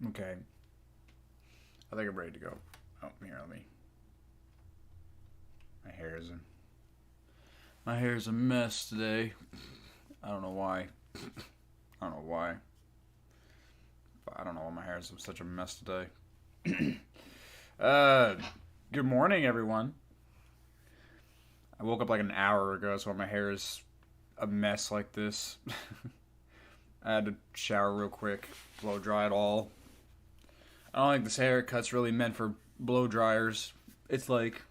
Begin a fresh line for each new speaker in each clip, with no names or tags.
Okay. I think I'm ready to go. Oh, here, let me. My hair is a mess today. I don't know why. I don't know why. But I don't know why my hair is such a mess today. Good morning, everyone. I woke up like an hour ago, so my hair is a mess like this. I had to shower real quick, blow dry it all. I don't think this haircut's really meant for blow dryers. It's like,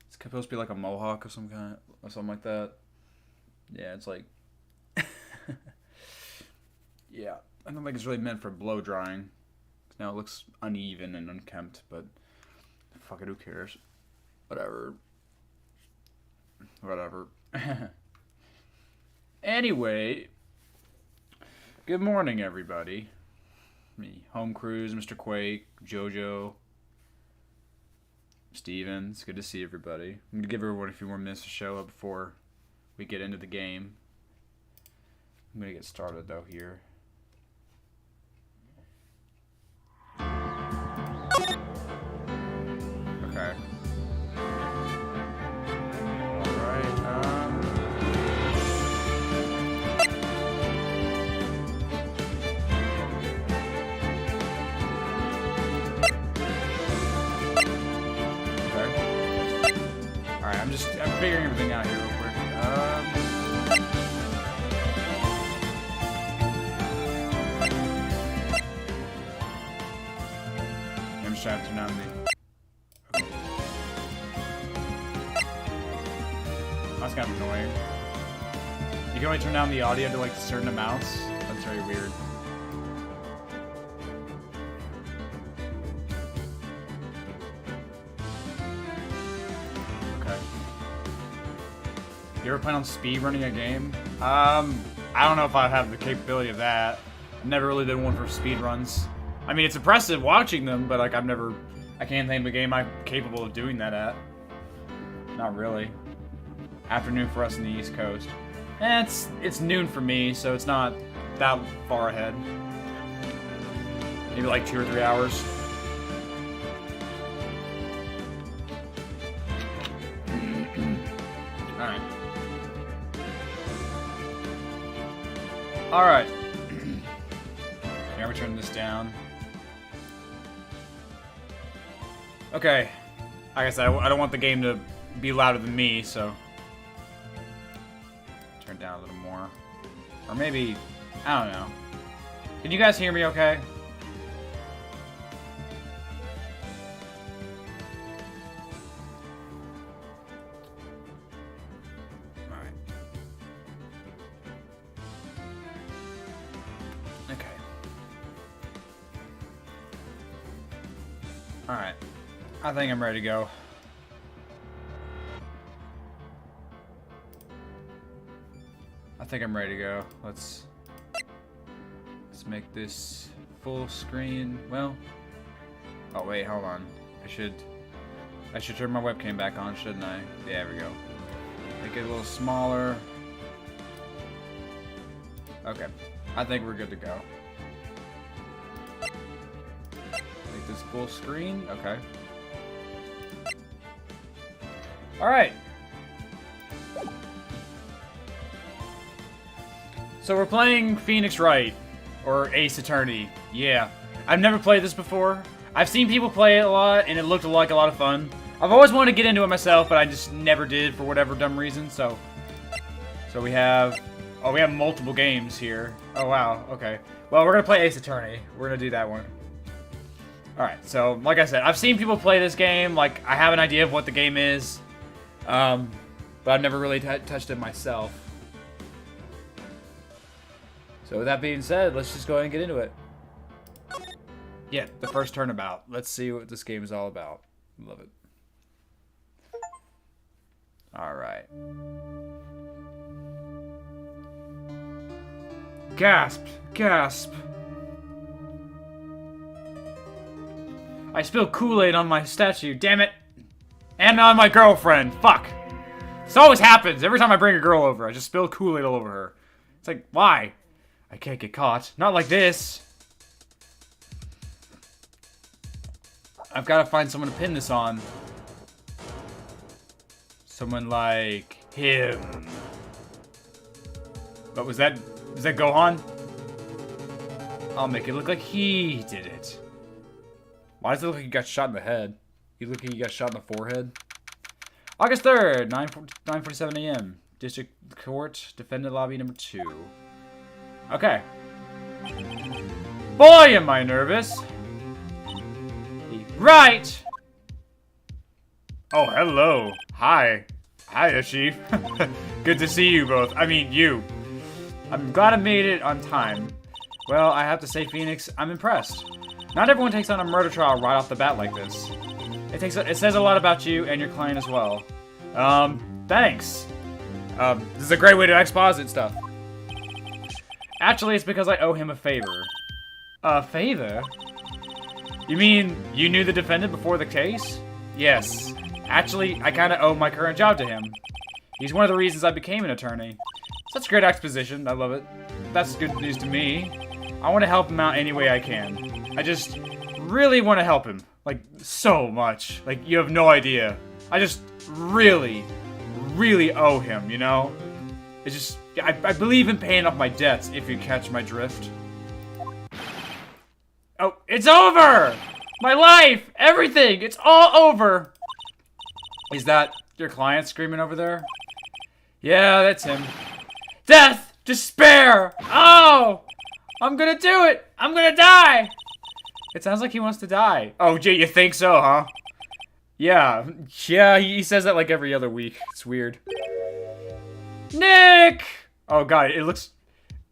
it's supposed to be like a mohawk of some kind, or something like that. Yeah, it's like, yeah, I don't think it's really meant for blow drying. Now it looks uneven and unkempt, but fuck it, who cares? Whatever. Anyway, good morning, everybody. Me, Home Cruise, Mr. Quake, JoJo, Steven. It's good to see everybody. I'm going to give everyone a few more minutes to show up before we get into the game. I'm going to get started, though, here. Okay. I'm figuring everything out here real quick. I'm just trying to turn down the... Okay. That's kind of annoying. You can only turn down the audio to like certain amounts. That's very weird. You ever plan on speedrunning a game? I don't know if I have the capability of that. I've never really done one for speedruns. I mean, it's impressive watching them, but like I can't think of a game I'm capable of doing that at. Not really. Afternoon for us in the East Coast. It's noon for me, so it's not that far ahead. Maybe like 2 or 3 hours. Alright. Alright. Now we turn this down. Okay. Like I said, I don't want the game to be louder than me, so... Turn it down a little more. Or maybe... I don't know. Can you guys hear me okay? Alright. I think I'm ready to go. Let's make this full screen. Well. Oh wait, hold on. I should turn my webcam back on, shouldn't I? Yeah, there we go. Make it a little smaller. Okay. I think we're good to go. This full screen? Okay. Alright. So we're playing Phoenix Wright, or Ace Attorney. Yeah. I've never played this before. I've seen people play it a lot, and it looked like a lot of fun. I've always wanted to get into it myself, but I just never did for whatever dumb reason, so we have... Oh, we have multiple games here. Oh, wow. Okay. Well, we're gonna play Ace Attorney. We're gonna do that one. Alright, so, like I said, I've seen people play this game, like, I have an idea of what the game is, but I've never really touched it myself. So, with that being said, let's just go ahead and get into it. Yeah, the first Turnabout. Let's see what this game is all about. Love it. Alright. Gasp! Gasp! I spilled Kool-Aid on my statue, damn it! And on my girlfriend, fuck! This always happens. Every time I bring a girl over, I just spill Kool-Aid all over her. It's like, why? I can't get caught. Not like this. I've got to find someone to pin this on. Someone like him. But was that Gohan? I'll make it look like he did it. Why does it look like he got shot in the head? You look like he got shot in the forehead. August 3rd, 9:47 a.m. District Court, Defendant Lobby number 2. Okay. Boy, am I nervous. Right. Oh, hello. Hi. Hiya, Chief. Good to see you both. I mean, you. I'm glad I made it on time. Well, I have to say, Phoenix, I'm impressed. Not everyone takes on a murder trial right off the bat like this. It says a lot about you and your client as well. Thanks. This is a great way to exposit stuff. Actually, it's because I owe him a favor. A favor? You mean you knew the defendant before the case? Yes. Actually, I kind of owe my current job to him. He's one of the reasons I became an attorney. Such great exposition. I love it. That's good news to me. I want to help him out any way I can. I just really want to help him. Like, so much. Like, you have no idea. I just really, really owe him, you know? It's just, I believe in paying off my debts, if you catch my drift. Oh, it's over! My life! Everything! It's all over! Is that your client screaming over there? Yeah, that's him. Death! Despair! Oh! I'm gonna do it! I'm gonna die! It sounds like he wants to die. Oh, gee, you think so, huh? Yeah. Yeah, he says that like every other week. It's weird. Nick! Oh, God, it looks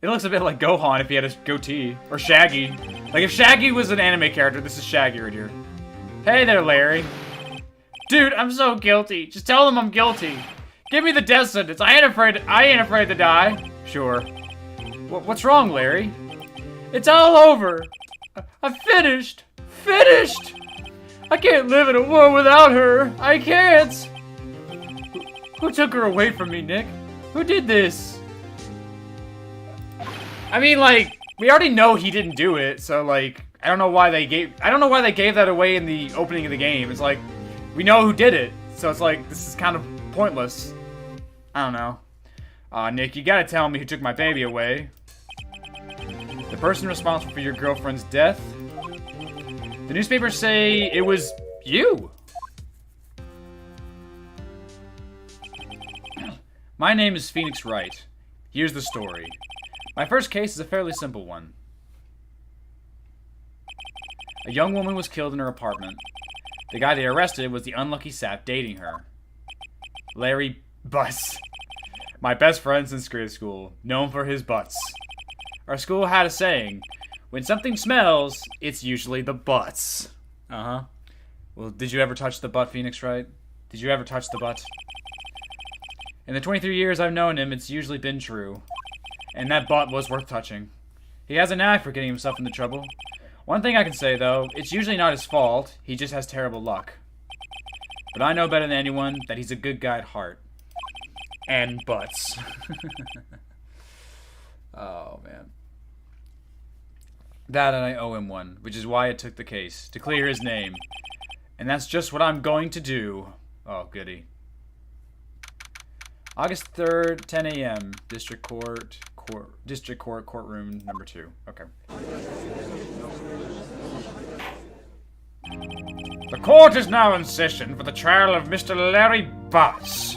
a bit like Gohan if he had a goatee. Or Shaggy. Like, if Shaggy was an anime character, this is Shaggy right here. Hey there, Larry. Dude, I'm so guilty. Just tell them I'm guilty. Give me the death sentence. I ain't afraid to die. Sure. What's wrong, Larry? It's all over. I'm finished. Finished! I can't live in a world without her. I can't. Who took her away from me, Nick? Who did this? I mean, like, we already know he didn't do it, so like, I don't know why they gave that away in the opening of the game. It's like, we know who did it, so it's like, this is kind of pointless. I don't know. Nick, you gotta tell me who took my baby away. The person responsible for your girlfriend's death? The newspapers say it was you. My name is Phoenix Wright. Here's the story. My first case is a fairly simple one. A young woman was killed in her apartment. The guy they arrested was the unlucky sap dating her. Larry Butts. My best friend since grade school, known for his butts. Our school had a saying, when something smells, it's usually the butts. Uh-huh. Well, did you ever touch the butt, Phoenix Wright? Did you ever touch the butt? In the 23 years I've known him, it's usually been true. And that butt was worth touching. He has a knack for getting himself into trouble. One thing I can say, though, it's usually not his fault. He just has terrible luck. But I know better than anyone that he's a good guy at heart. And butts. Oh, man. That and I owe him one, which is why I took the case, to clear his name. And that's just what I'm going to do. Oh, goody. August 3rd, 10 a.m. District Court, courtroom number 2. Okay. The court is now in session for the trial of Mr. Larry Butts.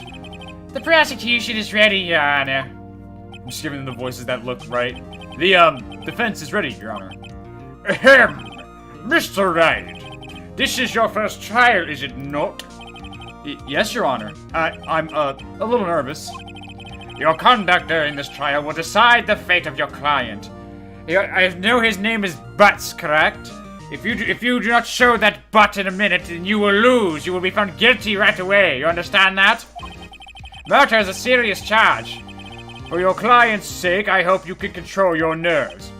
The prosecution is ready, Your Honor. I'm just giving them the voices that look right. The defense is ready, Your Honor. Ahem! Mr. Wright, this is your first trial, is it not? Yes, Your Honor. I'm a little nervous. Your conduct during this trial will decide the fate of your client. I know his name is Butts, correct? If you do not show that butt in a minute, then you will lose. You will be found guilty right away. You understand that? Murder is a serious charge. For your client's sake, I hope you can control your nerves.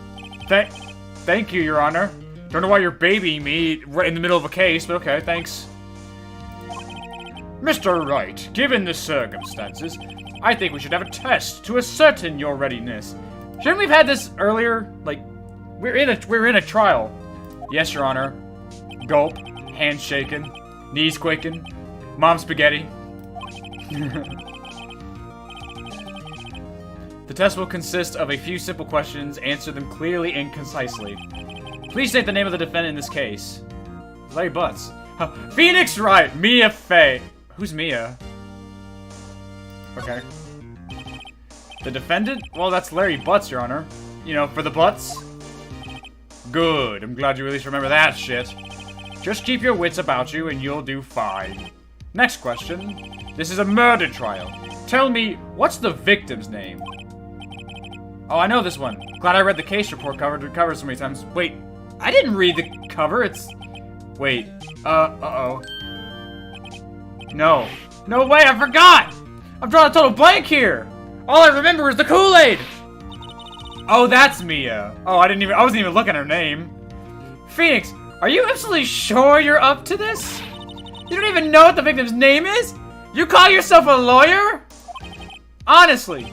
Thank you, Your Honor. Don't know why you're babying me right in the middle of a case, but okay, thanks. Mr. Wright, given the circumstances, I think we should have a test to ascertain your readiness. Shouldn't we have had this earlier? Like, we're in a trial. Yes, Your Honor. Gulp, hands shaking, knees quaking, mom spaghetti. The test will consist of a few simple questions. Answer them clearly and concisely. Please state the name of the defendant in this case. Larry Butts. Phoenix Wright, Maya Fay. Who's Mia? Okay. The defendant? Well, that's Larry Butts, Your Honor. You know, for the butts. Good. I'm glad you at least remember that shit. Just keep your wits about you and you'll do fine. Next question. This is a murder trial. Tell me, what's the victim's name? Oh, I know this one. Glad I read the case report cover so many times. Wait, I didn't read the cover. It's... Wait. Uh-oh. No. No way, I forgot! I'm drawing a total blank here! All I remember is the Kool-Aid! Oh, that's Mia. Oh, I wasn't even looking at her name. Phoenix, are you absolutely sure you're up to this? You don't even know what the victim's name is? You call yourself a lawyer? Honestly.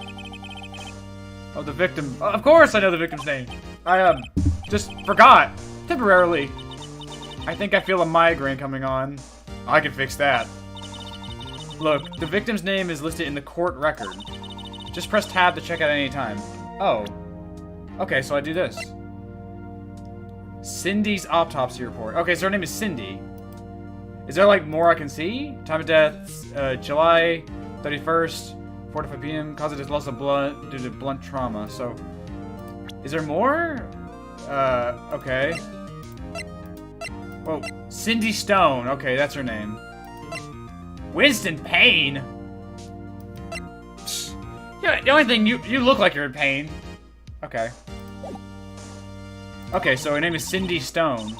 Oh, the victim. Of course I know the victim's name. I, just forgot. Temporarily. I think I feel a migraine coming on. I can fix that. Look, the victim's name is listed in the court record. Just press tab to check out any time. Oh. Okay, so I do this. Cindy's autopsy report. Okay, so her name is Cindy. Is there, like, more I can see? Time of death, July 31st, 4 to 5 p.m. Cause of loss of blood due to blunt trauma. So, is there more? Okay. Whoa, Cindy Stone. Okay, that's her name. Winston Payne? Yeah, the only thing, you look like you're in pain. Okay. Okay, so her name is Cindy Stone.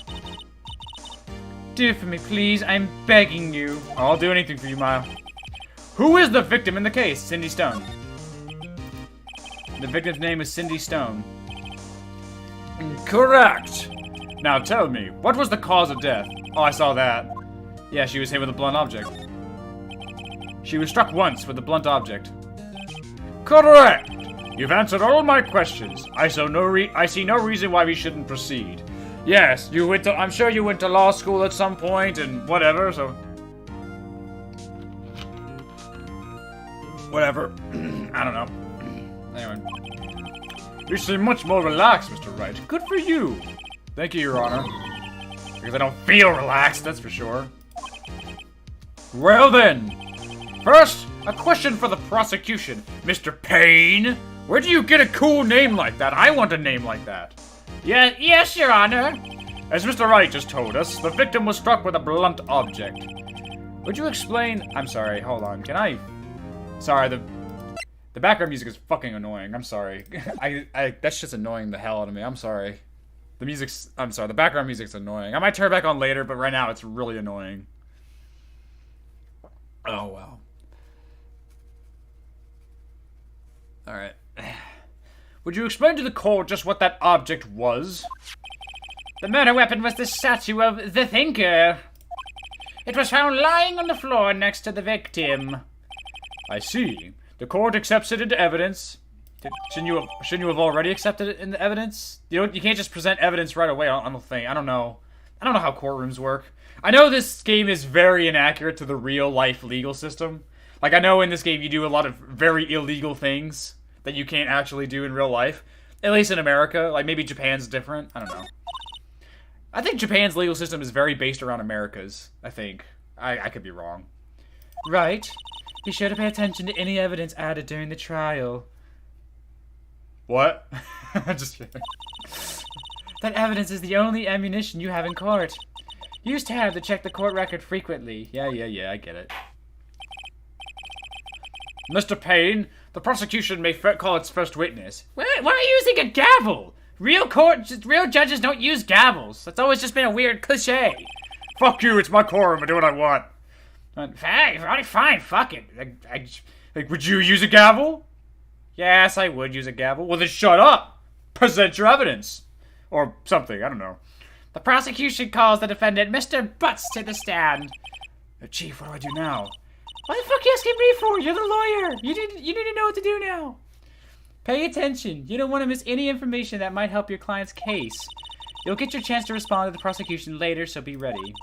Do it for me, please. I'm begging you. I'll do anything for you, Maya. Who is the victim in the case? Cindy Stone. The victim's name is Cindy Stone. Correct. Now tell me, what was the cause of death? Oh, I saw that. Yeah, she was hit with a blunt object. She was struck once with a blunt object. Correct. You've answered all my questions. I see no reason why we shouldn't proceed. Yes, I'm sure you went to law school at some point and whatever, so... Whatever. I don't know. Anyway. You seem much more relaxed, Mr. Wright. Good for you. Thank you, Your Honor. Because I don't feel relaxed, that's for sure. Well then. First, a question for the prosecution. Mr. Payne, where do you get a cool name like that? I want a name like that. Yes, Your Honor. As Mr. Wright just told us, the victim was struck with a blunt object. Would you explain... I'm sorry, hold on. Can I... Sorry, the background music is fucking annoying. I'm sorry. That's just annoying the hell out of me. I'm sorry. I'm sorry, the background music's annoying. I might turn it back on later, but right now it's really annoying. Oh, wow. Alright. Would you explain to the court just what that object was? The murder weapon was the statue of the Thinker. It was found lying on the floor next to the victim. I see. The court accepts it into evidence. Shouldn't you have already accepted it in the evidence? You can't just present evidence right away on the thing. I don't know how courtrooms work. I know this game is very inaccurate to the real life legal system. Like, I know in this game you do a lot of very illegal things that you can't actually do in real life. At least in America. Like, maybe Japan's different. I don't know. I think Japan's legal system is very based around America's, I think. I could be wrong. Right. Be sure to pay attention to any evidence added during the trial. What? Just kidding. That evidence is the only ammunition you have in court. Use tab to check the court record frequently. Yeah, I get it. Mr. Payne, the prosecution may call its first witness. Why are you using a gavel? Real judges don't use gavels. That's always just been a weird cliche. Fuck you, it's my courtroom, I do what I want. Fine, fuck it. Would you use a gavel? Yes, I would use a gavel. Well, then shut up. Present your evidence. Or something, I don't know. The prosecution calls the defendant Mr. Butts to the stand. Chief, what do I do now? What the fuck are you asking me for? You're the lawyer. You need to know what to do now. Pay attention. You don't want to miss any information that might help your client's case. You'll get your chance to respond to the prosecution later, so be ready.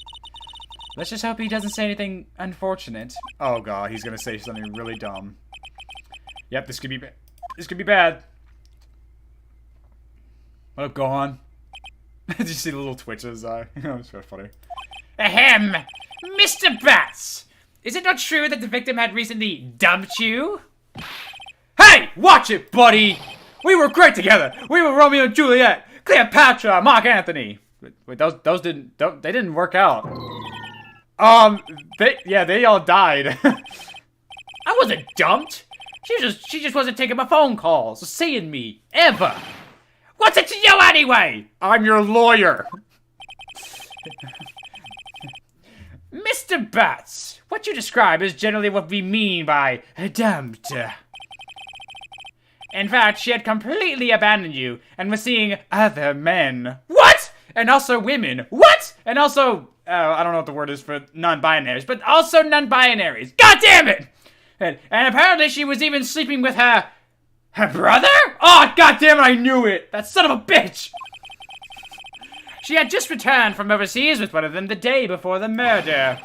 Let's just hope he doesn't say anything unfortunate. Oh god, he's gonna say something really dumb. Yep, this could be bad. This could be bad. What up, Gohan? Did you see the little twitches? It's very funny. Ahem! Mr. Bats! Is it not true that the victim had recently dumped you? Hey! Watch it, buddy! We were great together! We were Romeo and Juliet! Cleopatra! Mark Anthony! Wait, those didn't work out. They all died. I wasn't dumped! She just wasn't taking my phone calls or seeing me, ever! What's it to you anyway? I'm your lawyer! Mr. Bats, what you describe is generally what we mean by dumped. In fact, she had completely abandoned you and was seeing other men. What? And also women. What? And also, I don't know what the word is for non-binaries, but also non-binaries. God damn it! And apparently she was even sleeping with her brother? Oh, god damn it, I knew it! That son of a bitch! She had just returned from overseas with one of them the day before the murder.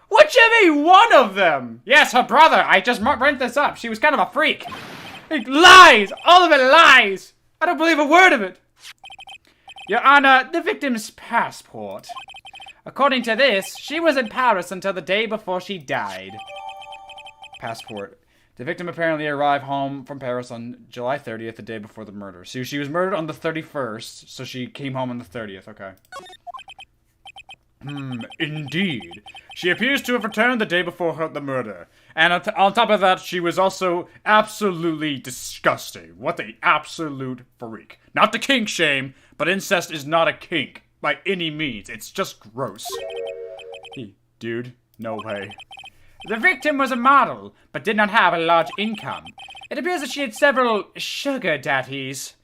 Whichever one of them! Yes, her brother. I just rent this up. She was kind of a freak. Lies! All of it lies! I don't believe a word of it. Your Honor, the victim's passport. According to this, she was in Paris until the day before she died. Passport. The victim apparently arrived home from Paris on July 30th, the day before the murder. So she was murdered on the 31st, so she came home on the 30th, okay. Indeed. She appears to have returned the day before the murder. And on top of that, she was also absolutely disgusting. What an absolute freak. Not to kink shame, but incest is not a kink by any means. It's just gross. Dude, no way. The victim was a model, but did not have a large income. It appears that she had several sugar daddies,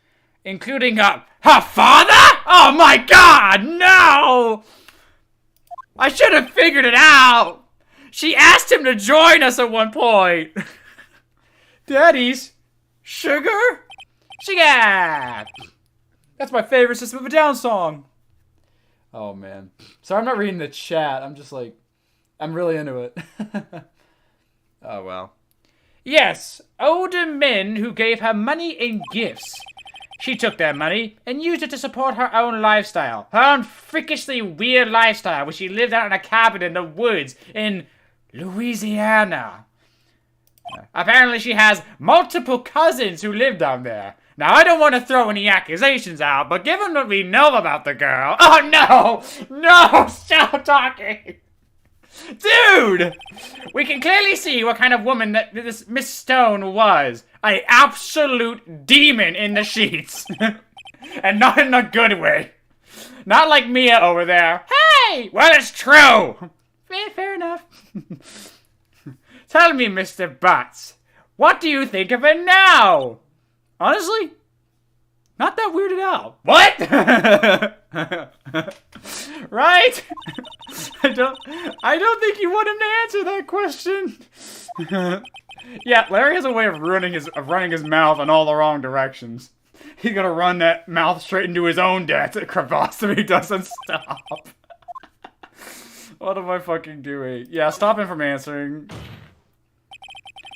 including her father? Oh my god, no! I should have figured it out! She asked him to join us at one point! Daddies? Sugar? Sugar! That's my favorite System of a Down song! Oh man. Sorry, I'm not reading the chat, I'm just like... I'm really into it. Oh, well. Yes, older men who gave her money and gifts. She took their money and used it to support her own lifestyle. Her own freakishly weird lifestyle where she lived out in a cabin in the woods in Louisiana. Apparently she has multiple cousins who live down there. Now, I don't want to throw any accusations out, but given what we know about the girl... Oh, no! No! Stop talking! Dude! We can clearly see what kind of woman that this Miss Stone was. An absolute demon in the sheets. And not in a good way. Not like Mia over there. Hey! Well, it's true! Fair enough. Tell me, Mr. Butts, what do you think of her now? Honestly, not that weirded out. What? Right? I don't think you want him to answer that question. Yeah, Larry has a way of running his mouth in all the wrong directions. He's gonna run that mouth straight into his own death crevasse if he doesn't stop. What am I fucking doing? Yeah, stop him from answering.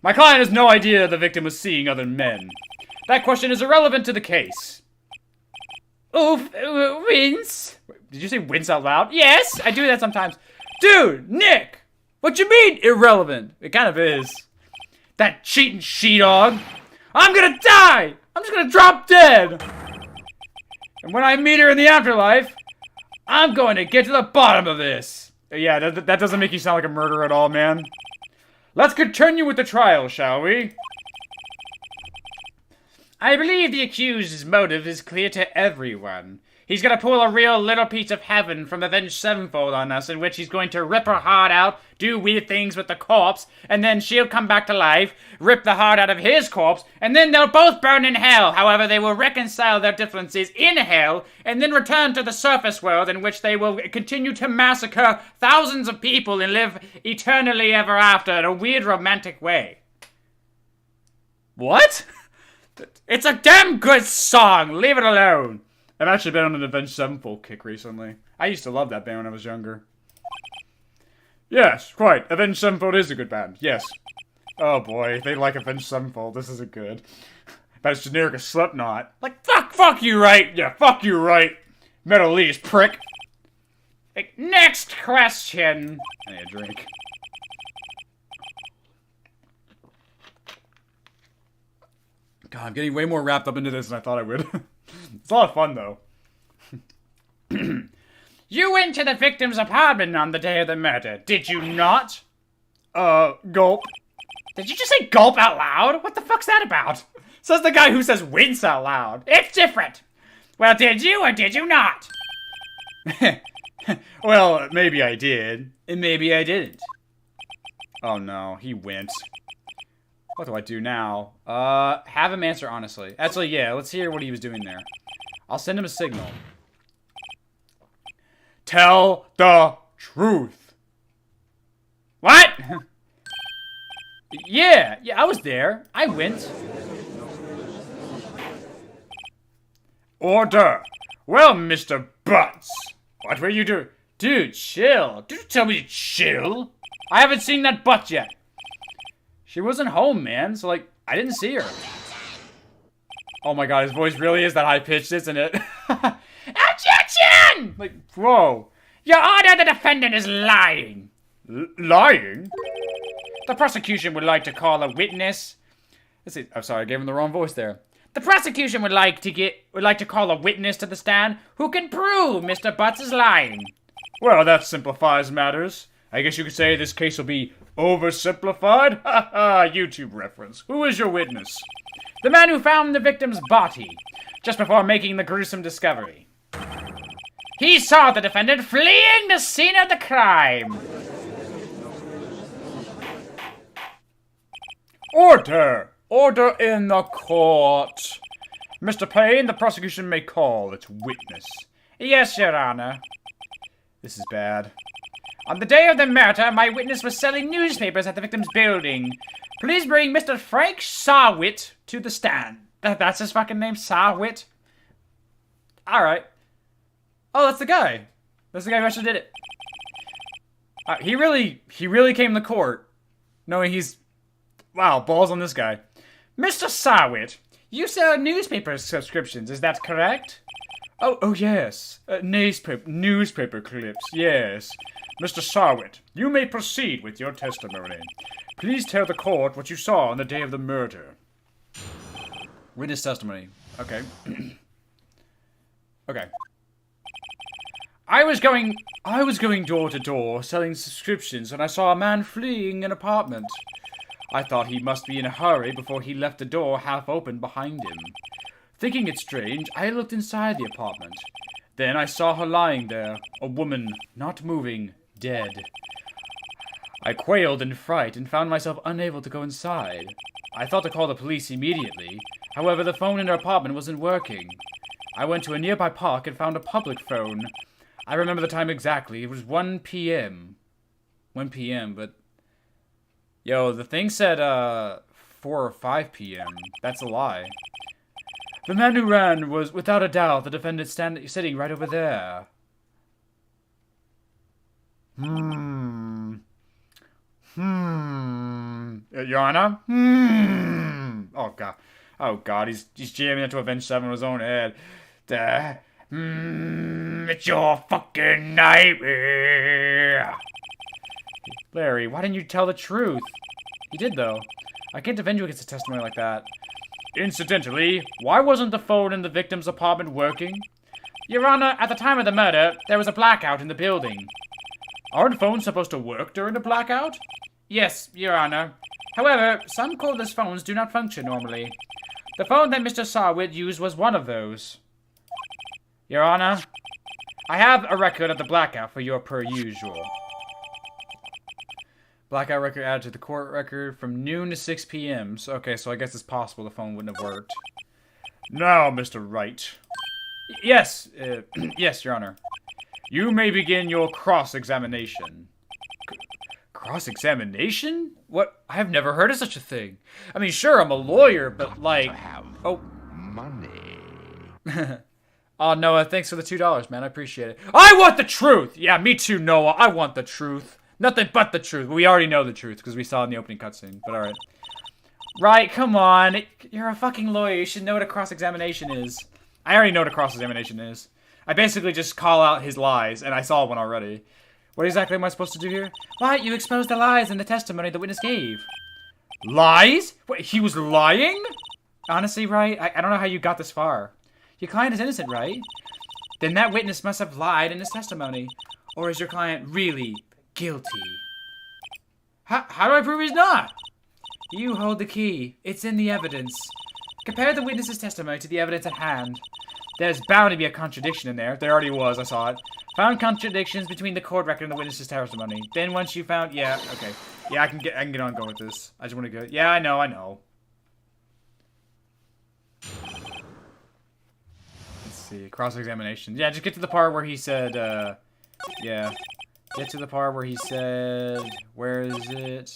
My client has no idea the victim was seeing other men. That question is irrelevant to the case. Oof, wince. Did you say wince out loud? Yes, I do that sometimes. Dude, Nick, what you mean irrelevant? It kind of is. That cheating she-dog. I'm gonna die. I'm just gonna drop dead. And when I meet her in the afterlife, I'm going to get to the bottom of this. Yeah, that doesn't make you sound like a murderer at all, man. Let's continue with the trial, shall we? I believe the accused's motive is clear to everyone. He's gonna pull a real little piece of heaven from Avenged Sevenfold on us, in which he's going to rip her heart out, do weird things with the corpse, and then she'll come back to life, rip the heart out of his corpse, and then they'll both burn in hell. However, they will reconcile their differences in hell, and then return to the surface world, in which they will continue to massacre thousands of people and live eternally ever after in a weird romantic way. What? It's a damn good song! Leave it alone! I've actually been on an Avenged Sevenfold kick recently. I used to love that band when I was younger. Yes, quite. Avenged Sevenfold is a good band. Yes. Oh boy, they like Avenged Sevenfold. This isn't good. About as generic as Slipknot. Like, fuck you, right? Yeah, fuck you, right? Metal East, prick. Next question. I need a drink. God, I'm getting way more wrapped up into this than I thought I would. It's a lot of fun, though. You went to the victim's apartment on the day of the murder, did you not? Gulp. Did you just say gulp out loud? What the fuck's that about? Says the guy who says wince out loud. It's different. Well, did you or did you not? Well, maybe I did. And maybe I didn't. Oh no, he went. What do I do now? Have him answer honestly. Actually, yeah, let's hear what he was doing there. I'll send him a signal. Tell the truth. What? Yeah, I was there. I went. Order. Well, Mr. Butts, what were you doing? Dude, chill. Did you tell me to chill? I haven't seen that butt yet. She wasn't home, man, so, like, I didn't see her. Oh my god, his voice really is that high-pitched, isn't it? Objection! Like, whoa. Your Honor, the defendant is lying. Lying? The prosecution would like to call a witness. I'm sorry, I gave him the wrong voice there. The prosecution would like to call a witness to the stand who can prove Mr. Butts is lying. Well, that simplifies matters. I guess you could say this case will be oversimplified? Ha ha, YouTube reference. Who is your witness? The man who found the victim's body, just before making the gruesome discovery. He saw the defendant fleeing the scene of the crime. Order! Order in the court. Mr. Payne, the prosecution may call its witness. Yes, Your Honor. This is bad. On the day of the murder, my witness was selling newspapers at the victim's building. Please bring Mr. Frank Sawit to the stand. That's his fucking name, Sawit? Alright. Oh, that's the guy. That's the guy who actually did it. He really came to court knowing he's... Wow, balls on this guy. Mr. Sawit, you sell newspaper subscriptions, is that correct? Oh yes. Newspaper clips, yes. Mr. Sawit, you may proceed with your testimony. Please tell the court what you saw on the day of the murder. Witness testimony. Okay. Okay. I was going door to door selling subscriptions when I saw a man fleeing an apartment. I thought he must be in a hurry before he left the door half open behind him. Thinking it strange, I looked inside the apartment. Then I saw her lying there, a woman, not moving, dead. I quailed in fright and found myself unable to go inside. I thought to call the police immediately. However, the phone in her apartment wasn't working. I went to a nearby park and found a public phone. I remember the time exactly. It was 1 p.m. 1 p.m., but... Yo, the thing said, 4 or 5 p.m. That's a lie. The man who ran was, without a doubt, the defendant sitting right over there. Your Honor? Oh, God. Oh, God, he's jamming into Avenged Seven on his own head. It's your fucking nightmare. Larry, why didn't you tell the truth? He did, though. I can't defend you against a testimony like that. Incidentally, why wasn't the phone in the victim's apartment working? Your Honor, at the time of the murder, there was a blackout in the building. Aren't phones supposed to work during a blackout? Yes, Your Honor. However, some cordless phones do not function normally. The phone that Mr. Sawit used was one of those. Your Honor, I have a record of the blackout for your per usual. Blackout record added to the court record from noon to 6 p.m. So, okay, so I guess it's possible the phone wouldn't have worked. Now, Mr. Wright. Yes, yes, Your Honor. You may begin your cross-examination. Cross-examination? What? I have never heard of such a thing. I mean, sure, I'm a lawyer, but like... Oh.
Money.
Oh, Noah, thanks for the $2, man. I appreciate it. I want the truth! Yeah, me too, Noah. I want the truth. Nothing but the truth. We already know the truth, because we saw it in the opening cutscene, but alright. Right, come on. You're a fucking lawyer. You should know what a cross-examination is. I already know what a cross-examination is. I basically just call out his lies, and I saw one already. What exactly am I supposed to do here? Why, you exposed the lies in the testimony the witness gave. Lies? Wait, he was lying? Honestly, right? I don't know how you got this far. Your client is innocent, right? Then that witness must have lied in his testimony. Or is your client really guilty? How do I prove he's not? You hold the key. It's in the evidence. Compare the witness's testimony to the evidence at hand. There's bound to be a contradiction in there. There already was, I saw it. Found contradictions between the court record and the witness's testimony. Then once you found... Yeah, okay. Yeah, I can get on going with this. I just want to go... Yeah, I know. Let's see. Cross-examination. Yeah, just get to the part where he said, yeah. Get to the part where he said... Where is it?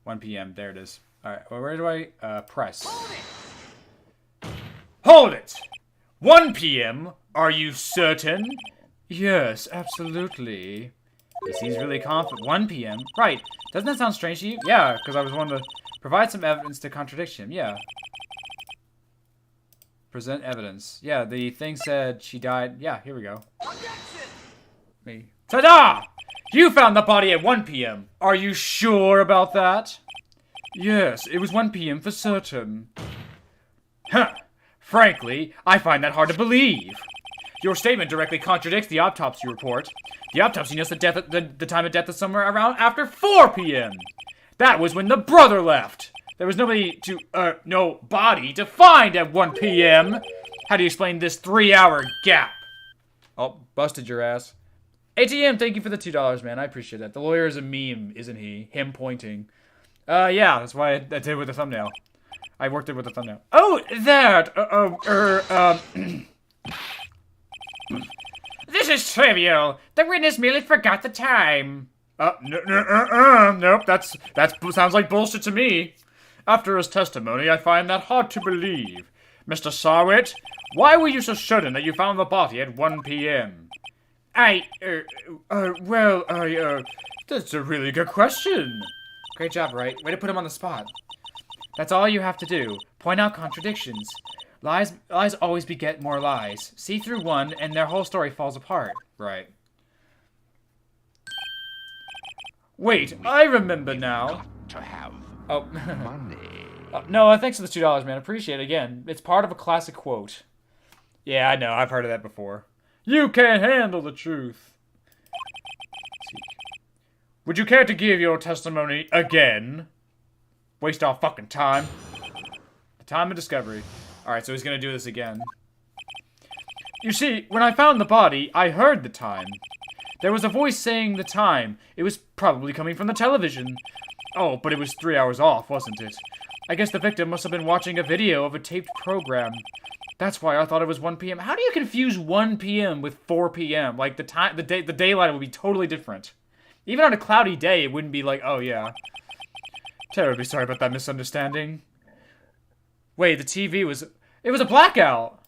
1 p.m. There it is. Alright, well, where do I, press? Hold it! 1 p.m.? Are you certain? Yes, absolutely. He seems really confident. 1 p.m.? Right. Doesn't that sound strange to you? Yeah, because I was wanting to provide some evidence to contradict him. Yeah. Present evidence. Yeah, the thing said she died. Yeah, here we go. Me. Ta-da! You found the body at 1 p.m. Are you sure about that? Yes, it was 1 p.m. for certain. Huh. Frankly, I find that hard to believe. Your statement directly contradicts the autopsy report. The autopsy notes the time of death is somewhere around after 4 p.m. That was when the brother left. There was no body to find at 1 p.m. How do you explain this 3-hour gap? Oh, busted your ass. ATM, thank you for the $2, man. I appreciate that. The lawyer is a meme, isn't he? Him pointing. Yeah, that's why I did it with the thumbnail. I worked it with the thumbnail. Oh, that! This is trivial. The witness merely forgot the time. Nope, that sounds like bullshit to me. After his testimony, I find that hard to believe. Mr. Sarwit, why were you so certain that you found the body at 1 p.m.? That's a really good question. Great job, Wright. Way to put him on the spot. That's all you have to do. Point out contradictions. Lies always beget more lies. See through one, and their whole story falls apart. Right. Wait, I remember now.
To have
money. No, thanks for the $2, man. Appreciate it again. It's part of a classic quote. Yeah, I know. I've heard of that before. You can't handle the truth. Would you care to give your testimony again? Waste our fucking time. The time of discovery. Alright, so he's gonna do this again. You see, when I found the body, I heard the time. There was a voice saying the time. It was probably coming from the television. Oh, but it was 3 hours off, wasn't it? I guess the victim must have been watching a video of a taped program. That's why I thought it was 1 p.m. How do you confuse 1 p.m. with 4 p.m.? Like, the daylight would be totally different. Even on a cloudy day, it wouldn't be like, oh yeah. Terribly sorry about that misunderstanding. Wait, the TV was... It was a blackout!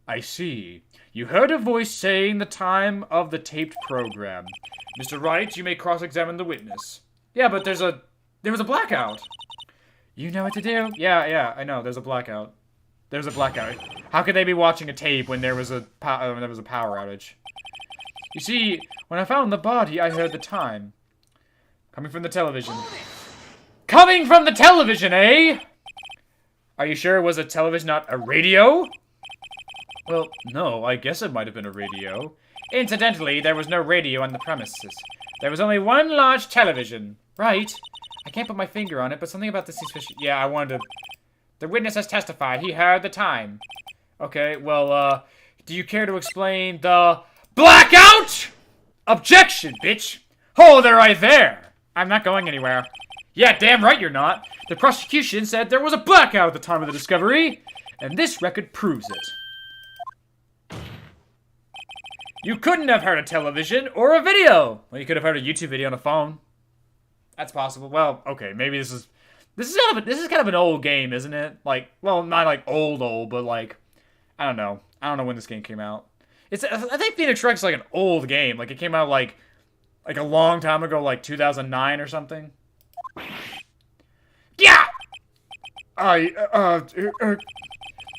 I see. You heard a voice saying the time of the taped program. Mr. Wright, you may cross-examine the witness. Yeah, but there was a blackout. You know what to do? Yeah, I know. There's a blackout. There's a blackout. How could they be watching a tape when there was a power outage? You see, when I found the body, I heard the time. Coming from the television. Coming from the television, eh? Are you sure it was a television, not a radio? Well, no, I guess it might have been a radio. Incidentally, there was no radio on the premises. There was only one large television. Right. I can't put my finger on it, but something about this is fishy. Yeah, I wanted to... The witness has testified. He heard the time. Okay, well, do you care to explain the blackout? Objection, bitch! Hold her right there! I'm not going anywhere. Yeah, damn right you're not. The prosecution said there was a blackout at the time of the discovery, and this record proves it. You couldn't have heard a television or a video. Well, you could have heard a YouTube video on a phone. That's possible. Well, okay, maybe this is kind of an old game, isn't it? Like, well, not like old, but like, I don't know. I don't know when this game came out. I think Phoenix Wright's like an old game. Like, it came out like a long time ago, like 2009 or something. Yeah! The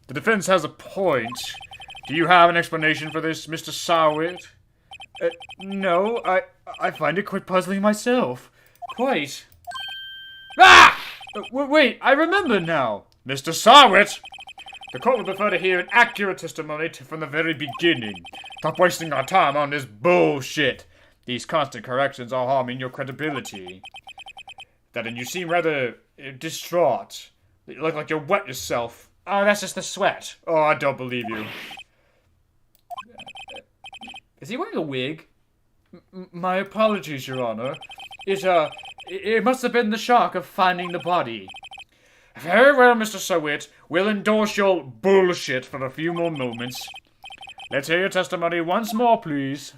defense has a point. Do you have an explanation for this, Mr. Sawit? No, I find it quite puzzling myself. Quite. Ah! Wait, I remember now. Mr. Sawit! The court would prefer to hear an accurate testimony from the very beginning. Stop wasting our time on this bullshit. These constant corrections are harming your credibility. And you seem rather distraught. You look like you're wet yourself. Oh, that's just the sweat. Oh, I don't believe you. Is he wearing a wig? My apologies, Your Honor. It must have been the shock of finding the body. Very well, Mr. Sawit. We'll endorse your bullshit for a few more moments. Let's hear your testimony once more, please.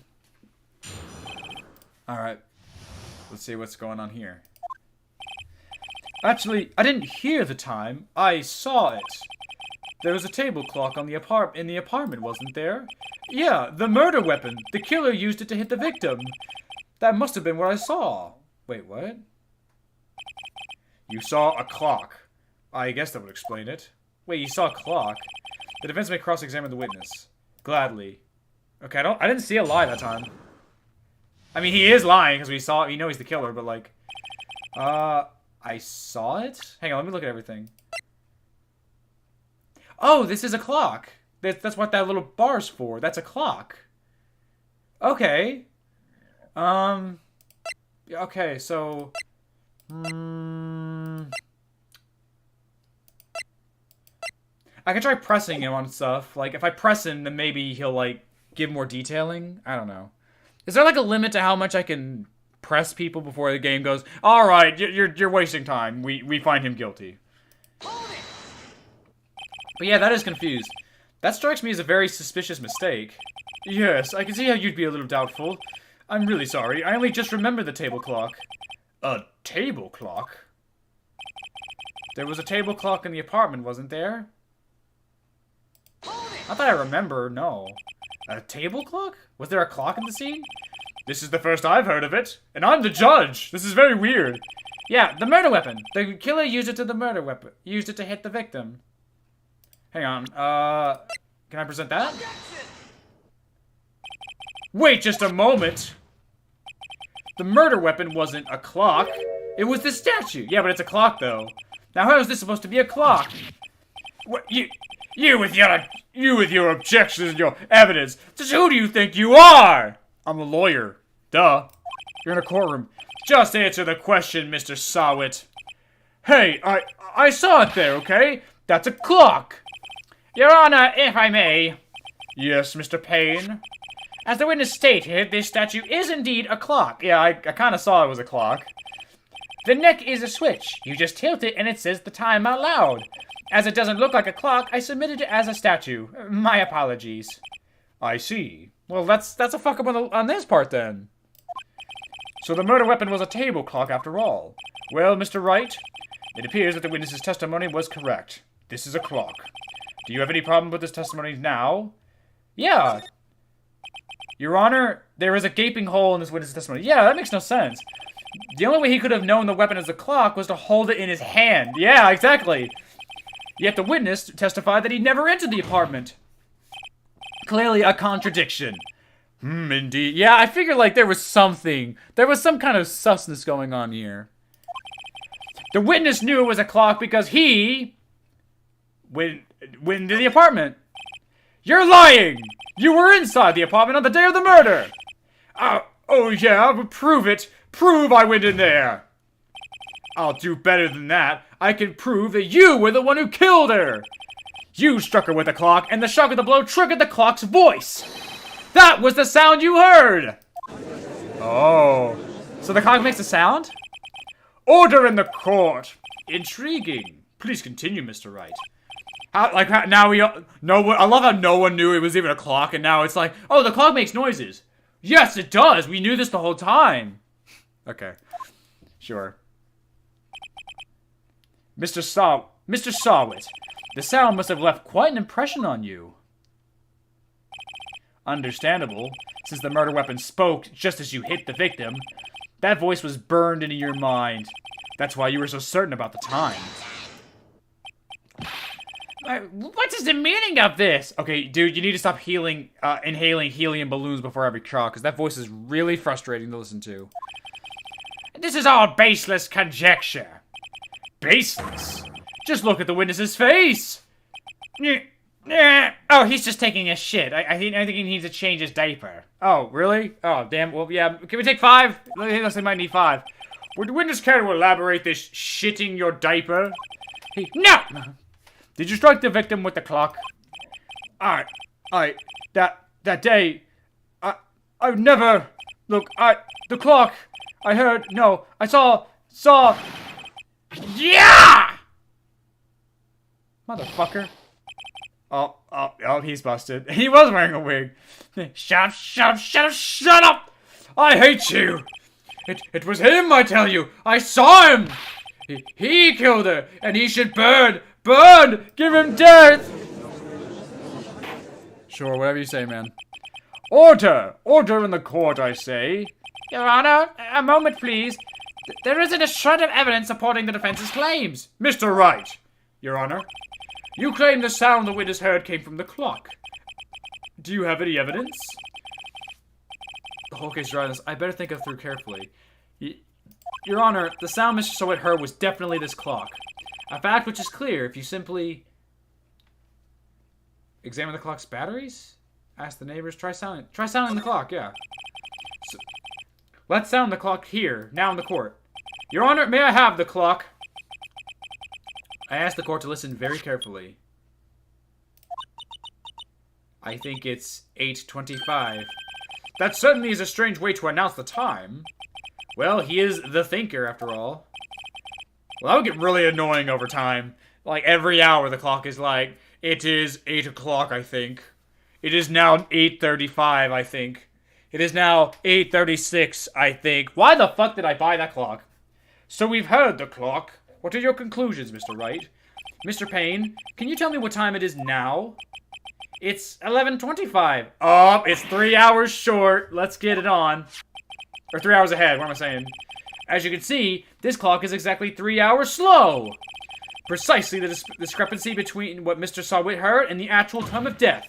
Alright. Let's see what's going on here. Actually, I didn't hear the time. I saw it. There was a table clock on in the apartment, wasn't there? Yeah, the murder weapon. The killer used it to hit the victim. That must have been what I saw. Wait, what? You saw a clock. I guess that would explain it. Wait, you saw a clock? The defense may cross-examine the witness. Gladly. Okay, I didn't see a lie that time. I mean, he is lying because we know he's the killer, but like, I saw it? Hang on, let me look at everything. Oh, this is a clock. That's what that little bar's for. That's a clock. Okay. Okay, so... I can try pressing him on stuff. Like, if I press him, then maybe he'll, like, give more detailing. I don't know. Is there, like, a limit to how much I can press people before the game goes, alright, you're wasting time. We find him guilty. But yeah, that is confused. That strikes me as a very suspicious mistake. Yes, I can see how you'd be a little doubtful. I'm really sorry. I only just remembered the table clock. A table clock? There was a table clock in the apartment, wasn't there? Not that I remember, no. A table clock? Was there a clock in the scene? This is the first I've heard of it. And I'm the judge. This is very weird. Yeah, the murder weapon. The killer used it to hit the victim. Hang on, can I present that? Wait just a moment! The murder weapon wasn't a clock. It was the statue. Yeah, but it's a clock, though. Now, how is this supposed to be a clock? What, you with your objections and your evidence. Just who do you think you are? I'm a lawyer. Duh. You're in a courtroom. Just answer the question, Mr. Sawit. Hey, I saw it there, okay? That's a clock. Your Honor, if I may. Yes, Mr. Payne. As the witness stated, this statue is indeed a clock. Yeah, I kind of saw it was a clock. The neck is a switch. You just tilt it and it says the time out loud. As it doesn't look like a clock, I submitted it as a statue. My apologies. I see. Well, that's a fuck up on this part then. So the murder weapon was a table clock after all. Well, Mr. Wright, it appears that the witness's testimony was correct. This is a clock. Do you have any problem with this testimony now? Yeah. Your Honor, there is a gaping hole in this witness's testimony. Yeah, that makes no sense. The only way he could have known the weapon as a clock was to hold it in his hand. Yeah, exactly. Yet the witness testified that he never entered the apartment. Clearly a contradiction. Indeed. Yeah, I figured like there was something. There was some kind of susness going on here. The witness knew it was a clock because he went into the apartment. You're lying! You were inside the apartment on the day of the murder! Oh yeah, but prove it! Prove I went in there! I'll do better than that. I can prove that you were the one who killed her! You struck her with the clock, and the shock of the blow triggered the clock's voice. That was the sound you heard! Oh. So the clock makes a sound? Order in the court. Intriguing. Please continue, Mr. Wright. Now we no. I love how no one knew it was even a clock, and now it's like, oh, the clock makes noises. Yes, it does. We knew this the whole time. Okay. Sure. Mr. Sawit, the sound must have left quite an impression on you. Understandable, since the murder weapon spoke just as you hit the victim. That voice was burned into your mind. That's why you were so certain about the time. What is the meaning of this? Okay, dude, you need to stop inhaling helium balloons before every shot, because that voice is really frustrating to listen to. This is all baseless conjecture. Baseless? Just look at the witness's face. Oh, he's just taking a shit. I think he needs to change his diaper. Oh, really? Oh, damn. Well, yeah. Can we take 5? Looks like I might need 5. Would the witness care to elaborate this shitting your diaper? No! Did you strike the victim with the clock? That day, I've never, look, the clock, I heard, no, I saw, yeah! Motherfucker. Oh, he's busted. He was wearing a wig. Shut up! I hate you! It was him, I tell you! I saw him! He killed her, and he should burn! Burn! Give him death! Sure, whatever you say, man. Order! Order in the court, I say. Your Honor, a moment, please. There isn't a shred of evidence supporting the defense's claims. Mr. Wright, Your Honor, you claim the sound the witness heard came from the clock. Do you have any evidence? The whole case is I better think it through carefully. Your Honor, the sound Mr. Sowett heard was definitely this clock. A fact which is clear if you simply examine the clock's batteries? Ask the neighbors. Try sounding the clock, yeah. So, let's sound the clock here, now in the court. Your Honor, may I have the clock? I ask the court to listen very carefully. I think it's 8:25. That certainly is a strange way to announce the time. Well, he is the thinker, after all. Well, that would get really annoying over time. Like, every hour the clock is like, it is 8 o'clock, I think. It is now 8:35, I think. It is now 8:36, I think. Why the fuck did I buy that clock? So we've heard the clock. What are your conclusions, Mr. Wright? Mr. Payne, can you tell me what time it is now? It's 11:25. Oh, it's 3 hours short. Let's get it on. Or 3 hours ahead, what am I saying? As you can see, this clock is exactly 3 hours slow. Precisely the discrepancy between what Mr. Sawit heard and the actual time of death.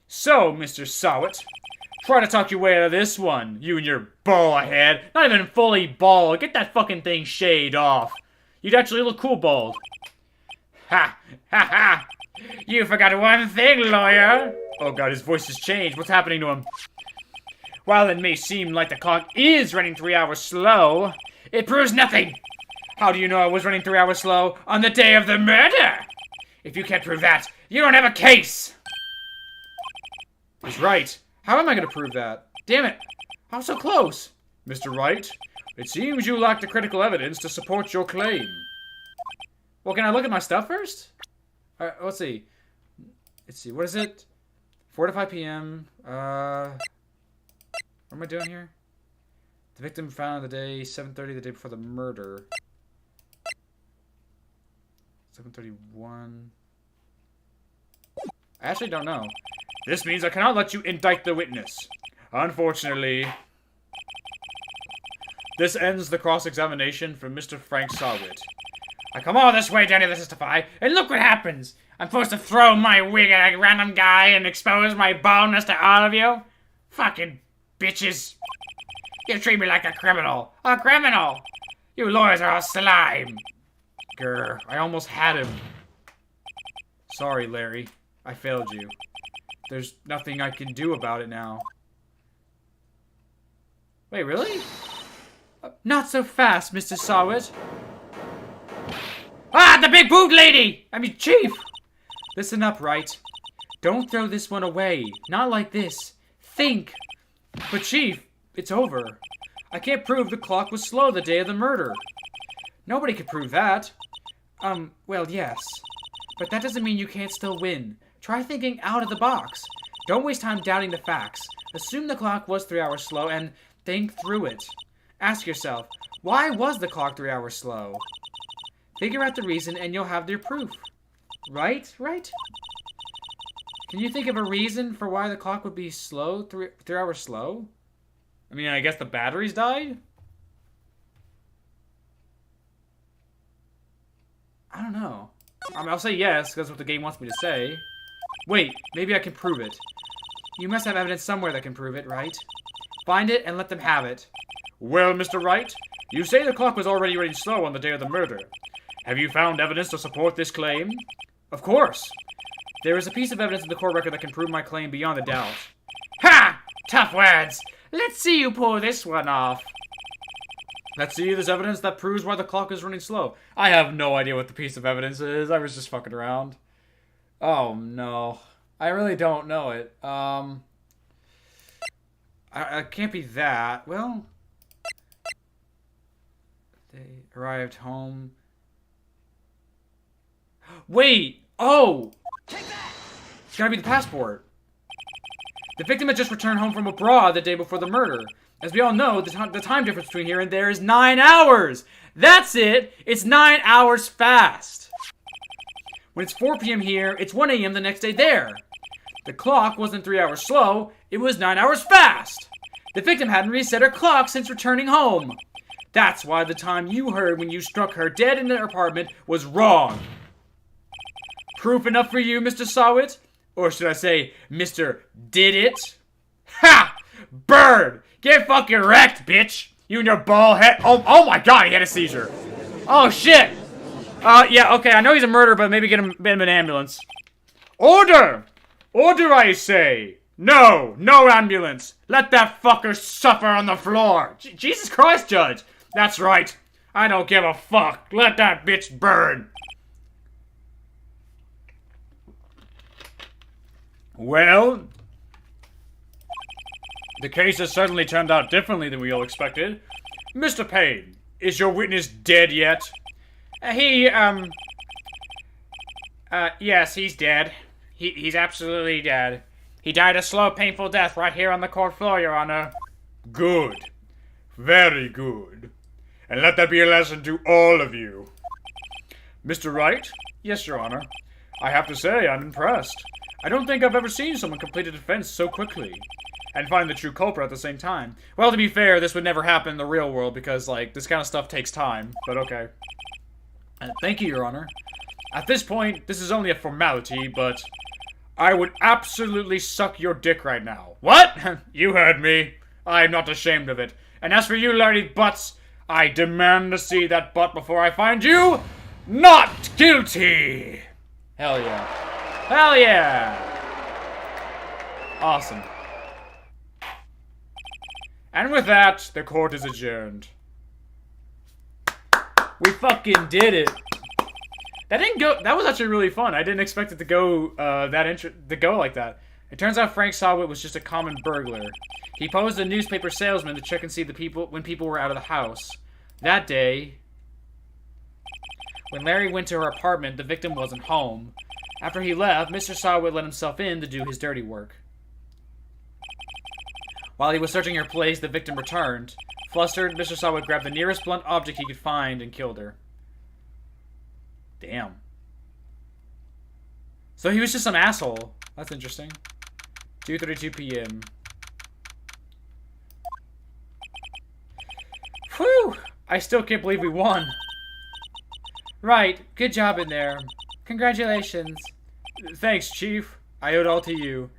So, Mr. Sawit, try to talk your way out of this one, you and your bald head. Not even fully bald. Get that fucking thing shaved off. You'd actually look cool bald. Ha! Ha ha! You forgot one thing, lawyer! Oh god, his voice has changed. What's happening to him? While it may seem like the clock is running 3 hours slow, it proves nothing. How do you know I was running 3 hours slow on the day of the murder? If you can't prove that, you don't have a case! He's right. How am I going to prove that? Damn it. How so close? Mr. Wright, it seems you lack the critical evidence to support your claim. Well, can I look at my stuff first? Alright, let's see. Let's see, what is it? 4 to 5 p.m. What am I doing here? The victim found the day, 7:30, the day before the murder. 7:31. I actually don't know. This means I cannot let you indict the witness. Unfortunately. This ends the cross-examination from Mr. Frank Sawit. I come all this way, Danny, to testify, and look what happens! I'm forced to throw my wig at a random guy and expose my baldness to all of you? Fucking bitches. You treat me like a criminal. A criminal! You lawyers are all slime. Grr, I almost had him. Sorry, Larry. I failed you. There's nothing I can do about it now. Wait, really? Not so fast, Mr. Sawit. Ah, the big boot lady! I mean, Chief! Listen up, Wright. Don't throw this one away. Not like this. Think. But Chief, it's over. I can't prove the clock was slow the day of the murder. Nobody could prove that. Well, yes. But that doesn't mean you can't still win. Try thinking out of the box. Don't waste time doubting the facts. Assume the clock was 3 hours slow and think through it. Ask yourself, why was the clock 3 hours slow? Figure out the reason and you'll have your proof. Right? Can you think of a reason for why the clock would be slow, 3 hours slow? I mean, I guess the batteries died? I don't know. I'll say yes, because that's what the game wants me to say. Wait, maybe I can prove it. You must have evidence somewhere that can prove it, right? Find it and let them have it. Well, Mr. Wright, you say the clock was already running slow on the day of the murder. Have you found evidence to support this claim? Of course. There is a piece of evidence in the court record that can prove my claim beyond a doubt. Ha! Tough words! Let's see you pull this one off. Let's see, there's evidence that proves why the clock is running slow. I have no idea what the piece of evidence is. I was just fucking around. Oh, no. I really don't know it. I can't be that. Well, they arrived home. Wait! Oh! It's gotta be the passport. The victim had just returned home from abroad the day before the murder. As we all know, the time difference between here and there is 9 hours! That's it! It's 9 hours fast! When it's 4 p.m. here, it's 1 a.m. the next day there. The clock wasn't 3 hours slow, it was 9 hours fast! The victim hadn't reset her clock since returning home. That's why the time you heard when you struck her dead in her apartment was wrong. Proof enough for you, Mr. Sawit? Or should I say, Mr. Did It? Ha! Bird! Get fucking wrecked, bitch! You and your bald head. Oh my god, he had a seizure. Oh shit! Yeah, okay, I know he's a murderer, but maybe get him an ambulance. Order! Order, I say! No ambulance! Let that fucker suffer on the floor! Jesus Christ, Judge! That's right. I don't give a fuck. Let that bitch burn! Well, the case has certainly turned out differently than we all expected. Mr. Payne, is your witness dead yet? Yes, he's dead. He's absolutely dead. He died a slow, painful death right here on the court floor, Your Honor. Good. Very good. And let that be a lesson to all of you. Mr. Wright? Yes, Your Honor. I have to say, I'm impressed. I don't think I've ever seen someone complete a defense so quickly. And find the true culprit at the same time. Well, to be fair, this would never happen in the real world because, like, this kind of stuff takes time. But okay. Thank you, Your Honor. At this point, this is only a formality, but I would absolutely suck your dick right now. What? You heard me. I'm not ashamed of it. And as for you, Larry Butts, I demand to see that butt before I find you not guilty. Hell yeah. Hell yeah. Awesome. And with that, the court is adjourned. We fucking did it. That didn't go. That was actually really fun. I didn't expect it to go like that. It turns out Frank Sawit was just a common burglar. He posed as a newspaper salesman to check and see the people when people were out of the house. That day, when Larry went to her apartment, the victim wasn't home. After he left, Mr. Sawit let himself in to do his dirty work. While he was searching her place, the victim returned. Flustered, Mr. Sawit grabbed the nearest blunt object he could find and killed her. Damn. So he was just some asshole. That's interesting. 2:32 p.m. Whew! I still can't believe we won. Right. Good job in there. Congratulations. Thanks, Chief. I owe it all to you.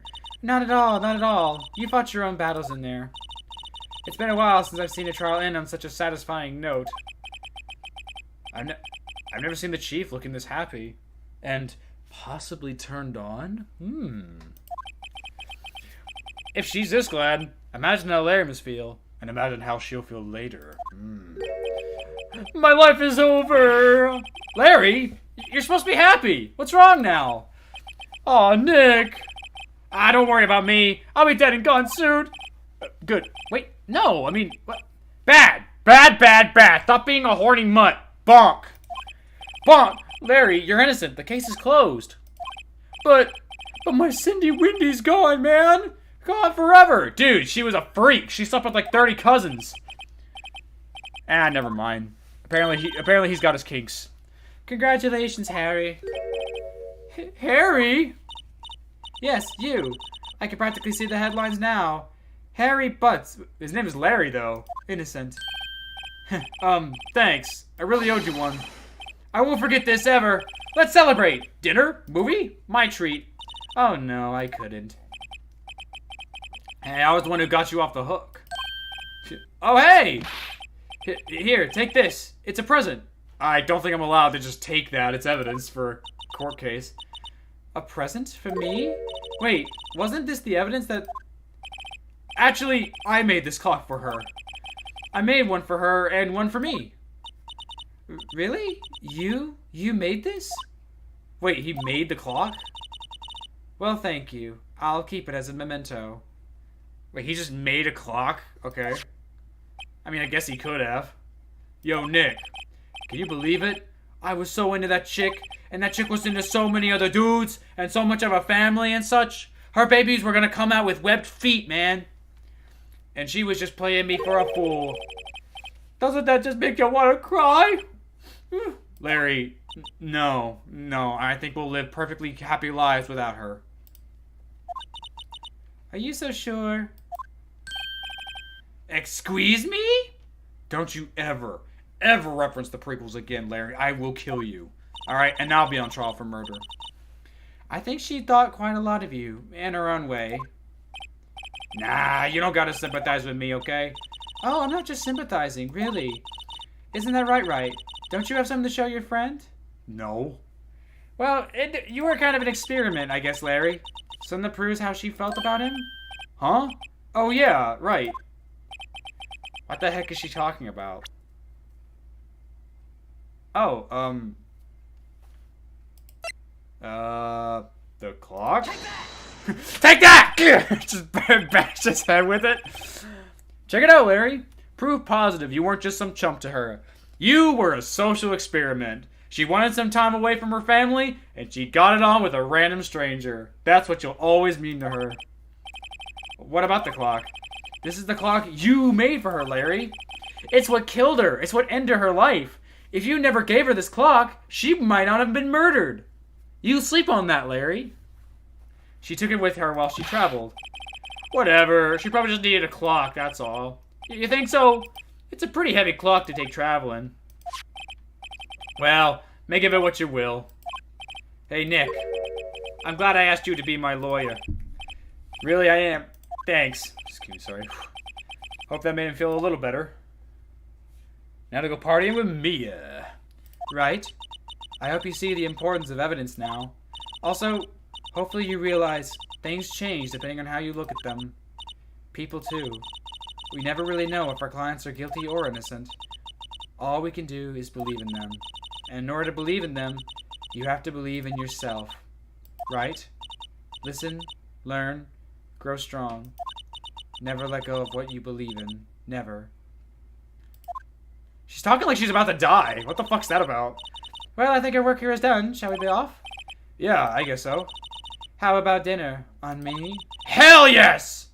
Not at all, not at all. You fought your own battles in there. It's been a while since I've seen a trial end on such a satisfying note. I've never seen the Chief looking this happy. And possibly turned on? If she's this glad, imagine how Larry must feel. And imagine how she'll feel later. My life is over! Larry, you're supposed to be happy! What's wrong now? Aw, Nick. Ah, don't worry about me. I'll be dead and gone soon. Good. Wait, no, I mean, what? Bad. Bad, bad, bad. Stop being a horny mutt. Bonk. Bonk. Larry, you're innocent. The case is closed. But my Cindy Windy's gone, man. Gone forever. Dude, she was a freak. She slept with like 30 cousins. Ah, never mind. Apparently he's got his kinks. Congratulations, Harry. Harry? Yes, you. I can practically see the headlines now. Harry Butts. His name is Larry, though. Innocent. Thanks. I really owed you one. I won't forget this ever. Let's celebrate. Dinner? Movie? My treat. Oh, no, I couldn't. Hey, I was the one who got you off the hook. Oh, hey! Here, take this. It's a present. I don't think I'm allowed to just take that. It's evidence for a court case. A present for me? Wait, wasn't this the evidence that... Actually, I made this clock for her. I made one for her and one for me. Really? You made this? Wait, he made the clock? Well, thank you. I'll keep it as a memento. Wait, he just made a clock? Okay. I mean, I guess he could have. Yo, Nick. Can you believe it? I was so into that chick, and that chick was into so many other dudes, and so much of a family and such. Her babies were gonna come out with webbed feet, man. And she was just playing me for a fool. Doesn't that just make you want to cry? Larry, no. I think we'll live perfectly happy lives without her. Are you so sure? Excuse me? Don't you ever reference the prequels again, Larry. I will kill you. Alright, and I'll be on trial for murder. I think she thought quite a lot of you, in her own way. Nah, you don't gotta sympathize with me, okay? Oh, I'm not just sympathizing, really. Isn't that right? Don't you have something to show your friend? No. Well, you were kind of an experiment, I guess, Larry. Something that proves how she felt about him? Huh? Oh, yeah, right. What the heck is she talking about? Oh, the clock? Take that! Just bash his head with it. Check it out, Larry. Proof positive you weren't just some chump to her. You were a social experiment. She wanted some time away from her family, and she got it on with a random stranger. That's what you'll always mean to her. What about the clock? This is the clock you made for her, Larry. It's what killed her. It's what ended her life. If you never gave her this clock, she might not have been murdered. You sleep on that, Larry. She took it with her while she traveled. Whatever. She probably just needed a clock, that's all. You think so? It's a pretty heavy clock to take traveling. Well, make of it what you will. Hey, Nick. I'm glad I asked you to be my lawyer. Really, I am. Thanks. Excuse me, sorry. Hope that made him feel a little better. Now to go partying with Mia. Right? I hope you see the importance of evidence now. Also, hopefully you realize things change depending on how you look at them. People too. We never really know if our clients are guilty or innocent. All we can do is believe in them. And in order to believe in them, you have to believe in yourself. Right? Listen, learn, grow strong. Never let go of what you believe in. Never. She's talking like she's about to die. What the fuck's that about? Well, I think our work here is done. Shall we be off? Yeah, I guess so. How about dinner? On me? Hell yes!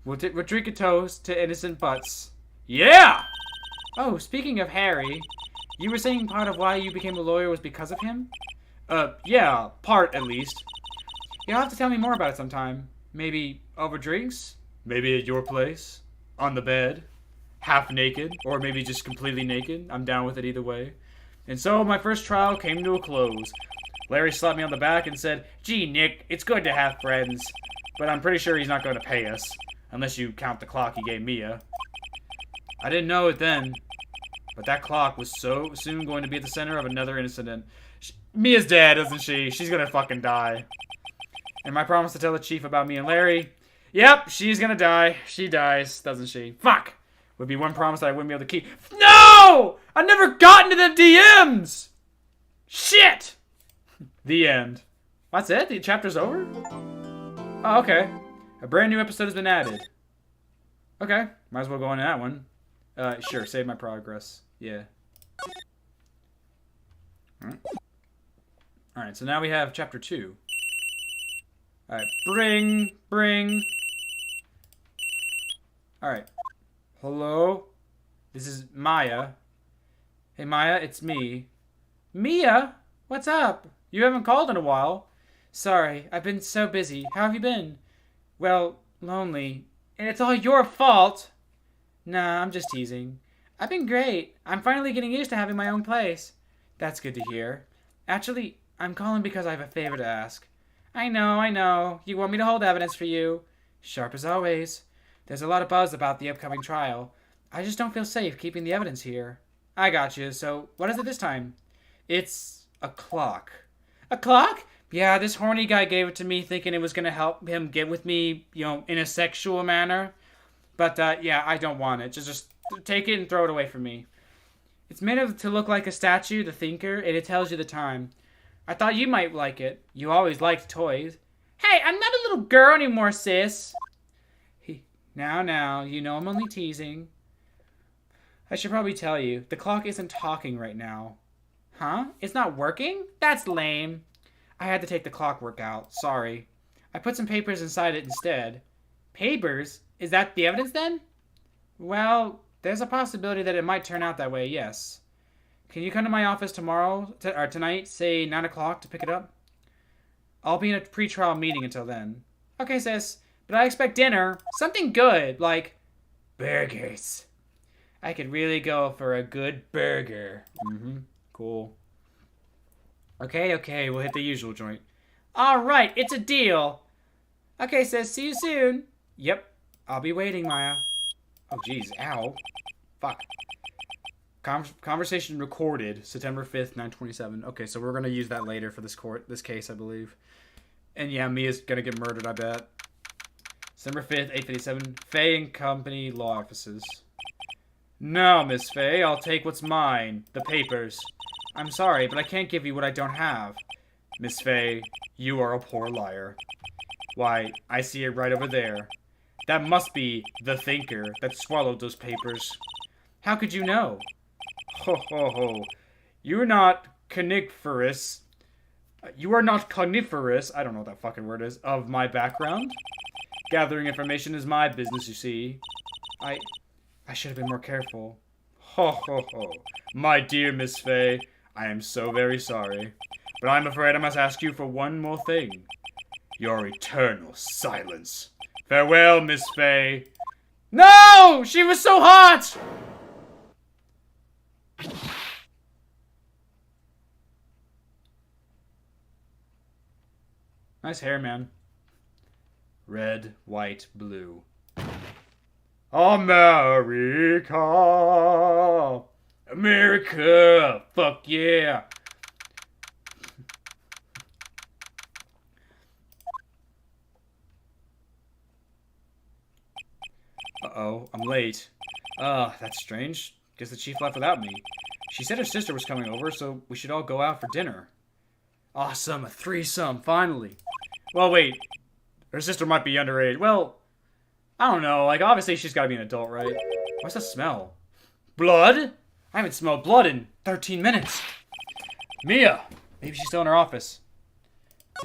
We'll drink a toast to innocent butts. Yeah! Oh, speaking of Harry, you were saying part of why you became a lawyer was because of him? Yeah, part at least. You'll have to tell me more about it sometime. Maybe over drinks? Maybe at your place? On the bed? Half naked? Or maybe just completely naked? I'm down with it either way. And so my first trial came to a close. Larry slapped me on the back and said, "Gee, Nick, it's good to have friends. But I'm pretty sure he's not going to pay us. Unless you count the clock he gave Mia." I didn't know it then. But that clock was so soon going to be at the center of another incident. Mia's dead, isn't she? She's gonna fucking die. And my promise to tell the chief about me and Larry. Yep, she's gonna die. She dies, doesn't she? Fuck! Would be one promise that I wouldn't be able to keep. No! I never got into the DMs! Shit! The end. That's it? The chapter's over? Oh, okay. A brand new episode has been added. Okay. Might as well go into that one. Sure. Save my progress. Yeah. Alright, so now we have chapter 2. Alright. Bring. Alright. Hello? This is Maya. Hey, Maya, it's me. Mia? What's up? You haven't called in a while. Sorry, I've been so busy. How have you been? Well, lonely. And it's all your fault. Nah, I'm just teasing. I've been great. I'm finally getting used to having my own place. That's good to hear. Actually, I'm calling because I have a favor to ask. I know. You want me to hold evidence for you. Sharp as always. There's a lot of buzz about the upcoming trial. I just don't feel safe keeping the evidence here. I got you. So, what is it this time? It's a clock. A clock? Yeah, this horny guy gave it to me thinking it was going to help him get with me, in a sexual manner. But, yeah, I don't want it. Just take it and throw it away from me. It's made to look like a statue, the thinker, and it tells you the time. I thought you might like it. You always liked toys. Hey, I'm not a little girl anymore, sis. Now, you know I'm only teasing. I should probably tell you, the clock isn't talking right now. Huh? It's not working? That's lame. I had to take the clockwork out. Sorry. I put some papers inside it instead. Papers? Is that the evidence then? Well, there's a possibility that it might turn out that way, yes. Can you come to my office tomorrow, or tonight, say 9 o'clock to pick it up? I'll be in a pre-trial meeting until then. Okay, sis. But I expect dinner. Something good, like burgers. I could really go for a good burger. Cool. Okay, we'll hit the usual joint. Alright, it's a deal. Okay, sis, see you soon. Yep, I'll be waiting, Maya. Oh, jeez, ow. Fuck. Conversation recorded, September 5th, 9:27. Okay, so we're gonna use that later for this case, I believe. And yeah, Mia's gonna get murdered, I bet. December 5th, 8:57. Fay and Company Law Offices. No, Miss Fay, I'll take what's mine. The papers. I'm sorry, but I can't give you what I don't have. Miss Fay, you are a poor liar. Why, I see it right over there. That must be the thinker that swallowed those papers. How could you know? Ho ho ho. You're not coniferous. You are not coniferous, I don't know what that fucking word is, of my background. Gathering information is my business, you see. I should have been more careful. Ho ho ho. My dear Miss Fay, I am so very sorry. But I'm afraid I must ask you for one more thing. Your eternal silence. Farewell, Miss Fay. No! She was so hot! Nice hair, man. Red, white, blue. America! America! Fuck yeah! Uh-oh, I'm late. That's strange. Guess the chief left without me. She said her sister was coming over, so we should all go out for dinner. Awesome, a threesome, finally. Well, wait. Her sister might be underage. Well, I don't know. Like, obviously she's gotta be an adult, right? What's the smell? Blood? I haven't smelled blood in 13 minutes. Mia! Maybe she's still in her office.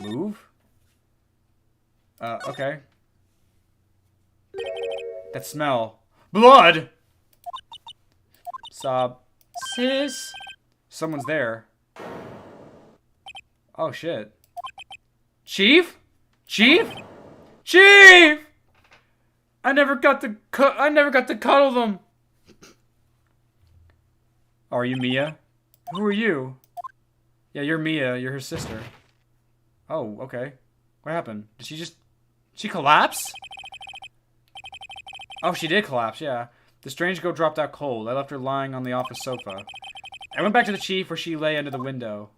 Move? Okay. That smell. Blood! Sob. Sis? Someone's there. Oh, shit. Chief? Chief? Chief! I never got to cuddle them. Oh, are you Mia? Who are you? Yeah, you're Mia. You're her sister. Oh, okay. What happened? Did she collapse? Oh, she did collapse, yeah. The strange girl dropped out cold. I left her lying on the office sofa. I went back to the chief where she lay under the window.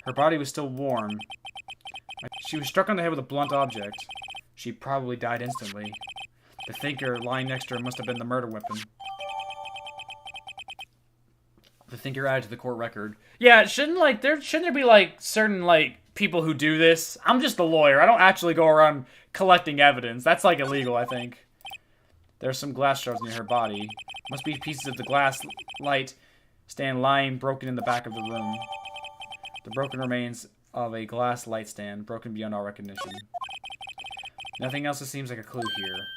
Her body was still warm. She was struck on the head with a blunt object. She probably died instantly. The thinker lying next to her must have been the murder weapon. The thinker added to the court record. Yeah, shouldn't there be, like, certain, like, people who do this? I'm just a lawyer. I don't actually go around collecting evidence. That's, like, illegal, I think. There's some glass shards near her body. Must be pieces of the glass light stand lying broken in the back of the room. The broken remains of a glass light stand, broken beyond all recognition. Nothing else seems like a clue here.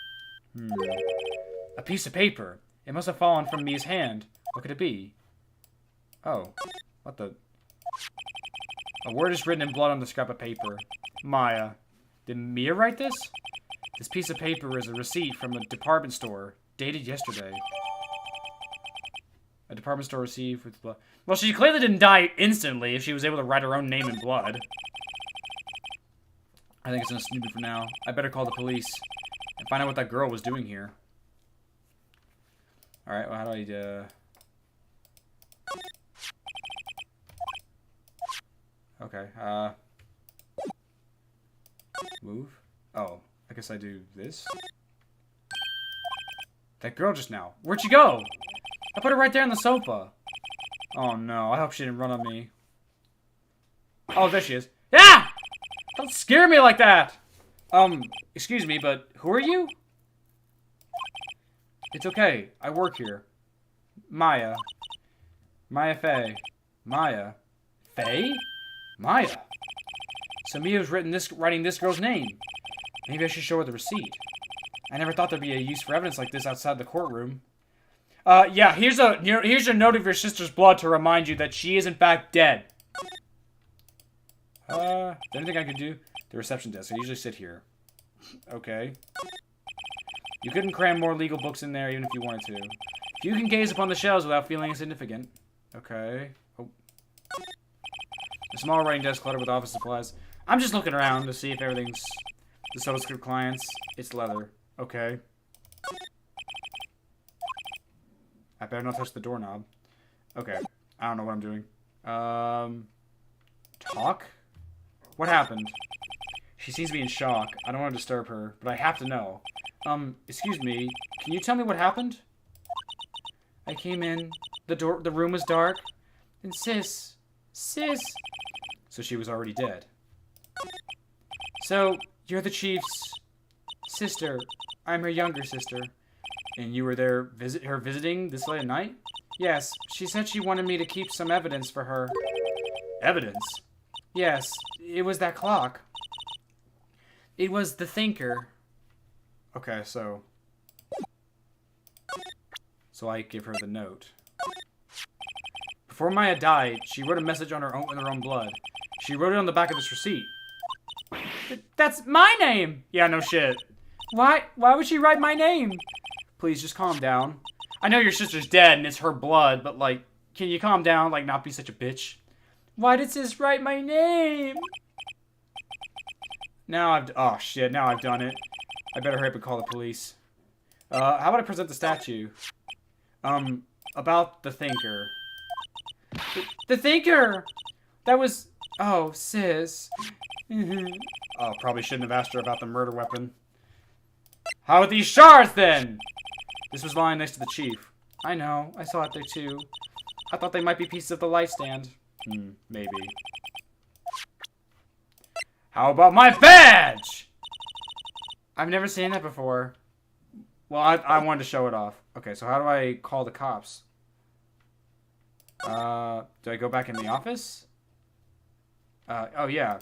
A piece of paper. It must have fallen from Mia's hand. What could it be? Oh. What the... A word is written in blood on the scrap of paper. Maya. Did Mia write this? This piece of paper is a receipt from a department store, dated yesterday. A department store receipt with blood. Well, she clearly didn't die instantly if she was able to write her own name in blood. I think it's enough snooping for now. I better call the police and find out what that girl was doing here. Alright, well, how do I, Okay, move? Oh, I guess I do this? That girl just now. Where'd she go? I put her right there on the sofa. Oh no, I hope she didn't run on me. Oh, there she is. Yeah! Don't scare me like that! Excuse me, but who are you? It's okay, I work here. Maya. Maya Fay. Maya. Fay? Maya. So Mia was writing this girl's name. Maybe I should show her the receipt. I never thought there'd be a use for evidence like this outside the courtroom. Yeah, here's a note of your sister's blood to remind you that she is in fact dead. Is there anything I could do? The reception desk. I usually sit here. Okay. You couldn't cram more legal books in there even if you wanted to. You can gaze upon the shelves without feeling insignificant. Okay. Oh. A small writing desk cluttered with office supplies. I'm just looking around to see if everything's... The subscript clients. It's leather. Okay. I better not touch the doorknob. Okay. I don't know what I'm doing. Talk? What happened? She seems to be in shock. I don't want to disturb her, but I have to know. Excuse me. Can you tell me what happened? I came in. The room was dark. And Sis. So she was already dead. So, you're the chief's sister. I'm her younger sister. And you were there visiting this late at night? Yes. She said she wanted me to keep some evidence for her. Evidence? Yes. It was that clock. It was the thinker. Okay, so I give her the note. Before Maya died, she wrote a message on her own, in her own blood. She wrote it on the back of this receipt. That's my name! Yeah, no shit. Why would she write my name? Please, just calm down. I know your sister's dead and it's her blood, but, like, can you calm down? Like, not be such a bitch. Why did Sis write my name? Oh shit, now I've done it. I better hurry up and call the police. How about I present the statue? About the thinker. The thinker! That was... Oh, Sis. Oh, probably shouldn't have asked her about the murder weapon. How about these shards, then? This was lying next to the chief. I know. I saw it there, too. I thought they might be pieces of the light stand. Maybe. How about my badge? I've never seen that before. Well, I wanted to show it off. Okay, so how do I call the cops? Do I go back in the office? Oh, yeah.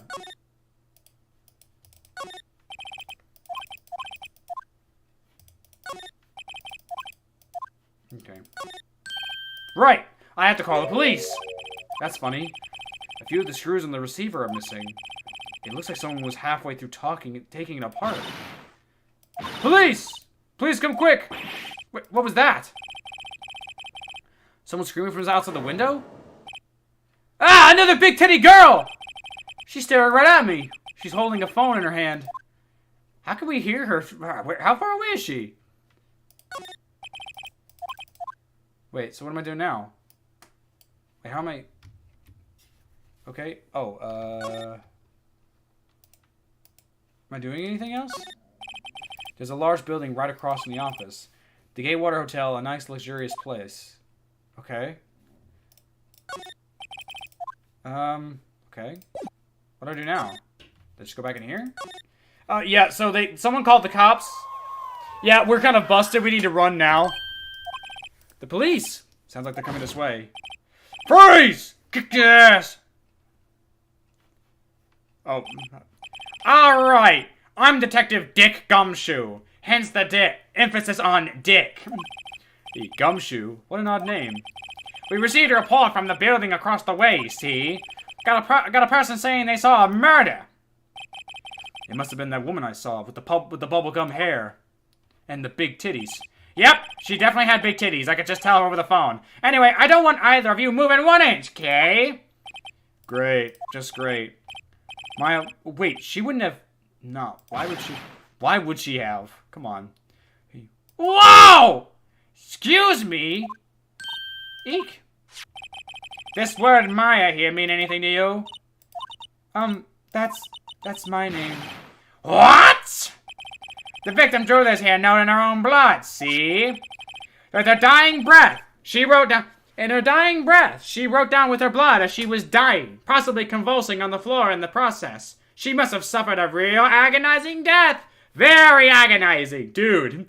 Okay. Right! I have to call the police! That's funny. A few of the screws on the receiver are missing. It looks like someone was halfway through taking it apart. Police! Please come quick! Wait, what was that? Someone screaming from outside the window? Ah! Another big titty girl! She's staring right at me. She's holding a phone in her hand. How can we hear her? How far away is she? Wait, so what am I doing now? Wait, how am I... Okay. Oh, am I doing anything else? There's a large building right across from the office. The Gateway Hotel, a nice luxurious place. Okay. Okay. What do I do now? Did I just go back in here? Yeah, so someone called the cops. Yeah, we're kind of busted. We need to run now. The police! Sounds like they're coming this way. Freeze! Kick your ass! Oh. Alright! I'm Detective Dick Gumshoe. Hence the emphasis on Dick. The Gumshoe? What an odd name. We received a report from the building across the way, see? Got a person saying they saw a murder. It must have been that woman I saw with the bubblegum hair. And the big titties. Yep, she definitely had big titties. I could just tell her over the phone. Anyway, I don't want either of you moving 1 inch, okay? Great. Just great. Maya, wait, she wouldn't have... No, why would she... Why would she have? Come on. Whoa! Excuse me? Eek. This word Maya here mean anything to you? That's my name. What? The victim drew this here note in her own blood, see? With her dying breath, she wrote down... In her dying breath, she wrote down with her blood as she was dying, possibly convulsing on the floor in the process. She must have suffered a real agonizing death. Very agonizing, dude.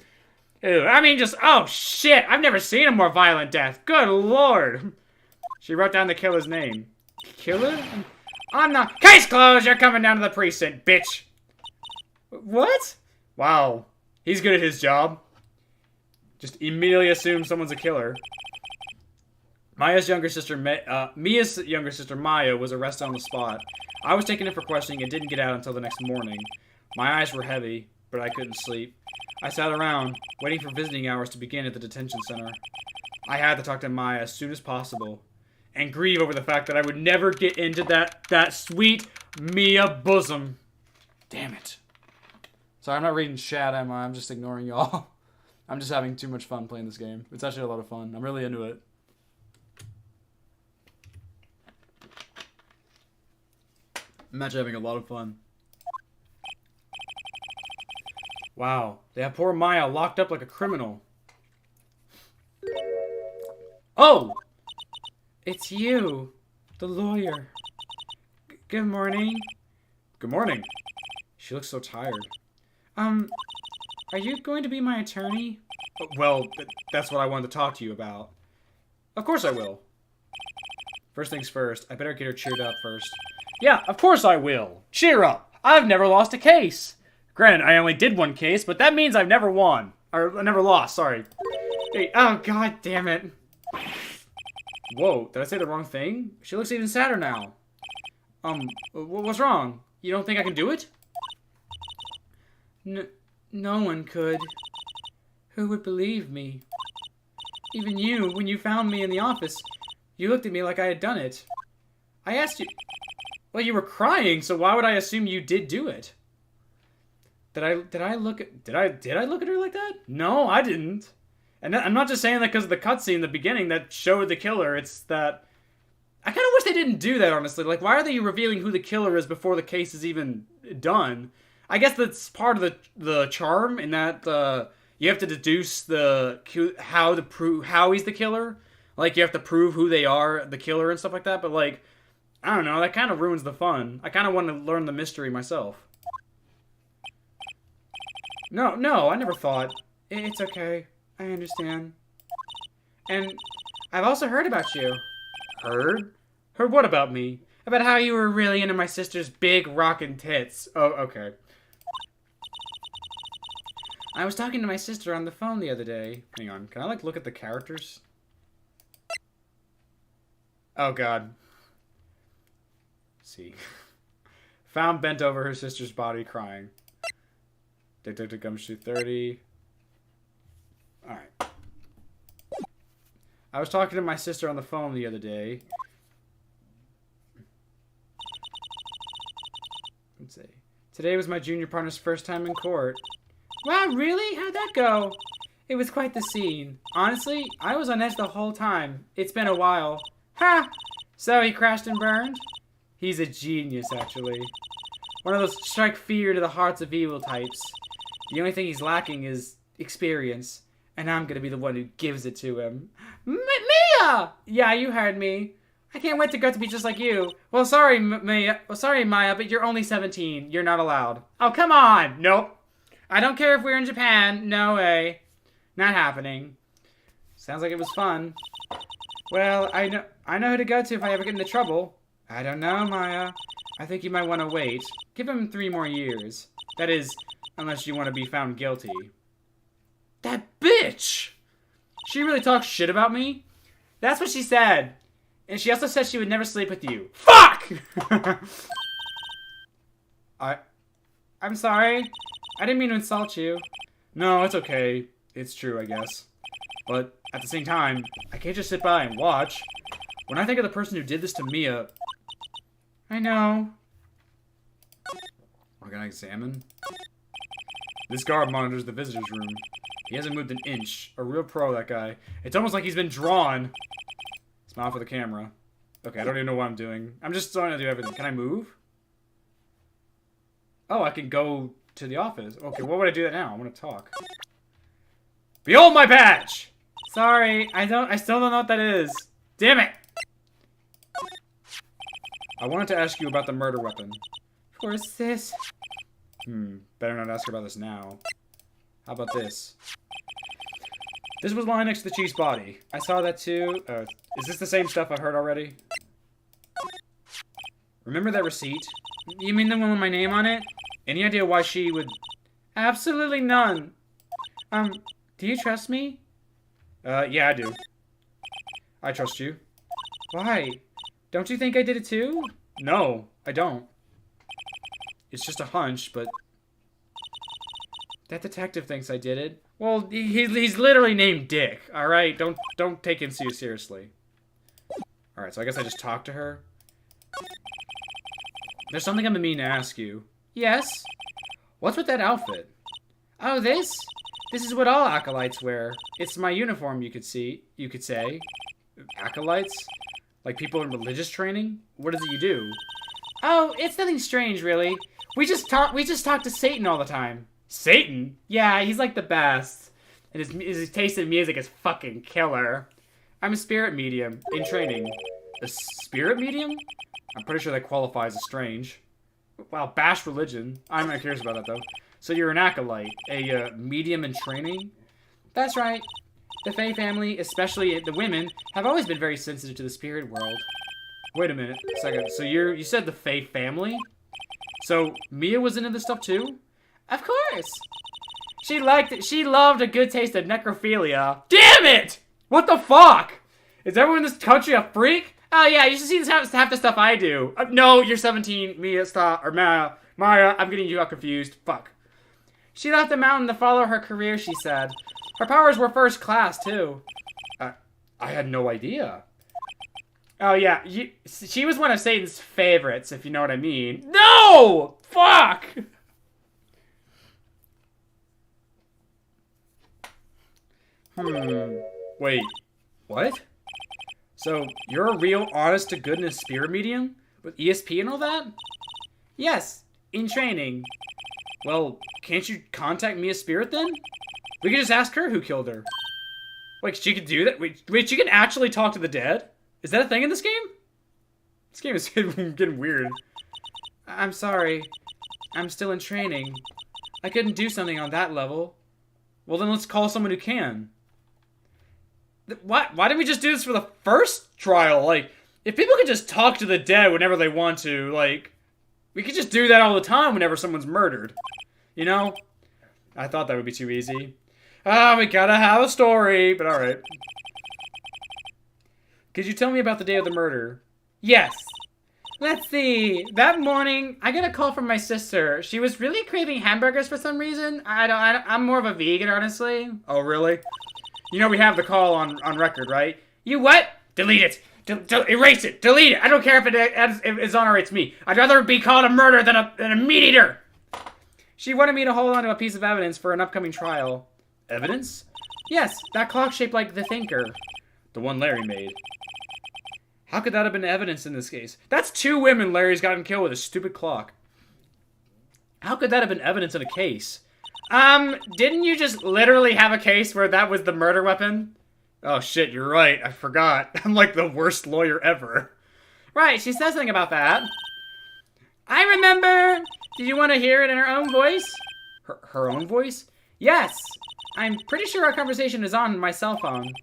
Ew, I mean, just, oh shit, I've never seen a more violent death. Good lord. She wrote down the killer's name. Killer? I'm not... Case closed, you're coming down to the precinct, bitch. What? Wow. He's good at his job. Just immediately assume someone's a killer. Mia's younger sister, Mia's younger sister, Maya, was arrested on the spot. I was taken in for questioning and didn't get out until the next morning. My eyes were heavy, but I couldn't sleep. I sat around, waiting for visiting hours to begin at the detention center. I had to talk to Maya as soon as possible, and grieve over the fact that I would never get into that sweet Mia bosom. Damn it. Sorry, I'm not reading chat, am I? I'm just ignoring y'all. I'm just having too much fun playing this game. It's actually a lot of fun. I'm really into it. I'm actually having a lot of fun. Wow. They have poor Maya locked up like a criminal. Oh! It's you, the lawyer. Good morning. Good morning. She looks so tired. Are you going to be my attorney? Well, that's what I wanted to talk to you about. Of course I will. First things first, I better get her cheered up first. Yeah, of course I will. Cheer up. I've never lost a case. Granted, I only did one case, but that means I've never won. Or, I never lost, sorry. Hey, oh, god damn it. Whoa, did I say the wrong thing? She looks even sadder now. What's wrong? You don't think I can do it? No one could. Who would believe me? Even you, when you found me in the office, you looked at me like I had done it. I asked you... Well, you were crying, so why would I assume you did do it? Did I look at her like that? No, I didn't. And I'm not just saying that because of the cutscene in the beginning that showed the killer. It's that... I kind of wish they didn't do that, honestly. Like, why are they revealing who the killer is before the case is even done? I guess that's part of the charm in that you have to deduce how to prove how he's the killer. Like, you have to prove who they are, the killer and stuff like that. But, like, I don't know. That kind of ruins the fun. I kind of want to learn the mystery myself. No, I never thought. It's okay. I understand. And I've also heard about you. Heard? Heard what about me? About how you were really into my sister's big rockin' tits. Oh, okay. I was talking to my sister on the phone the other day. Hang on, can I, like, look at the characters? Oh, God. Let's see. Found bent over her sister's body crying. Detective Gumshoe 30. Alright. I was talking to my sister on the phone the other day. Let's see. Today was my junior partner's first time in court. Wow, really? How'd that go? It was quite the scene. Honestly, I was on edge the whole time. It's been a while. Ha! So he crashed and burned? He's a genius, actually. One of those strike fear to the hearts of evil types. The only thing he's lacking is experience. And I'm gonna be the one who gives it to him. Mia! Yeah, you heard me. I can't wait to grow to be just like you. Well, sorry, Maya. Well, sorry, Maya, but you're only 17. You're not allowed. Oh, come on. Nope. I don't care if we're in Japan. No way. Not happening. Sounds like it was fun. Well, I know who to go to if I ever get into trouble. I don't know, Maya. I think you might want to wait. Give him 3 more years. That is, unless you want to be found guilty. That bitch! She really talks shit about me? That's what she said. And she also said she would never sleep with you. Fuck! I'm sorry. I didn't mean to insult you. No, it's okay. It's true, I guess. But at the same time, I can't just sit by and watch. When I think of the person who did this to Mia... I know. We're gonna examine. This guard monitors the visitor's room. He hasn't moved an inch. A real pro, that guy. It's almost like he's been drawn. Smile for the camera. Okay, I don't even know what I'm doing. I'm just starting to do everything. Can I move? Oh, I can go to the office. Okay, what would I do that now? I want to talk. Behold my badge! Sorry, I still don't know what that is. Damn it! I wanted to ask you about the murder weapon. Of course, sis. Better not ask her about this now. How about this? This was lying next to the chief's body. I saw that too. Is this the same stuff I heard already? Remember that receipt? You mean the one with my name on it? Any idea why she would... Absolutely none. Do you trust me? Yeah, I do. I trust you. Why? Don't you think I did it too? No, I don't. It's just a hunch, but... That detective thinks I did it. Well, he's literally named Dick, alright? Don't take him too seriously. Alright, so I guess I just talked to her. There's something I'm meaning to ask you. Yes? What's with that outfit? Oh, this? This is what all acolytes wear. It's my uniform, you could say. Acolytes? Like people in religious training? What is it you do? Oh, it's nothing strange, really. We just talk to Satan all the time. Satan? Yeah, he's like the best. And his taste in music is fucking killer. I'm a spirit medium in training. A spirit medium? I'm pretty sure that qualifies as strange. Wow, bash religion. I'm not curious about that, though. So you're an acolyte, a medium in training? That's right. The Fay family, especially the women, have always been very sensitive to the spirit world. Wait a minute, a second. So you said the Fay family? So Mia was into this stuff too? Of course. She liked it. She loved a good taste of necrophilia. Damn it! What the fuck? Is everyone in this country a freak? Oh yeah, you should see half the stuff I do. No, you're 17. Mia, stop. Or Maya, I'm getting you all confused. Fuck. She left the mountain to follow her career, she said. Her powers were first class, too. I had no idea. Oh, yeah. She was one of Satan's favorites, if you know what I mean. No! Fuck! Wait. What? So, you're a real honest-to-goodness spirit medium? With ESP and all that? Yes. In training. Well, can't you contact Mia's spirit then? We could just ask her who killed her. Wait, she could do that? Wait, she can actually talk to the dead? Is that a thing in this game? This game is getting weird. I'm sorry. I'm still in training. I couldn't do something on that level. Well, then let's call someone who can. Why didn't we just do this for the first trial? Like, if people could just talk to the dead whenever they want to, like... We could just do that all the time whenever someone's murdered. You know? I thought that would be too easy. We gotta have a story, but alright. Could you tell me about the day of the murder? Yes. Let's see. That morning, I got a call from my sister. She was really craving hamburgers for some reason. I'm more of a vegan, honestly. Oh, really? You know we have the call on record, right? You what? Delete it. Erase it. Delete it. I don't care if it exonerates me. I'd rather be called a murderer than a meat eater. She wanted me to hold on to a piece of evidence for an upcoming trial. Evidence? Yes, that clock shaped like the Thinker. The one Larry made. How could that have been evidence in this case? That's 2 women Larry's gotten killed with a stupid clock. How could that have been evidence in a case? Didn't you just literally have a case where that was the murder weapon? Oh shit, you're right. I forgot. I'm like the worst lawyer ever. Right, she said something about that. I remember! Did you want to hear it in her own voice? Her own voice? Yes! I'm pretty sure our conversation is on my cell phone.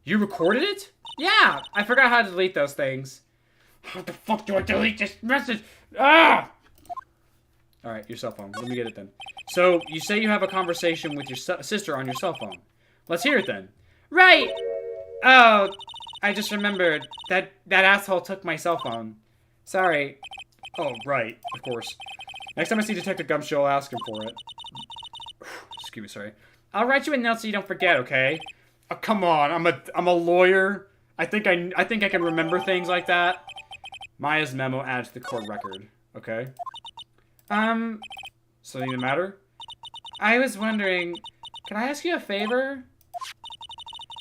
You recorded it? Yeah! I forgot how to delete those things. How the fuck do I delete this message? Ah! Alright, your cell phone. Let me get it then. So, you say you have a conversation with your sister on your cell phone. Let's hear it then. Right! Oh, I just remembered. That asshole took my cell phone. Sorry. Oh, right. Of course. Next time I see Detective Gumshoe, I'll ask him for it. Excuse me, sorry. I'll write you a note so you don't forget, okay? Oh, come on. I'm a lawyer. I think I can remember things like that. Maya's memo added to the court record. Okay. Something the matter? I was wondering, can I ask you a favor?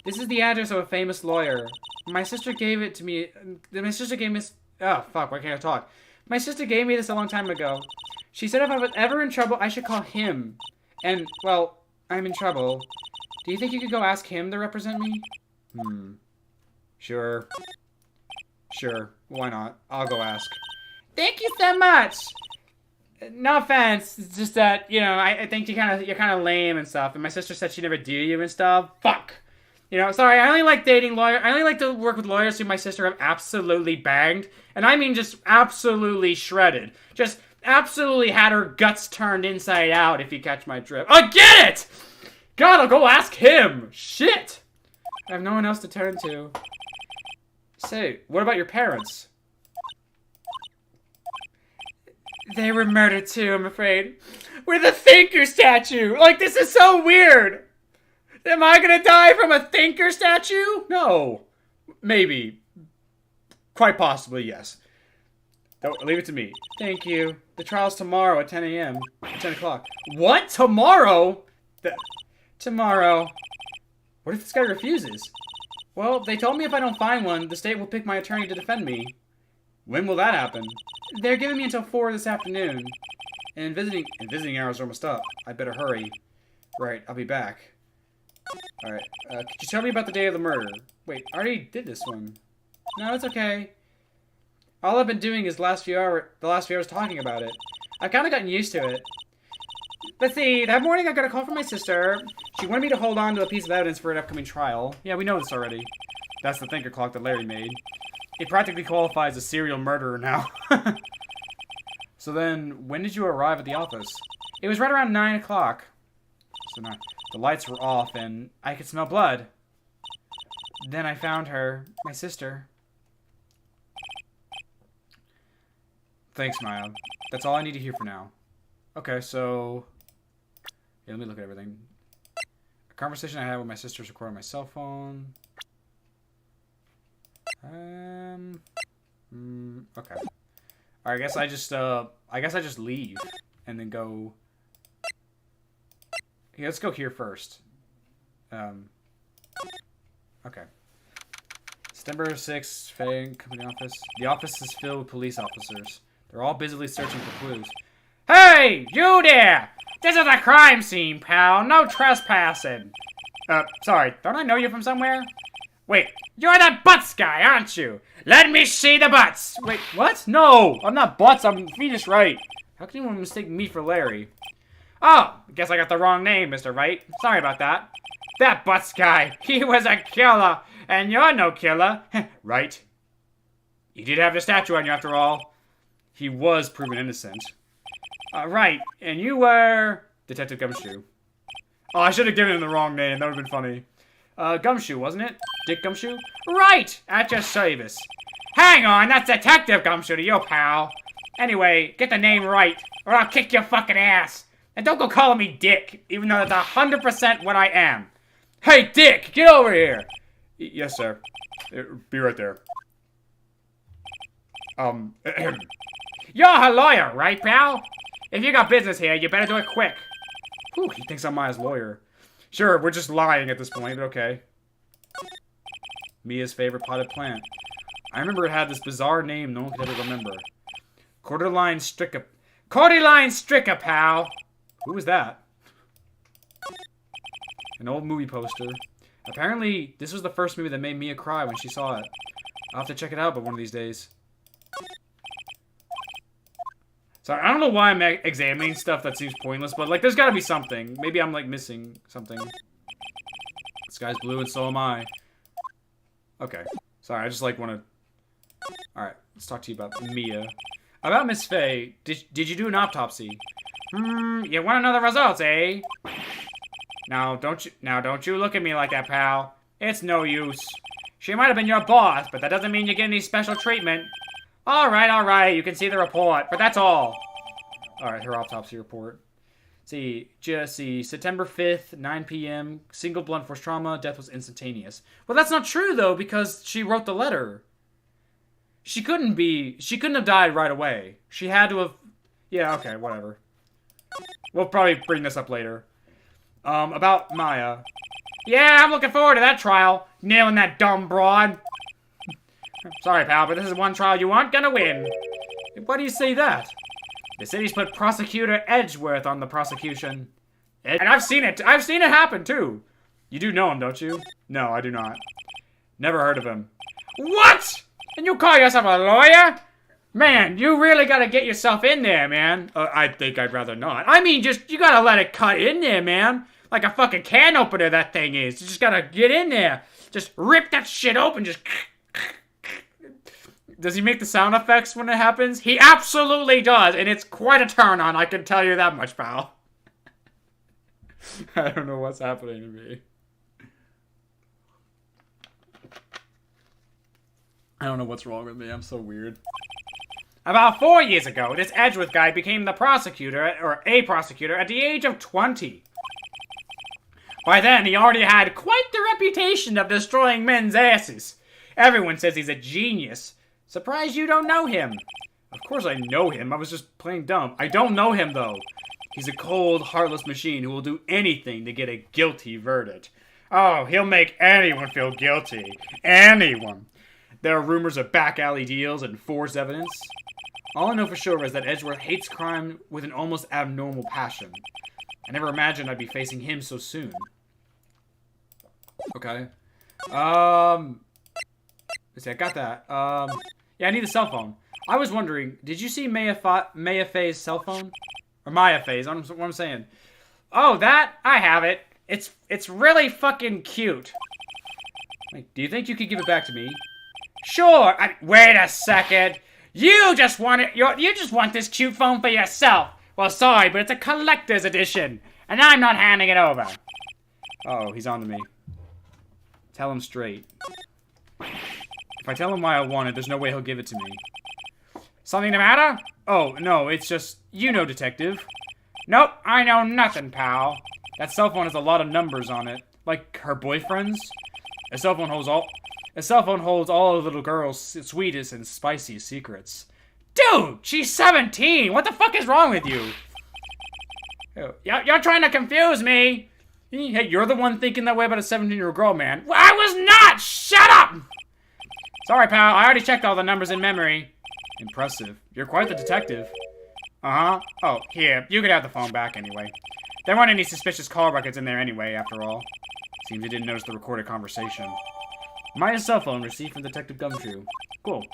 This is the address of a famous lawyer. My sister gave it to me. My sister gave me this. Oh, fuck, why can't I talk? My sister gave me this a long time ago. She said if I was ever in trouble, I should call him. And, well, I'm in trouble. Do you think you could go ask him to represent me? Sure. Sure, why not? I'll go ask. Thank you so much! No offense, it's just that, you know, I think you're kind of lame and stuff, and my sister said she'd never do you and stuff. Fuck! You know, sorry, I only like dating lawyers. I only like to work with lawyers who my sister have absolutely banged. And I mean just absolutely shredded. Just absolutely had her guts turned inside out, if you catch my drift. I get it! God, I'll go ask him! Shit! I have no one else to turn to. Say, what about your parents? They were murdered too, I'm afraid. With a thinker statue! Like, this is so weird! Am I gonna die from a thinker statue? No. Maybe. Quite possibly, yes. Don't, leave it to me. Thank you. The trial's tomorrow at 10 a.m. 10 o'clock. What? Tomorrow? Tomorrow. What if this guy refuses? Well, they told me if I don't find one, the state will pick my attorney to defend me. When will that happen? They're giving me until 4 this afternoon. And visiting hours are almost up. I better hurry. Right, I'll be back. Alright, could you tell me about the day of the murder? Wait, I already did this one. No, it's okay. All I've been doing is the last few hours talking about it. I've kind of gotten used to it. Let's see, that morning I got a call from my sister. She wanted me to hold on to a piece of evidence for an upcoming trial. Yeah, we know this already. That's the thinker clock that Larry made. It practically qualifies as serial murderer now. So then, when did you arrive at the office? It was right around 9 o'clock. So now, the lights were off and I could smell blood. Then I found her, my sister. Thanks, Maya. That's all I need to hear for now. Okay, so... Yeah, let me look at everything. A conversation I had with my sister is recorded on my cell phone. Okay. Alright, I guess I just leave. And then go... Yeah, let's go here first. Okay. September 6th, Fay Company office. The office is filled with police officers. They're all busily searching for clues. Hey, you there! This is a crime scene, pal. No trespassing. Sorry, don't I know you from somewhere? Wait, you're that Butts guy, aren't you? Let me see the Butts! Wait, what? No, I'm not Butts, I'm Phoenix Wright. How can anyone mistake me for Larry? Oh, I guess I got the wrong name, Mr. Wright. Sorry about that. That Butts guy, he was a killer, and you're no killer. Right? You did have the statue on you after all. He was proven innocent. Right, and you were... Detective Gumshoe. Oh, I should have given him the wrong name, that would have been funny. Gumshoe, wasn't it? Dick Gumshoe? Right! At your service. Hang on, that's Detective Gumshoe to you, pal. Anyway, get the name right, or I'll kick your fucking ass. And don't go calling me Dick, even though that's 100% what I am. Hey, Dick, get over here! Yes, sir. Be right there.
You're a lawyer, right, pal? If you got business here, you better do it quick.
Whew, he thinks I'm Maya's lawyer. Sure, we're just lying at this point, but okay. Mia's favorite potted plant. I remember it had this bizarre name no one could ever remember. Cordyline Stricka.
Cordyline Stricka, pal!
Who was that? An old movie poster. Apparently, this was the first movie that made Mia cry when she saw it. I'll have to check it out but one of these days. Sorry, I don't know why I'm examining stuff that seems pointless, but, like, there's gotta be something. Maybe I'm, like, missing something. The sky's blue and so am I. Okay. Sorry, I just, like, wanna... Alright, let's talk to you about Mia. About Miss Fay, did you do an autopsy?
You wanna know the results, eh? Now, don't you look at me like that, pal. It's no use. She might have been your boss, but that doesn't mean you get any special treatment. Alright, you can see the report, but that's all.
Alright, her autopsy report. Just see, September 5th, 9 p.m., single blunt force trauma, death was instantaneous. Well, that's not true, though, because she wrote the letter. She couldn't have died right away. She had to have... Yeah, okay, whatever. We'll probably bring this up later. About Maya.
Yeah, I'm looking forward to that trial. Nailing that dumb broad. Sorry, pal, but this is one trial you aren't gonna win.
Why do you say that?
The city's put Prosecutor Edgeworth on the prosecution. And I've seen it. I've seen it happen, too.
You do know him, don't you? No, I do not. Never heard of him.
What? And you call yourself a lawyer? Man, you really gotta get yourself in there, man.
I think I'd rather not.
I mean, you gotta let it cut in there, man. Like a fucking can opener that thing is. You just gotta get in there. Just rip that shit open, just...
Does he make the sound effects when it happens?
He absolutely does, and it's quite a turn on, I can tell you that much, pal.
I don't know what's happening to me. I don't know what's wrong with me, I'm so weird.
About 4 years ago, this Edgeworth guy became the prosecutor, or a prosecutor, at the age of 20. By then, he already had quite the reputation of destroying men's asses. Everyone says he's a genius. Surprised you don't know him.
Of course I know him, I was just playing dumb. I don't know him, though. He's a cold, heartless machine who will do anything to get a guilty verdict.
Oh, he'll make anyone feel guilty. Anyone.
There are rumors of back alley deals and forged evidence. All I know for sure is that Edgeworth hates crime with an almost abnormal passion. I never imagined I'd be facing him so soon. Okay. Let's see, I got that. Yeah, I need a cell phone. I was wondering, did you see Maya Fay's cell phone? Or Maya Fay's, what I'm saying.
Oh, that? I have it. It's really fucking cute.
Wait, do you think you could give it back to me?
Sure. Wait a second. You just want this cute phone for yourself. Well, sorry, but it's a collector's edition, and I'm not handing it over.
Uh-oh, he's on to me. Tell him straight. If I tell him why I want it, there's no way he'll give it to me.
Something the matter?
Oh, no, it's just, you know, detective.
Nope, I know nothing, pal.
That cell phone has a lot of numbers on it. Like her boyfriend's. A cell phone holds all a little girl's sweetest and spiciest secrets.
Dude, she's 17. What the fuck is wrong with you? You're trying to confuse me.
Hey, you're the one thinking that way about a 17-year-old girl, man.
I was not! Shut up! Sorry, pal. I already checked all the numbers in memory.
Impressive. You're quite the detective.
Uh-huh. Oh, here. You could have the phone back anyway. There weren't any suspicious call records in there anyway, after all.
Seems you didn't notice the recorded conversation. Maya's cell phone received from Detective Gumshoe. Cool.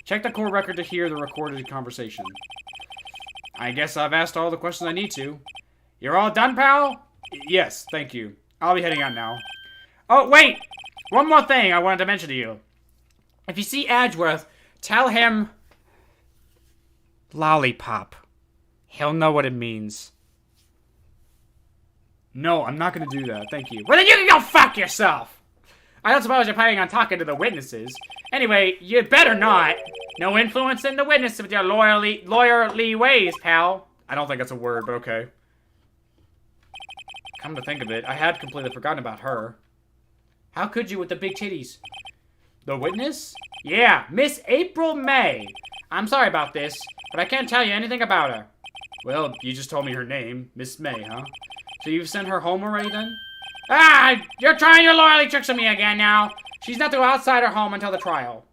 Check the core record to hear the recorded conversation.
I guess I've asked all the questions I need to. You're all done, pal?
Yes, thank you. I'll be heading out now.
Oh, wait! One more thing I wanted to mention to you. If you see Edgeworth, tell him... lollipop. He'll know what it means.
No, I'm not gonna do that, thank you.
Well, then you can go fuck yourself! I don't suppose you're planning on talking to the witnesses. Anyway, you better not. No influence in the witnesses with your lawyerly ways, pal.
I don't think that's a word, but okay. Come to think of it, I had completely forgotten about her.
How could you with the big titties?
The witness?
Yeah, Miss April May. I'm sorry about this, but I can't tell you anything about her.
Well, you just told me her name, Miss May, huh? So you've sent her home already then?
Ah, you're trying your loyalty tricks on me again now. She's not to go outside her home until the trial.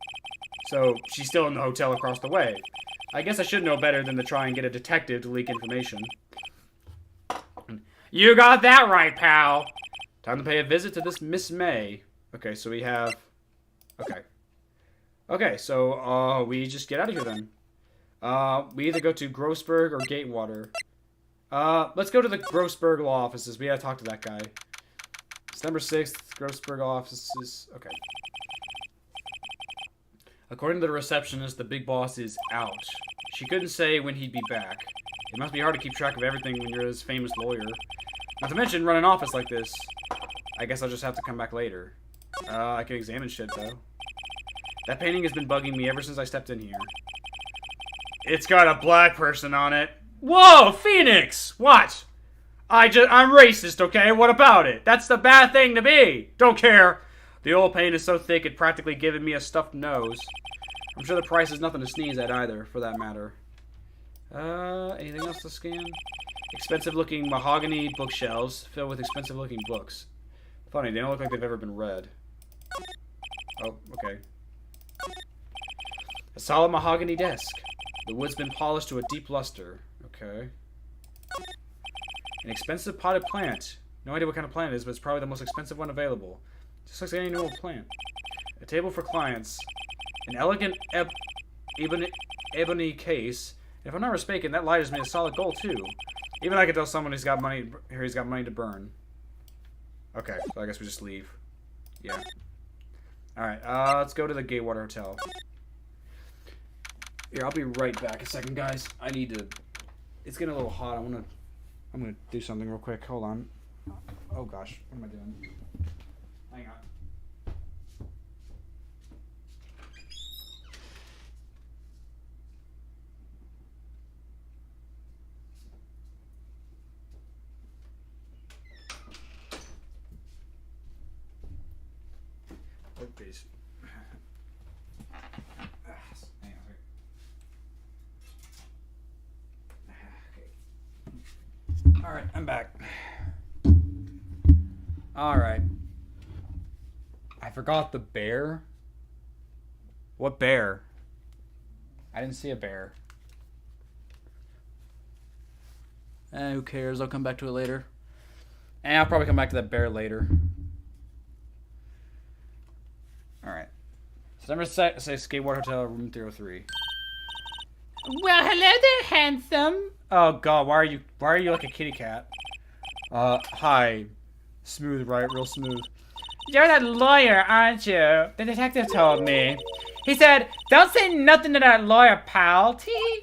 So, she's still in the hotel across the way. I guess I should know better than to try and get a detective to leak information.
You got that right, pal.
Time to pay a visit to this Miss May. Okay, so we have... Okay. Okay, so, we just get out of here then. We either go to Grossberg or Gatewater. Let's go to the Grossberg law offices. We gotta talk to that guy. December 6th, Grossberg law offices. Okay. According to the receptionist, the big boss is out. She couldn't say when he'd be back. It must be hard to keep track of everything when you're this famous lawyer. Not to mention, run an office like this. I guess I'll just have to come back later. I can examine shit, though. That painting has been bugging me ever since I stepped in here. It's got a black person on it. Whoa, Phoenix! What? I'm racist, okay? What about it? That's the bad thing to be. Don't care. The oil paint is so thick it practically giving me a stuffed nose. I'm sure the price is nothing to sneeze at either, for that matter. Anything else to scan? Expensive-looking mahogany bookshelves filled with expensive-looking books. Funny, they don't look like they've ever been read. Oh, okay. A solid mahogany desk. The wood's been polished to a deep luster. Okay. An expensive potted plant. No idea what kind of plant it is, but it's probably the most expensive one available. Just like any normal plant. A table for clients. An elegant ebony case. If I'm not mistaken, that light has made a solid gold too. Even I could tell someone who's got money here. He's got money to burn. Okay, so I guess we just leave. Yeah. All right. Let's go to the Gatewater Hotel. Here, I'll be right back a second, guys. I need to. It's getting a little hot. I'm gonna do something real quick. Hold on. Oh gosh, what am I doing? Hang on. Oh, please. Hang on. Okay. All right, I'm back. All right. I forgot the bear. What bear? I didn't see a bear. Who cares? I'll come back to it later. And I'll probably come back to that bear later. Alright. So I'm going to say Skateboard Hotel, room 303. Well, hello there, handsome. Oh god, why are you like a kitty cat? Hi. Smooth, right? Real smooth. You're that lawyer, aren't you? The detective told me. He said, don't say nothing to that lawyer, pal. Tee.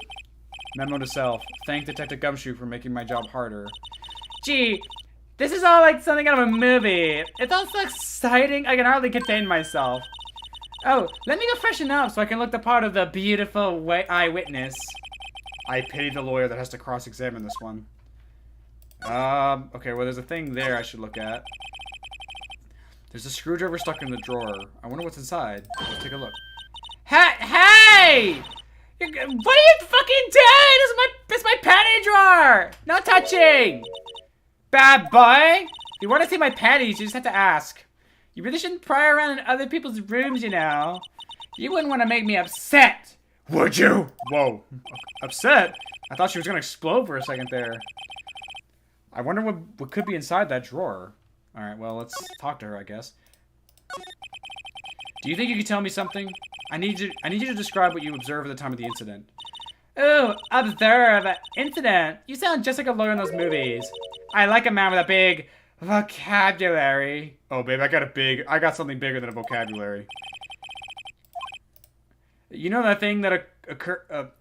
Memo to self. Thank Detective Gumshoe for making my job harder. Gee, this is all like something out of a movie. It's all so exciting, I can hardly contain myself. Oh, let me go freshen up so I can look the part of the beautiful eyewitness. I pity the lawyer that has to cross-examine this one. Okay, well there's a thing there I should look at. There's a screwdriver stuck in the drawer. I wonder what's inside. Let's take a look. Hey! What are you fucking doing? It's my panty drawer! No touching! Bad boy! If you want to see my panties, you just have to ask. You really shouldn't pry around in other people's rooms, you know. You wouldn't want to make me upset. Would you? Whoa. Upset? I thought she was gonna explode for a second there. I wonder what could be inside that drawer. Alright, well, let's talk to her, I guess. Do you think you could tell me something? I need you to describe what you observed at the time of the incident. Ooh, observe. Incident. You sound just like a lawyer in those movies. I like a man with a big vocabulary. Oh, babe, I got something bigger than a vocabulary. You know that thing that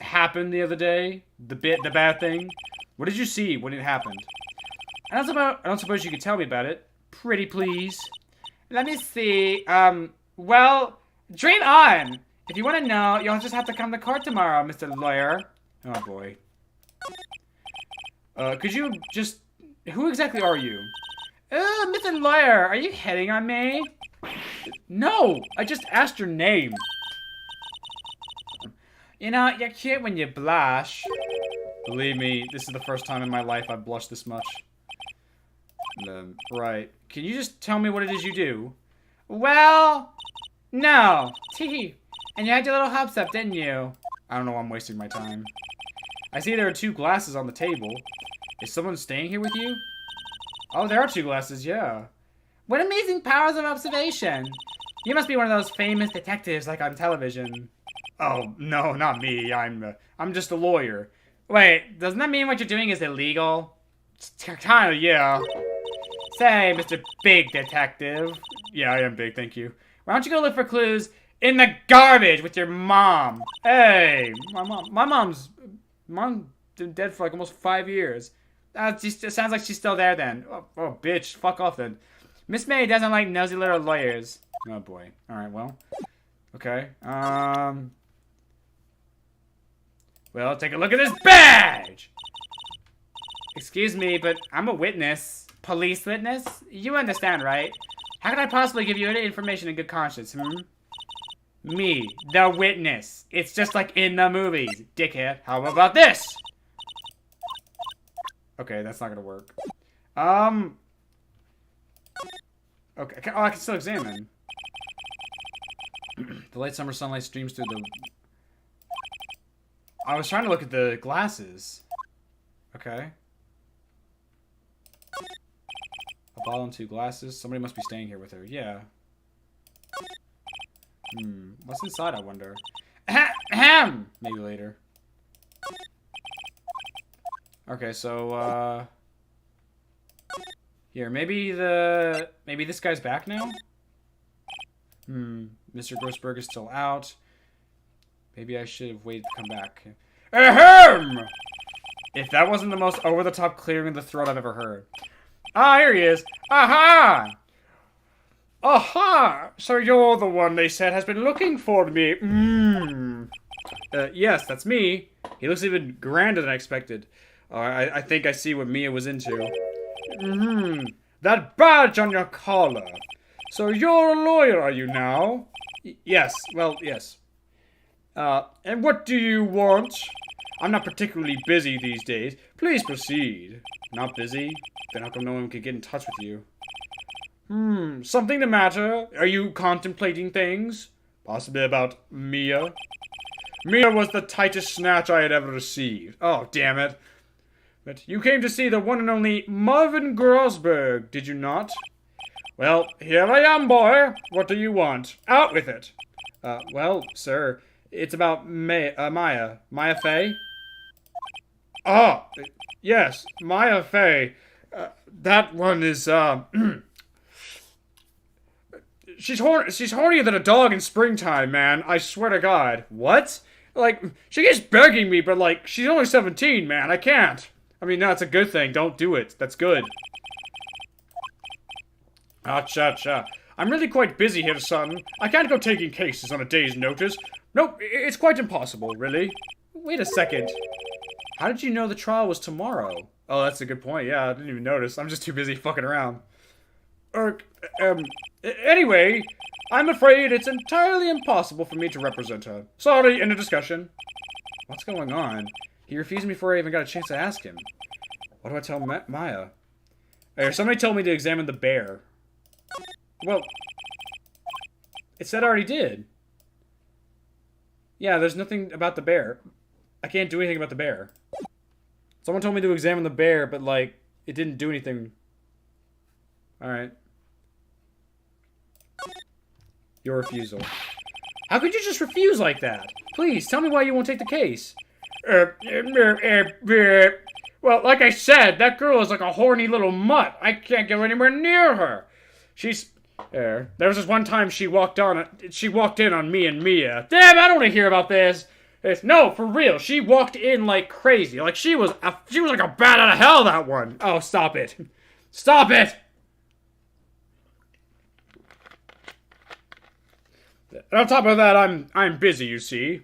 happened the other day? The bad thing? What did you see when it happened? I don't suppose you could tell me about it. Pretty please. Let me see. Well, dream on. If you want to know, you'll just have to come to court tomorrow, Mr. Lawyer. Oh boy. Could you just... Who exactly are you? Oh, Mr. Lawyer, are you hitting on me? No, I just asked your name. You know, you're cute when you blush. Believe me, this is the first time in my life I've blushed this much. Right. Can you just tell me what it is you do? Well, no. Tee. And you had your little hopes up, didn't you? I don't know why I'm wasting my time. I see there are 2 glasses on the table. Is someone staying here with you? Oh, there are 2 glasses, yeah. What amazing powers of observation. You must be one of those famous detectives like on television.
Oh, no, not me. I'm just a lawyer. Wait, doesn't that mean what you're doing is illegal? Kinda, yeah. Say, Mr. Big Detective. Yeah, I am big, thank you. Why don't you go look for clues in the garbage with your mom? Hey, my mom's been dead for like almost 5 years. It sounds like she's still there then. Oh, bitch, fuck off then. Miss May doesn't like nosy little lawyers. Oh boy. Alright, well. Okay. Well, take a look at this badge! Excuse me, but I'm a witness. Police witness? You understand, right? How can I possibly give you any information in good conscience, Me, the witness. It's just like in the movies, dickhead. How about this? Okay, that's not gonna work. Okay, oh, I can still examine. The late summer sunlight streams through the... I was trying to look at the glasses. Okay. A bottle and 2 glasses. Somebody must be staying here with her. Yeah. What's inside, I wonder? Ahem! Maybe later. Okay, so, here, maybe this guy's back now? Mr. Grossberg is still out. Maybe I should have waited to come back. Ahem! If that wasn't the most over-the-top clearing of the throat I've ever heard. Ah, here he is. Aha! Aha! So you're the one they said has been looking for me. Yes, that's me. He looks even grander than I expected. I think I see what Mia was into. That badge on your collar. So you're a lawyer, are you now? Yes, well, yes. And what do you want? I'm not particularly busy these days. Please proceed. Not busy? Then how come no one could get in touch with you? Something the matter? Are you contemplating things? Possibly about Mia? Mia was the tightest snatch I had ever received. Oh, damn it. But you came to see the one and only Marvin Grossberg, did you not? Well, here I am, boy. What do you want? Out with it. Well, sir, it's about Maya. Maya Fay? Ah, yes, Maya Fay. That one is, she's hornier than a dog in springtime, man. I swear to God. What? Like, she keeps begging me, but, like, she's only 17, man. I can't. I mean, no, it's a good thing. Don't do it. That's good. Ah, cha. I'm really quite busy here, son. I can't go taking cases on a day's notice. Nope, it's quite impossible, really. Wait a second. How did you know the trial was tomorrow? Oh, that's a good point. Yeah, I didn't even notice. I'm just too busy fucking around. Anyway, I'm afraid it's entirely impossible for me to represent her. Sorry, end of discussion. What's going on? He refused me before I even got a chance to ask him. What do I tell Maya? Hey, somebody told me to examine the bear. Well, it said I already did. Yeah, there's nothing about the bear. I can't do anything about the bear. Someone told me to examine the bear, but, like, it didn't do anything. Alright. Your refusal. How could you just refuse like that? Please, tell me why you won't take the case. Well, like I said, that girl is like a horny little mutt. I can't go anywhere near her. She's... there was this one time she walked in on me and Mia. Damn, I don't want to hear about this. No, for real. She walked in like crazy. Like, she was like a bat out of hell, that one. Oh, stop it. Stop it! And on top of that, I'm busy, you see.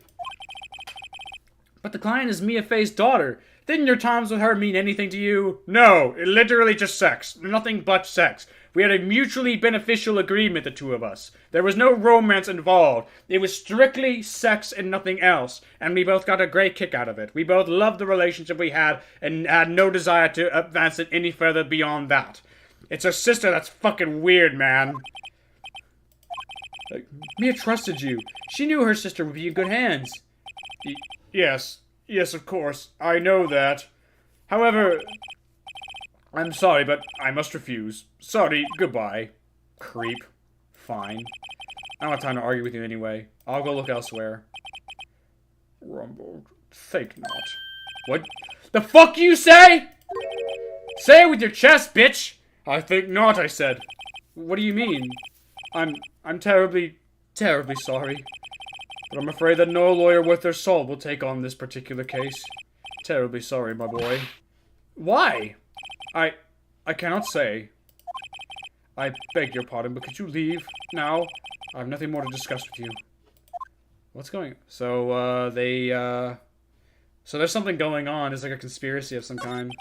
But the client is Maya Fay's daughter. Didn't your times with her mean anything to you? No, it literally just sex. Nothing but sex. We had a mutually beneficial agreement, the two of us. There was no romance involved. It was strictly sex and nothing else. And we both got a great kick out of it. We both loved the relationship we had and had no desire to advance it any further beyond that. It's her sister that's fucking weird, man. Mia trusted you. She knew her sister would be in good hands. Yes, of course. I know that. However, I'm sorry, but I must refuse. Sorry, goodbye. Creep. Fine. I don't have time to argue with you anyway. I'll go look elsewhere. grumbled. Think not. What the fuck you say? Say it with your chest, bitch! I think not, I said. What do you mean? I'm terribly, terribly sorry. But I'm afraid that no lawyer worth their salt will take on this particular case. Terribly sorry, my boy. Why? I cannot say. I beg your pardon, but could you leave now? I have nothing more to discuss with you. What's going on? So, so there's something going on. It's like a conspiracy of some kind.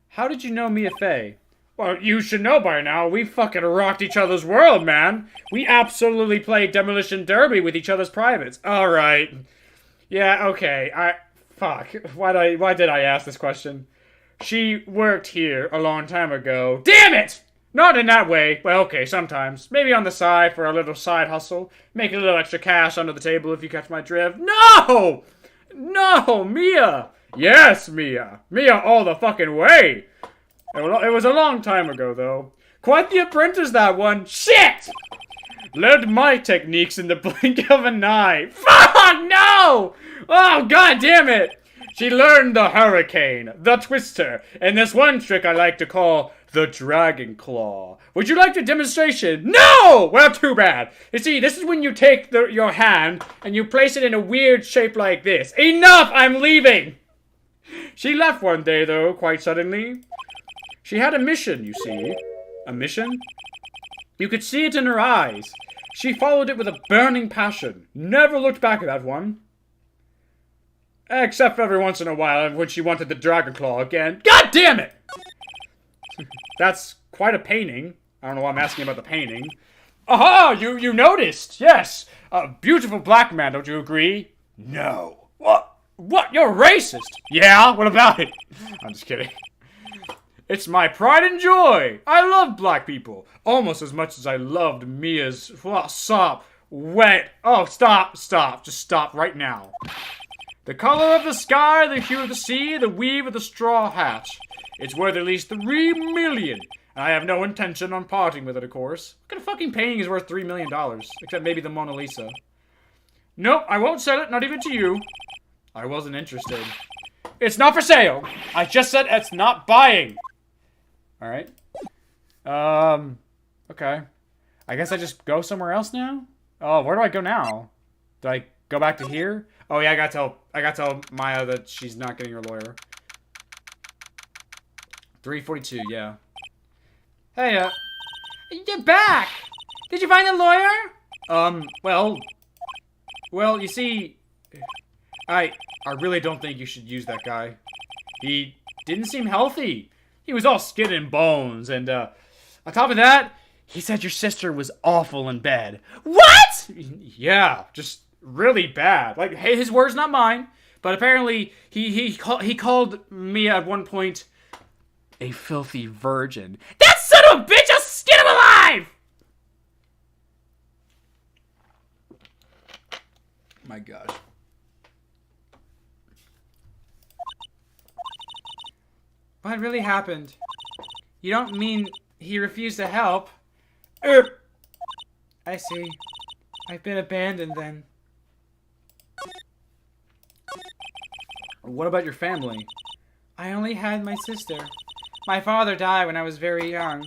How did you know Maya Fay? Well, you should know by now. We fucking rocked each other's world, man. We absolutely played Demolition Derby with each other's privates. Alright. Yeah, okay. Fuck. Why did I ask this question? She worked here a long time ago. Damn it! Not in that way. Well, okay, sometimes. Maybe on the side for a little side hustle. Make a little extra cash under the table if you catch my drift. No! No, Mia! Yes, Mia! Mia all the fucking way! It was a long time ago, though. Quite the apprentice, that one. Shit! Learned my techniques in the blink of an eye. Fuck, no! Oh, god damn it! She learned the hurricane, the twister, and this one trick I like to call the dragon claw. Would you like a demonstration? No! Well, too bad. You see, this is when you take your hand and you place it in a weird shape like this. Enough! I'm leaving! She left one day, though, quite suddenly. She had a mission, you see. A mission? You could see it in her eyes. She followed it with a burning passion. Never looked back at that one. Except for every once in a while when she wanted the dragon claw again. God damn it! That's quite a painting. I don't know why I'm asking about the painting. Aha! You noticed! Yes! A beautiful black man, don't you agree? No. What? You're racist! Yeah? What about it? I'm just kidding. It's my pride and joy! I love black people. Almost as much as I loved Mia's... Stop. Wet. Oh, stop. Just stop right now. The color of the sky, the hue of the sea, the weave of the straw hat. It's worth at least $3 million. And I have no intention on parting with it, of course. What kind of fucking painting is worth $3 million? Except maybe the Mona Lisa. Nope, I won't sell it, not even to you. I wasn't interested. It's not for sale. I just said it's not buying. Alright. Okay. I guess I just go somewhere else now? Oh, where do I go now? Do I go back to here? Oh yeah, I gotta tell Maya that she's not getting her lawyer. 342, yeah. Hey, you're back! Did you find a lawyer? Well, you see, I really don't think you should use that guy. He didn't seem healthy. He was all skin and bones, and, on top of that, he said your sister was awful in bed. What?! Yeah, just really bad. Like, hey, his words, not mine. But apparently, he called me at one point a filthy virgin. That son of a bitch! I'll skin him alive! My gosh. What really happened? You don't mean he refused to help? I see. I've been abandoned then. What about your family? I only had my sister. My father died when I was very young.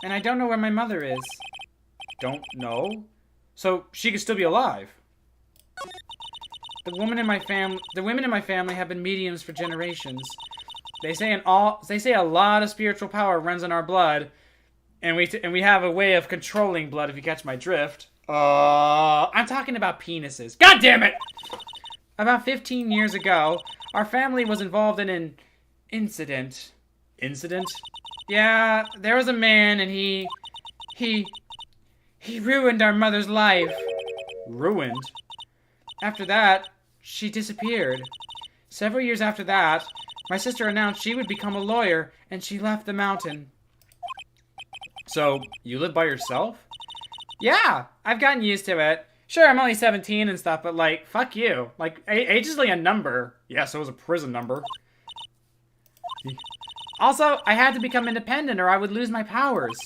And I don't know where my mother is. Don't know? So she could still be alive. The women in my family have been mediums for generations. They say a lot of spiritual power runs in our blood, and we have a way of controlling blood, if you catch my drift. I'm talking about penises. God damn it! About 15 years ago, our family was involved in an incident. Incident? Yeah, there was a man, and he ruined our mother's life. Ruined? After that, she disappeared. Several years after that, my sister announced she would become a lawyer, and she left the mountain. So, you live by yourself? Yeah, I've gotten used to it. Sure, I'm only 17 and stuff, but like, fuck you. Like, age is like a number. Yeah, so it was a prison number. Also, I had to become independent or I would lose my powers.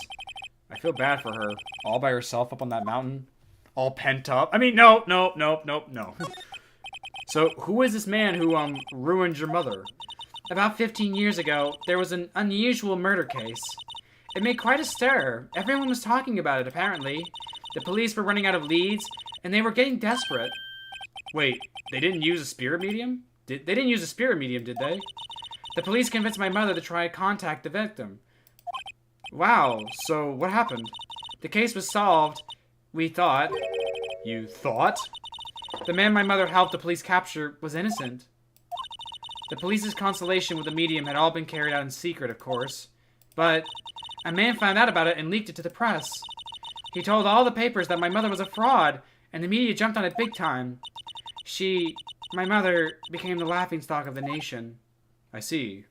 I feel bad for her. All by herself up on that mountain. All pent up. I mean, no.
So, who is this man who, ruined your mother?
About 15 years ago, there was an unusual murder case. It made quite a stir. Everyone was talking about it, apparently. The police were running out of leads, and they were getting desperate.
Wait, they didn't use a spirit medium? They didn't use a spirit medium, did they?
The police convinced my mother to try to contact the victim.
Wow, so what happened?
The case was solved, we thought.
You thought?
The man my mother helped the police capture was innocent. The police's consultation with the medium had all been carried out in secret, of course. But a man found out about it and leaked it to the press. He told all the papers that my mother was a fraud, and the media jumped on it big time. My mother, became the laughingstock of the nation.
I see.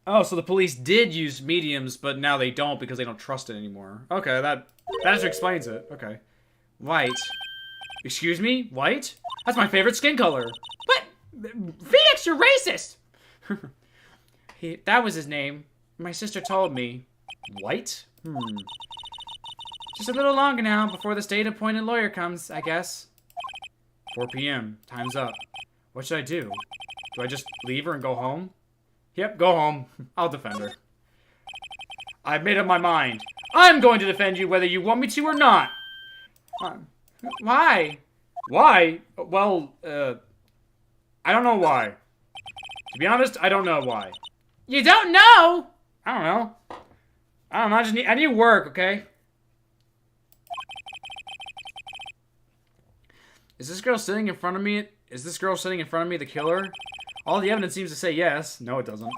Oh, so the police did use mediums, but now they don't because they don't trust it anymore. Okay, that just explains it. Okay. White. Excuse me? White? That's my favorite skin color.
What? Phoenix, you're racist! That was his name. My sister told me.
White?
Just a little longer now before the state-appointed lawyer comes, I guess.
4 p.m. Time's up. What should I do? Do I just leave her and go home? Yep, go home. I'll defend her. I've made up my mind. I'm going to defend you whether you want me to or not.
Why?
Why? Well, I don't know why. To be honest, I don't know why.
You don't know?
I don't know. I need work, okay? Is this girl sitting in front of me? Is this girl sitting in front of me the killer? All the evidence seems to say yes. No, it doesn't.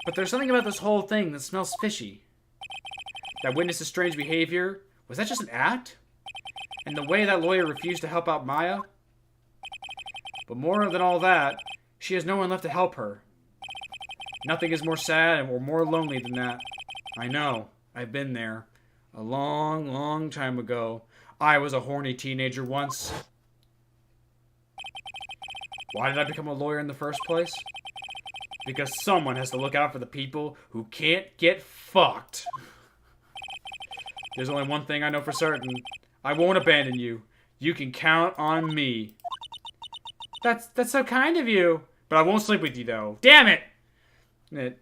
But there's something about this whole thing that smells fishy. That witness's strange behavior. Was that just an act? And the way that lawyer refused to help out Maya? But more than all that, she has no one left to help her. Nothing is more sad or more lonely than that. I know. I've been there. A long, long time ago. I was a horny teenager once. Why did I become a lawyer in the first place? Because someone has to look out for the people who can't get fucked. There's only one thing I know for certain. I won't abandon you. You can count on me.
That's so kind of you.
But I won't sleep with you, though. Damn it!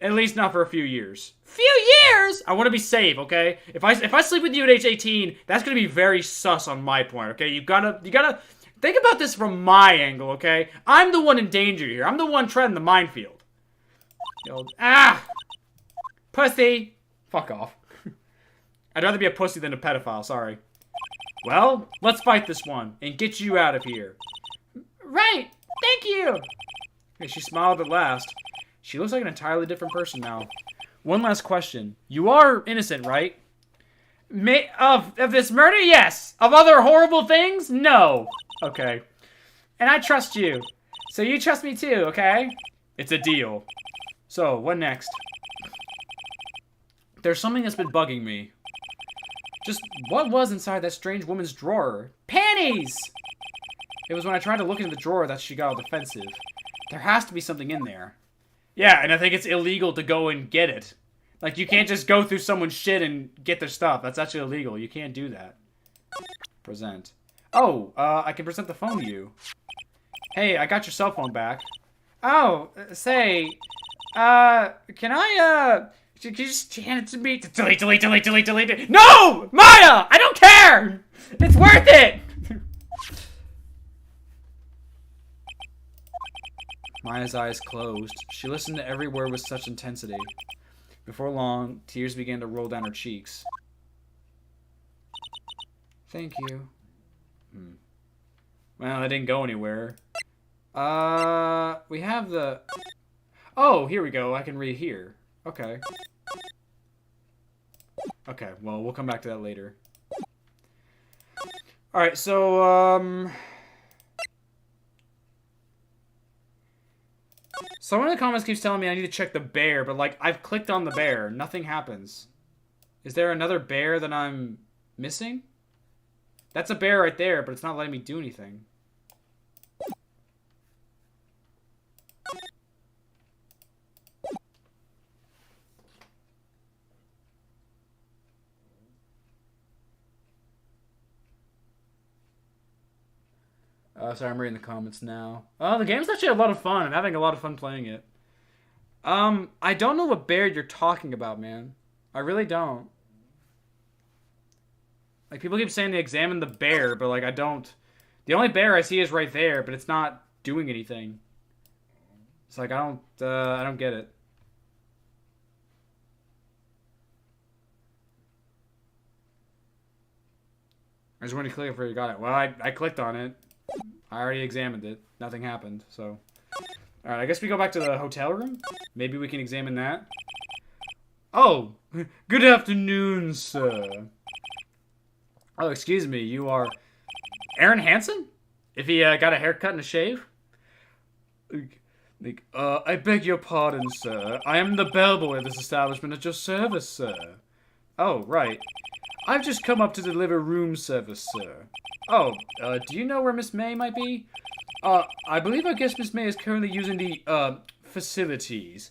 At least not for a few years.
Few years?
I want to be safe, okay? If I sleep with you at age 18, that's gonna be very sus on my point, okay? You gotta think about this from my angle, okay? I'm the one in danger here. I'm the one treading the minefield.
Pussy.
Fuck off. I'd rather be a pussy than a pedophile, sorry. Well, let's fight this one and get you out of here.
Right. Thank you.
Hey, she smiled at last. She looks like an entirely different person now. One last question. You are innocent, right?
Of this murder, yes. Of other horrible things, no.
Okay.
And I trust you. So you trust me too, okay?
It's a deal. So, what next? There's something that's been bugging me. Just what was inside that strange woman's drawer?
Panties!
It was when I tried to look into the drawer that she got all defensive. There has to be something in there.
Yeah, and I think it's illegal to go and get it. Like, you can't just go through someone's shit and get their stuff. That's actually illegal. You can't do that.
Present. Oh, I can present the phone to you. Hey, I got your cell phone back.
Oh, say, can you just hand it to me?
Delete it. No! Maya! I don't care! It's worth it!
Maya's eyes closed. She listened to every word with such intensity. Before long, tears began to roll down her cheeks.
Thank you.
Well, that didn't go anywhere. We have the... Oh, here we go. I can read here. Okay. Okay, well, we'll come back to that later. Alright, so, someone in the comments keeps telling me I need to check the bear, but, like, I've clicked on the bear. Nothing happens. Is there another bear that I'm missing? That's a bear right there, but it's not letting me do anything.
Sorry, I'm reading the comments now. Oh, the game's actually a lot of fun. I'm having a lot of fun playing it. I don't know what bear you're talking about, man. I really don't. Like, people keep saying they examine the bear, but, like, I don't. The only bear I see is right there, but it's not doing anything. It's like, I don't get it. I just wanted to click it before you got it. Well, I clicked on it. I already examined it. Nothing happened, so. Alright, I guess we go back to the hotel room. Maybe we can examine that. Oh, good afternoon, sir. Oh, excuse me, you are Aaron Hansen? If he got a haircut and a shave? I beg your pardon, sir. I am the bellboy of this establishment at your service, sir. Oh, right. I've just come up to deliver room service, sir. Oh, do you know where Miss May might be? I believe our guest Miss May is currently using the, facilities.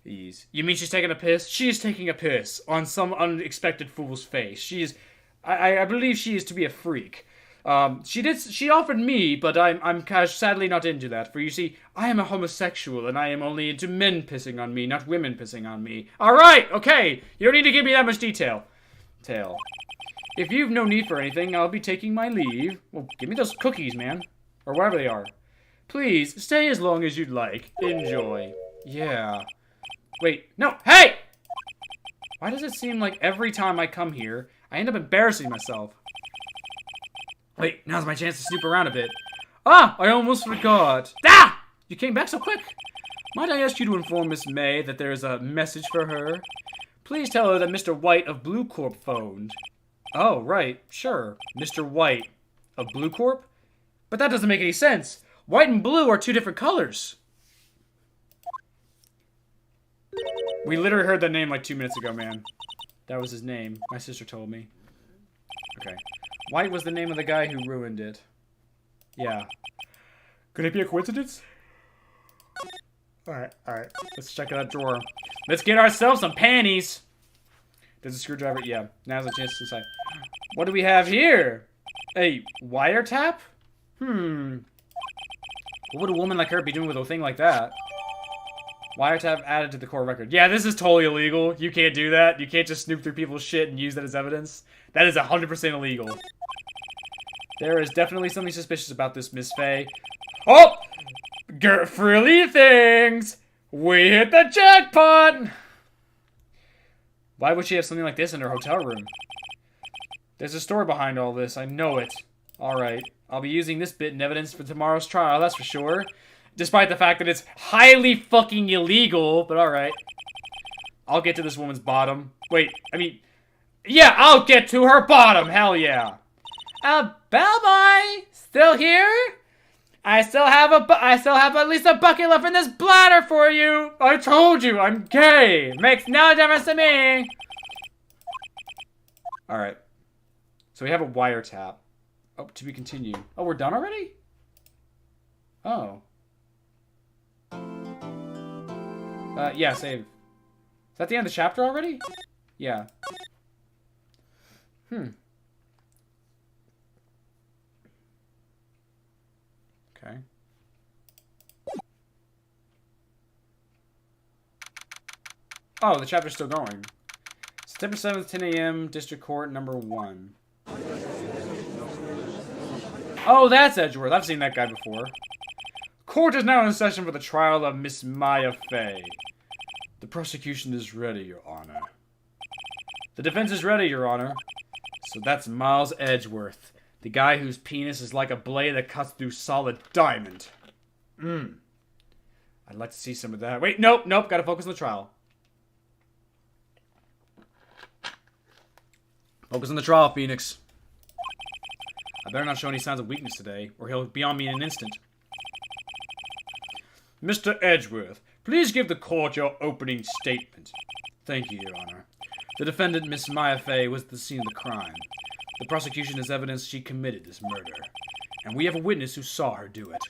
You mean she's taking a piss? She is taking a piss on some unexpected fool's face. She is... I believe she is to be a freak. She offered me, but I'm sadly not into that. For you see, I am a homosexual, and I am only into men pissing on me, not women pissing on me. Alright, okay! You don't need to give me that much detail. If you've no need for anything, I'll be taking my leave. Well, give me those cookies, man. Or whatever they are. Please, stay as long as you'd like. Enjoy. Yeah. Wait, no, hey! Why does it seem like every time I come here, I end up embarrassing myself? Wait, now's my chance to snoop around a bit. Ah, I almost forgot. Ah! You came back so quick. Might I ask you to inform Miss May that there is a message for her? Please tell her that Mr. White of Blue Corp phoned. Oh, right, sure. Mr. White of Blue Corp? But that doesn't make any sense. White and blue are two different colors. We literally heard that name like 2 minutes ago, man. That was his name. My sister told me. Okay. White was the name of the guy who ruined it. Yeah. Could it be a coincidence? Alright. Let's check that drawer. Let's get ourselves some panties! There's a screwdriver. Yeah. Now's the chance to decide. What do we have here? A wiretap? What would a woman like her be doing with a thing like that? Wiretap added to the core record. Yeah, this is totally illegal. You can't do that. You can't just snoop through people's shit and use that as evidence. That is 100% illegal. There is definitely something suspicious about this, Miss Fay. Oh! Frilly things! We hit the jackpot! Why would she have something like this in her hotel room? There's a story behind all this. I know it. Alright. I'll be using this bit in evidence for tomorrow's trial, that's for sure. Despite the fact that it's highly fucking illegal, but alright. I'll get to this woman's bottom. Wait, I mean... Yeah, I'll get to her bottom, hell yeah. Bellboy! Still here? I still have at least a bucket left in this bladder for you! I told you, I'm gay! Makes no difference to me! Alright. So we have a wiretap. Oh, to be continued. Oh, we're done already? Oh. Yeah, save. Is that the end of the chapter already? Yeah. Okay. Oh, the chapter's still going. September 7th, 10 a.m., District Court, number 1. Oh, that's Edgeworth. I've seen that guy before. Court is now in session for the trial of Miss Maya Fay. The prosecution is ready, Your Honor. The defense is ready, Your Honor. So that's Miles Edgeworth. The guy whose penis is like a blade that cuts through solid diamond. I'd like to see some of that. Wait, nope. Gotta focus on the trial. Focus on the trial, Phoenix. I better not show any signs of weakness today, or he'll be on me in an instant. Mr. Edgeworth, please give the court your opening statement. Thank you, Your Honor. The defendant, Miss Maya Fay, was at the scene of the crime. The prosecution has evidence she committed this murder, and we have a witness who saw her do it.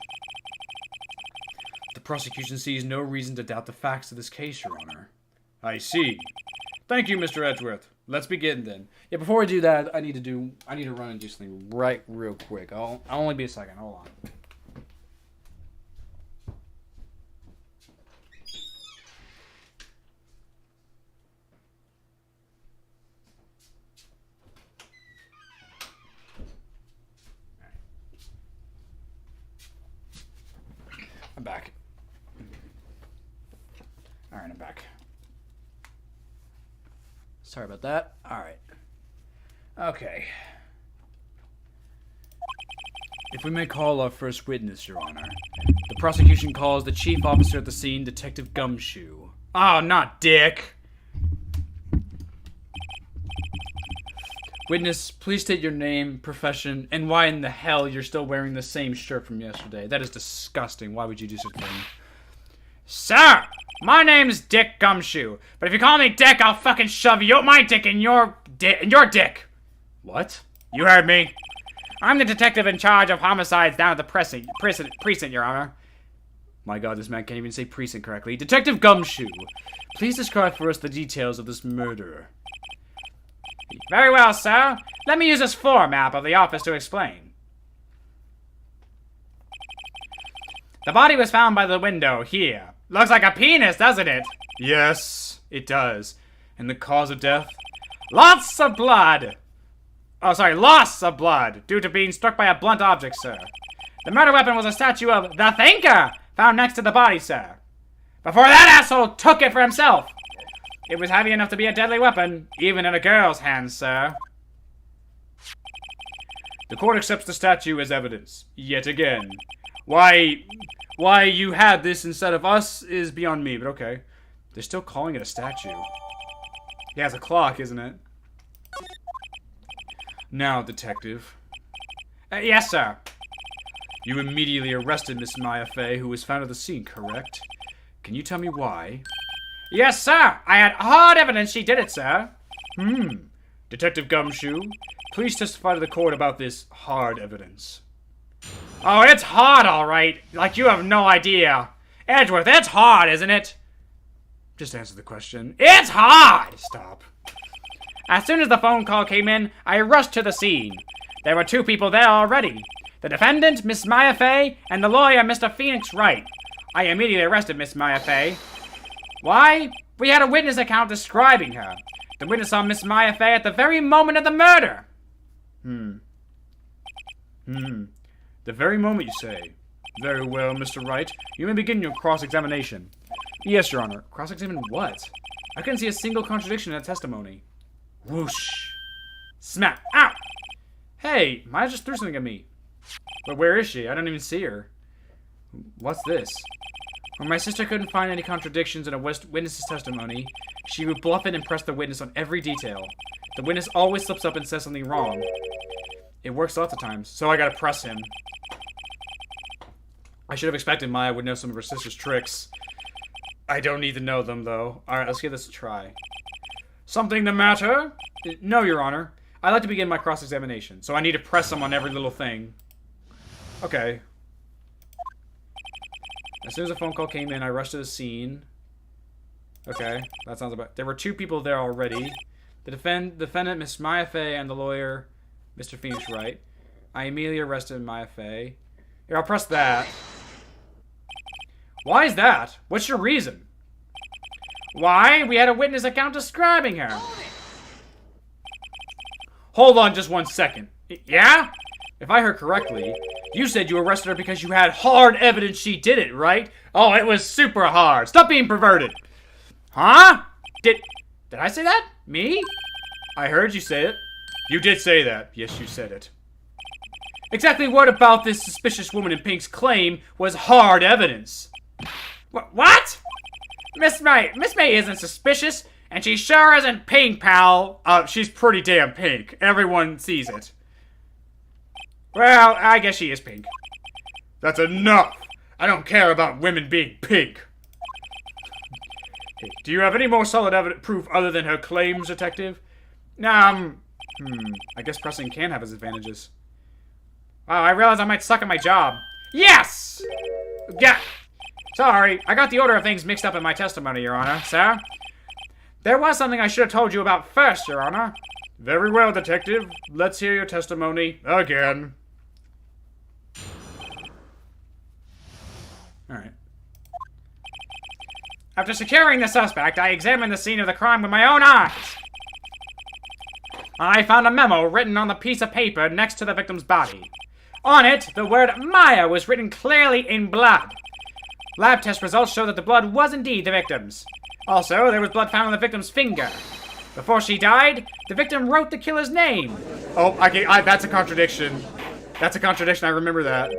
The prosecution sees no reason to doubt the facts of this case, Your Honor. I see. Thank you, Mr. Edgeworth. let's begin then. Yeah, before we do that, I need to run and do something real quick. I'll only be a second. Hold on. I'm back. All right, I'm back. Sorry about that. All right. Okay. If we may call our first witness, Your Honor. The prosecution calls the chief officer at the scene, Detective Gumshoe.
Oh, not Dick.
Witness, please state your name, profession, and why in the hell you're still wearing the same shirt from yesterday. That is disgusting. Why would you do such a thing?
Sir, my name's Dick Gumshoe, but if you call me Dick, I'll fucking shove my dick in your dick.
What?
You heard me. I'm the detective in charge of homicides down at the precinct, Your Honor.
My God, this man can't even say precinct correctly. Detective Gumshoe, please describe for us the details of this murder.
Very well, sir. Let me use this floor map of the office to explain. The body was found by the window here. Looks like a penis, doesn't it?
Yes, it does. And the cause of death?
Lots of blood. Oh, sorry, loss of blood due to being struck by a blunt object, sir. The murder weapon was a statue of the Thinker found next to the body, sir. Before that asshole took it for himself. It was heavy enough to be a deadly weapon, even in a girl's hands, sir.
The court accepts the statue as evidence, yet again. Why you had this instead of us is beyond me, but okay. They're still calling it a statue. Yeah, it's a clock, isn't it? Now, detective.
Yes, sir.
You immediately arrested Miss Maya Fay, who was found at the scene, correct? Can you tell me why?
Yes, sir. I had hard evidence she did it, sir.
Detective Gumshoe, please testify to the court about this hard evidence.
Oh, it's hard, all right. Like you have no idea. Edgeworth, it's hard, isn't it?
Just answer the question.
It's hard!
Stop.
As soon as the phone call came in, I rushed to the scene. There were 2 people there already. The defendant, Miss Maya Fay, and the lawyer, Mr. Phoenix Wright. I immediately arrested Miss Maya Fay. Why? We had a witness account describing her. The witness saw Miss Maya Fay at the very moment of the murder.
The very moment, you say. Very well, Mr. Wright. You may begin your cross-examination. Yes, Your Honor. Cross-examine what? I couldn't see a single contradiction in that testimony. Whoosh.
Smack. Ow!
Hey, Maya just threw something at me. But where is she? I don't even see her. What's this? When my sister couldn't find any contradictions in a witness's testimony, she would bluff it and press the witness on every detail. The witness always slips up and says something wrong. It works lots of times, so I gotta press him. I should have expected Maya would know some of her sister's tricks. I don't need to know them, though. Alright, let's give this a try. Something the matter? No, Your Honor. I'd like to begin my cross-examination, so I need to press him on every little thing. Okay. As soon as the phone call came in, I rushed to the scene. Okay, that sounds about... There were 2 people there already. The defendant, Miss Maya Fay, and the lawyer, Mr. Phoenix Wright. I immediately arrested Maya Fay. Here, I'll press that. Why is that? What's your reason?
Why? We had a witness account describing her.
Hold on just 1 second.
Yeah?
If I heard correctly, you said you arrested her because you had hard evidence she did it, right?
Oh, it was super hard.
Stop being perverted.
Huh?
Did I say that? Me? I heard you say it. You did say that. Yes, you said it. Exactly what about this suspicious woman in pink's claim was hard evidence?
What? Miss May isn't suspicious, and she sure isn't pink, pal.
She's pretty damn pink. Everyone sees it.
Well, I guess she is pink.
That's enough. I don't care about women being pink. Hey, do you have any more solid proof other than her claims, detective? I guess pressing can have its advantages.
Wow, I realize I might suck at my job. Yes! Yeah. Sorry, I got the order of things mixed up in my testimony, Your Honor, sir. There was something I should have told you about first, Your Honor. Very well, Detective. Let's hear your testimony again. Alright. After securing the suspect, I examined the scene of the crime with my own eyes. I found a memo written on the piece of paper next to the victim's body. On it, the word Maya was written clearly in blood. Lab test results show that the blood was indeed the victim's. Also, there was blood found on the victim's finger. Before she died, the victim wrote the killer's name. Oh, that's a contradiction. That's a contradiction, I remember that.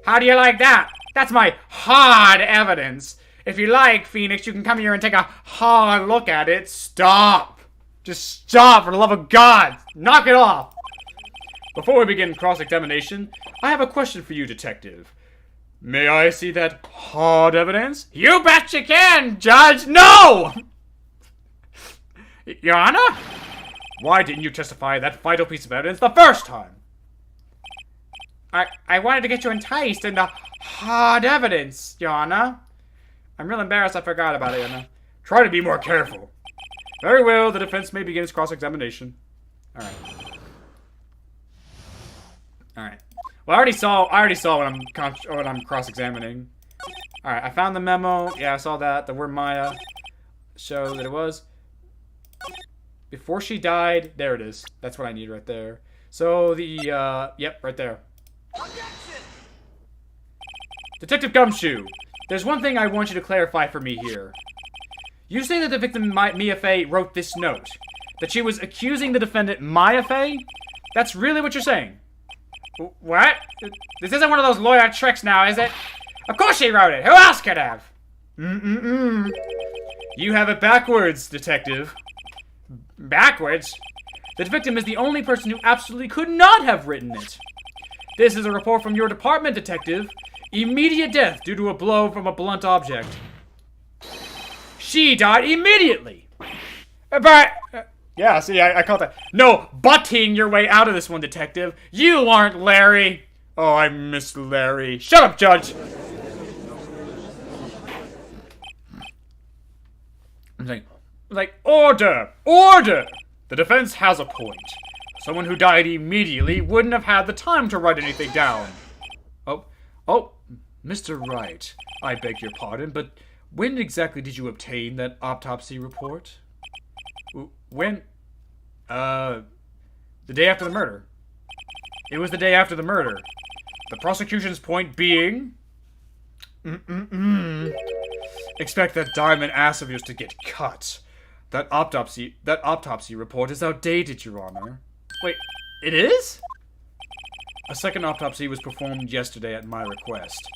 How do you like that? That's my hard evidence. If you like, Phoenix, you can come here and take a hard look at it. Stop! Just stop, for the love of God! Knock it off! Before we begin cross-examination, I have a question for you, Detective. May I see that hard evidence? You bet you can, Judge! No! Your Honor? Why didn't you testify that vital piece of evidence the first time? I wanted to get you enticed into hard evidence, Your Honor. I'm real embarrassed I forgot about it, Your Honor. Try to be more careful. Very well, the defense may begin its cross-examination. Alright. Alright. Well, I already saw what I'm cross-examining. Alright, I found the memo. Yeah, I saw that. The word Maya showed that it was. Before she died, there it is. That's what I need right there. So yep, right there. Detective Gumshoe, there's one thing I want you to clarify for me here. You say that the victim, Maya Fay, wrote this note. That she was accusing the defendant, Maya Fay? That's really what you're saying? What? This isn't one of those lawyer tricks now, is it? Of course she wrote it! Who else could have? You have it backwards, Detective. Backwards? The victim is the only person who absolutely could not have written it. This is a report from your department, Detective. Immediate death due to a blow from a blunt object. She died immediately! But... yeah, see, I caught that. No, butting your way out of this one, Detective. You aren't Larry. Oh, I miss Larry. Shut up, Judge! I'm like, order! Order! The defense has a point. Someone who died immediately wouldn't have had the time to write anything down. Oh, Mr. Wright, I beg your pardon, but when exactly did you obtain that autopsy report? When? The day after the murder. It was the day after the murder. The prosecution's point being... Expect that diamond ass of yours to get cut. That autopsy report is outdated, Your Honor. Wait, it is? A second autopsy was performed yesterday at my request.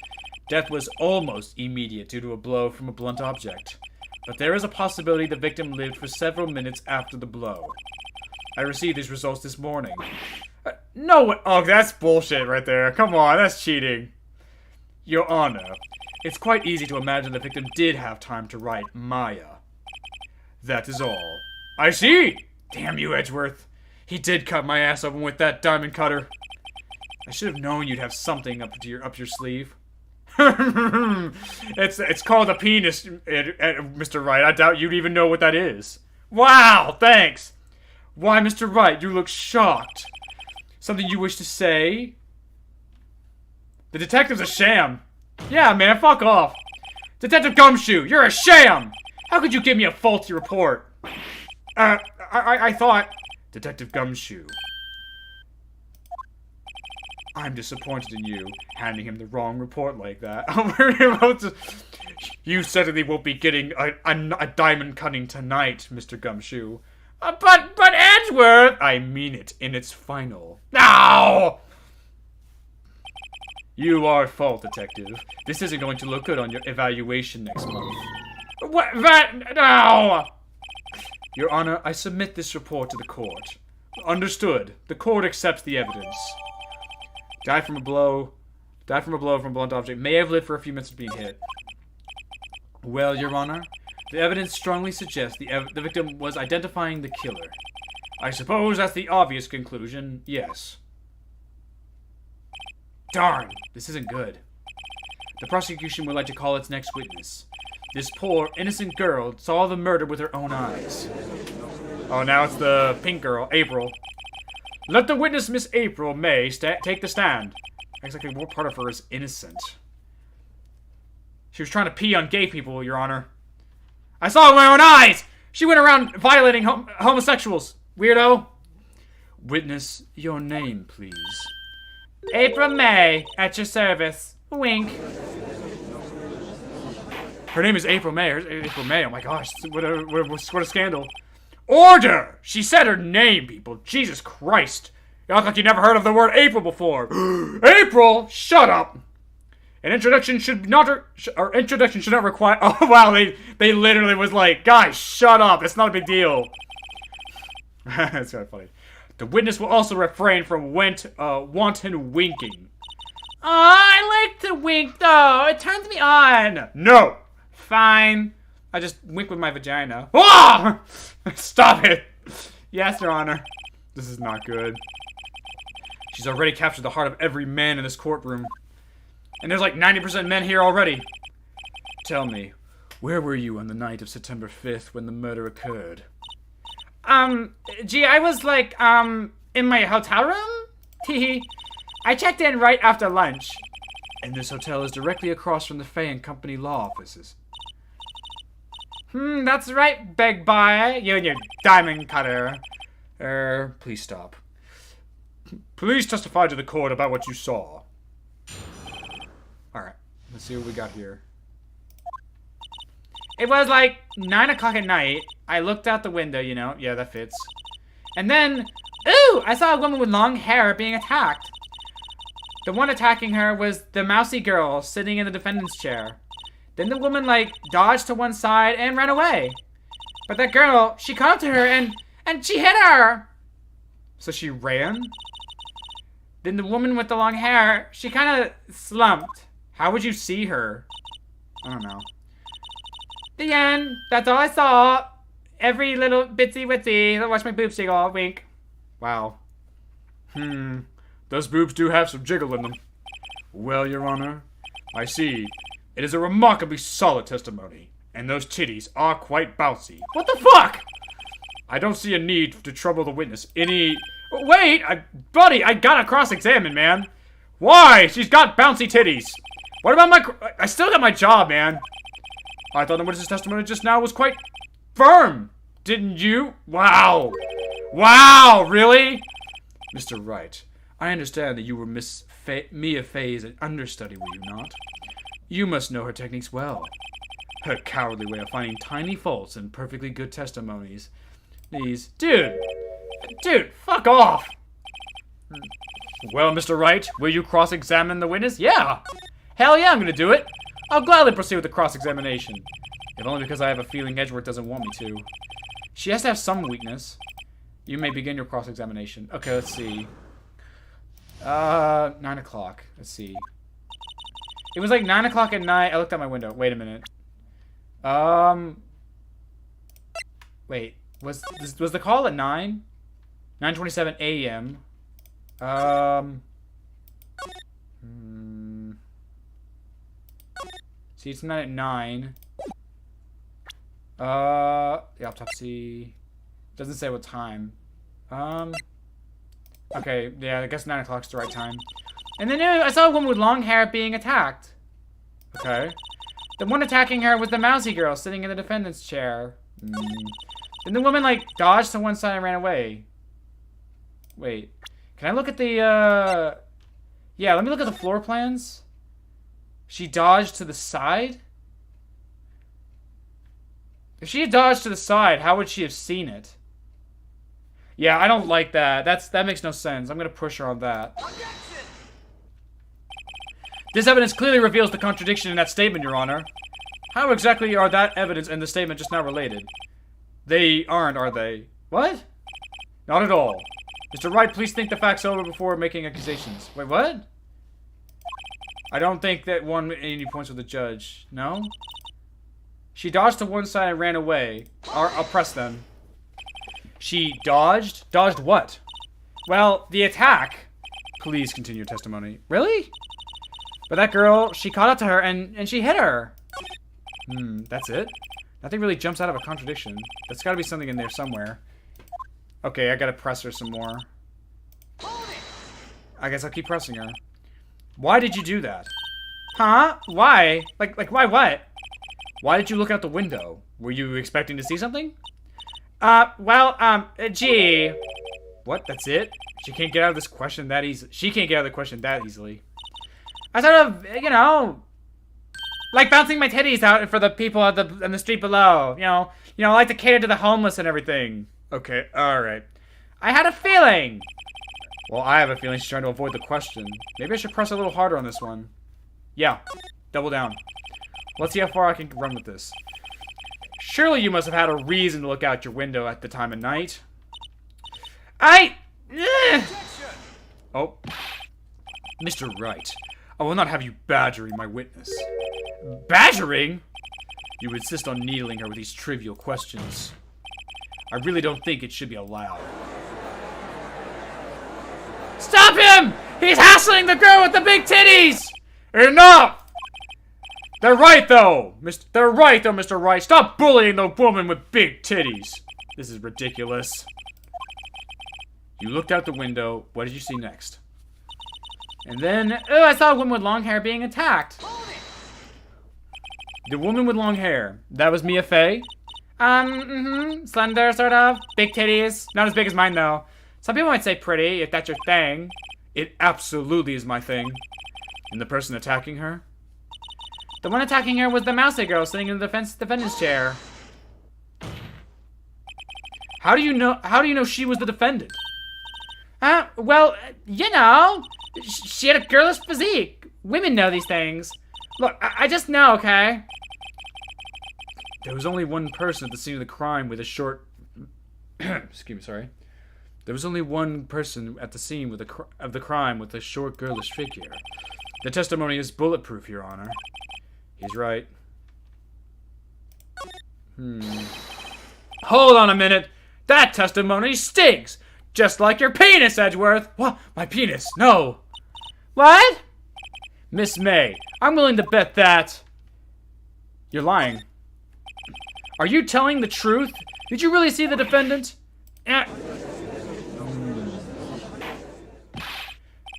Death was almost immediate due to a blow from a blunt object. But there is a possibility the victim lived for several minutes after the blow. I received these results this morning. No way. Oh, that's bullshit right there. Come on, that's cheating. Your Honor, it's quite easy to imagine the victim did have time to write Maya. That is all. I see! Damn you, Edgeworth. He did cut my ass open with that diamond cutter. I should have known you'd have something up your sleeve. It's called a penis, Mr. Wright. I doubt you'd even know what that is. Wow, thanks! Why, Mr. Wright, you look shocked. Something you wish to say? The detective's a sham. Yeah, man, fuck off. Detective Gumshoe, you're a sham! How could you give me a faulty report? I thought... Detective Gumshoe. I'm disappointed in you, handing him the wrong report like that. You certainly won't be getting a diamond cutting tonight, Mr. Gumshoe. But Edgeworth! I mean it in its final. No! You are at fault, Detective. This isn't going to look good on your evaluation next month. What? No! Your Honor, I submit this report to the court. Understood. The court accepts the evidence. Died from a blow from a blunt object. May have lived for a few minutes of being hit. Well, Your Honor, the evidence strongly suggests the victim was identifying the killer. I suppose that's the obvious conclusion, yes. Darn, this isn't good. The prosecution would like to call its next witness.
This poor, innocent girl saw the murder with her own eyes. Oh, now it's the pink girl, April. Let the witness, Miss April May, take the stand. Exactly what part of her is innocent? She was trying to pee on gay people, Your Honor. I saw it with my own eyes! She went around violating homosexuals. Weirdo. Witness, your name, please.
April May, at your service. Wink.
Her name is April May. April May. Oh my gosh, what a scandal. Order! She said her name, people. Jesus Christ. You act like you never heard of the word April before. April! Shut up! An introduction should not require. Oh wow, they literally was like, guys, shut up. It's not a big deal. That's kind of funny. The witness will also refrain from wanton winking.
Oh, I like to wink though. It turns me on.
No.
Fine. I just wink with my vagina.
Ah! Stop it. Yes, Your Honor. This is not good. She's already captured the heart of every man in this courtroom. And there's like 90% men here already. Tell me, where were you on the night of September 5th when the murder occurred?
Gee, I was like, in my hotel room? Teehee. I checked in right after lunch.
And this hotel is directly across from the Fay and Company law offices.
That's right, big boy. You and your diamond cutter.
Please stop. Please testify to the court about what you saw. Alright, let's see what we got here.
It was like 9 o'clock at night. I looked out the window, you know.
Yeah, that fits.
And then, ooh, I saw a woman with long hair being attacked. The one attacking her was the mousy girl sitting in the defendant's chair. Then the woman, like, dodged to one side and ran away. But that girl, she caught up to her and she hit her.
So she ran?
Then the woman with the long hair, she kind of slumped.
How would you see her? I don't know.
The end. That's all I saw. Every little bitsy witsy. Watch my boobs jiggle. Wink.
Wow. Those boobs do have some jiggle in them. Well, Your Honor, I see. It is a remarkably solid testimony. And those titties are quite bouncy.
What the fuck?
I don't see a need to trouble the witness any... Wait! Buddy, I gotta cross-examine, man. Why? She's got bouncy titties. What about my... I still got my job, man. I thought the witness's testimony just now was quite firm. Didn't you? Wow. Wow, really? Mr. Wright, I understand that you were Maya Fay's understudy, were you not? You must know her techniques well. Her cowardly way of finding tiny faults in perfectly good testimonies. These... Dude, fuck off. Well, Mr. Wright, will you cross-examine the witness? Yeah. Hell yeah, I'm gonna do it. I'll gladly proceed with the cross-examination. If only because I have a feeling Edgeworth doesn't want me to. She has to have some weakness. You may begin your cross-examination. Okay, let's see. 9 o'clock. Let's see. It was like 9 o'clock at night. I looked out my window. Wait a minute. Wait. Was the call at 9? 9:27 a.m. See, it's not at 9. The autopsy doesn't say what time. Okay, yeah, I guess 9 o'clock's the right time. And then I saw a woman with long hair being attacked. Okay. The one attacking her was the mousy girl sitting in the defendant's chair. Then the woman, like, dodged to one side and ran away. Wait. Can I look at the, Yeah, let me look at the floor plans. She dodged to the side? If she had dodged to the side, how would she have seen it? Yeah, I don't like that. That makes no sense. I'm gonna push her on that. This evidence clearly reveals the contradiction in that statement, Your Honor. How exactly are that evidence and the statement just now related? They aren't, are they? What? Not at all. Mr. Wright, please think the facts over before making accusations. Wait, what? I don't think that won any points with the judge. No? She dodged to one side and ran away. I'll press them. She dodged? Dodged what? Well, the attack. Please continue your testimony. Really? But that girl, she caught up to her and she hit her. That's it? Nothing really jumps out of a contradiction. There's gotta be something in there somewhere. Okay, I gotta press her some more. I guess I'll keep pressing her. Why did you do that? Huh? Why? Like why what? Why did you look out the window? Were you expecting to see something?
Gee.
What? That's it? She can't get out of this question that easy. She can't get out of the question that easily.
I sort of, you know, like bouncing my titties out for the people on the street below. You know, I like to cater to the homeless and everything.
Okay, alright.
I had a feeling.
Well, I have a feeling she's trying to avoid the question. Maybe I should press a little harder on this one. Yeah, double down. Let's see how far I can run with this. Surely you must have had a reason to look out your window at the time of night. Oh. Mr. Wright, I will not have you badgering my witness. Badgering? You insist on needling her with these trivial questions. I really don't think it should be allowed.
Stop him! He's hassling the girl with the big titties!
Enough! They're right, though, Mr. Wright. Stop bullying the woman with big titties. This is ridiculous. You looked out the window. What did you see next?
And then, I saw a woman with long hair being attacked.
The woman with long hair. That was Maya Fay?
Slender, sort of. Big titties. Not as big as mine, though. Some people might say pretty, if that's your thing.
It absolutely is my thing. And the person attacking her?
The one attacking her was the mousy girl sitting in the defendant's chair.
How do you know she was the defendant?
Well, you know, she had a girlish physique. Women know these things. Look, I just know, okay?
There was only one person at the scene of the crime with a short... Excuse me, sorry. There was only one person at the scene of the crime with a short, girlish figure. The testimony is bulletproof, Your Honor. He's right. Hold on a minute. That testimony stinks. Just like your penis, Edgeworth. What? My penis? No.
What?
Miss May, I'm willing to bet that... You're lying. Are you telling the truth? Did you really see the defendant?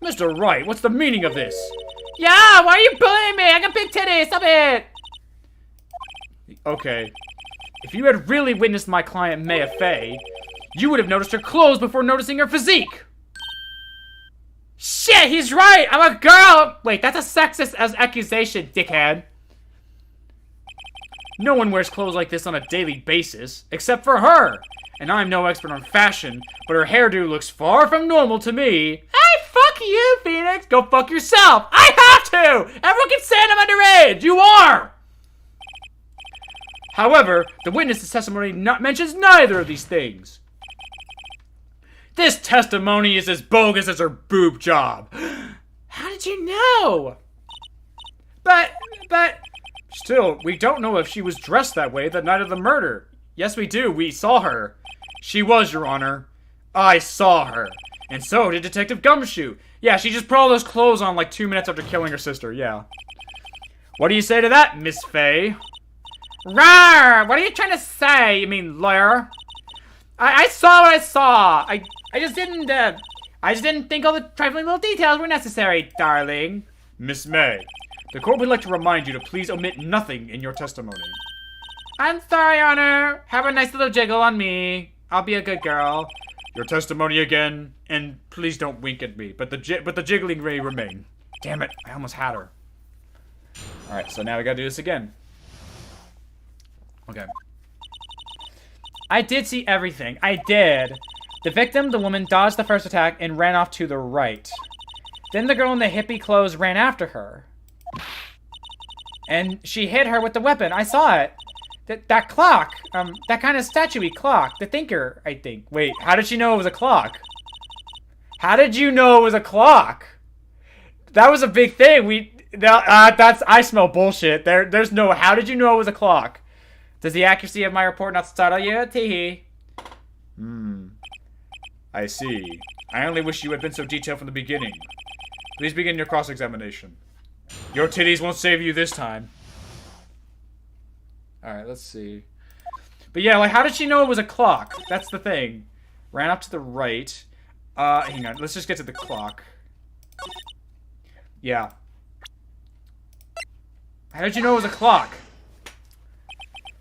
Mr. Wright, what's the meaning of this?
Yeah, why are you bullying me? I got big titties, stop it!
Okay. If you had really witnessed my client, Maya Fay, you would have noticed her clothes before noticing her physique!
Shit, he's right! I'm a girl! Wait, that's a sexist accusation, dickhead.
No one wears clothes like this on a daily basis, except for her! And I'm no expert on fashion, but her hairdo looks far from normal to me.
Hey, fuck you, Phoenix! Go fuck yourself! I have to! Everyone can say I'm underage! You are!
However, the witness's testimony mentions neither of these things. This testimony is as bogus as her boob job.
How did you know? But...
Still, we don't know if she was dressed that way the night of the murder. Yes, we do. We saw her. She was, Your Honor. I saw her. And so did Detective Gumshoe. Yeah, she just put all those clothes on like 2 minutes after killing her sister, yeah. What do you say to that, Miss Fay?
Rawr! What are you trying to say, you mean lawyer? I saw what I saw. I just didn't think all the trifling little details were necessary, darling.
Miss May, the court would like to remind you to please omit nothing in your testimony.
I'm sorry, Your Honor. Have a nice little jiggle on me. I'll be a good girl.
Your testimony again, and please don't wink at me, but the jiggling may remain. Damn it, I almost had her. Alright, so now we gotta do this again. Okay.
I did see everything. I did. The victim, the woman, dodged the first attack and ran off to the right. Then the girl in the hippie clothes ran after her. And she hit her with the weapon. I saw it. That clock. That kind of statue-y clock. The thinker, I think.
Wait, how did she know it was a clock? How did you know it was a clock? That was a big thing. I smell bullshit. There's no, how did you know it was a clock?
Does the accuracy of my report not startle you? Teehee.
I see. I only wish you had been so detailed from the beginning. Please begin your cross-examination. Your titties won't save you this time. Alright, let's see. But yeah, like, how did she know it was a clock? That's the thing. Ran up to the right. Hang on. Let's just get to the clock. Yeah. How did you know it was a clock?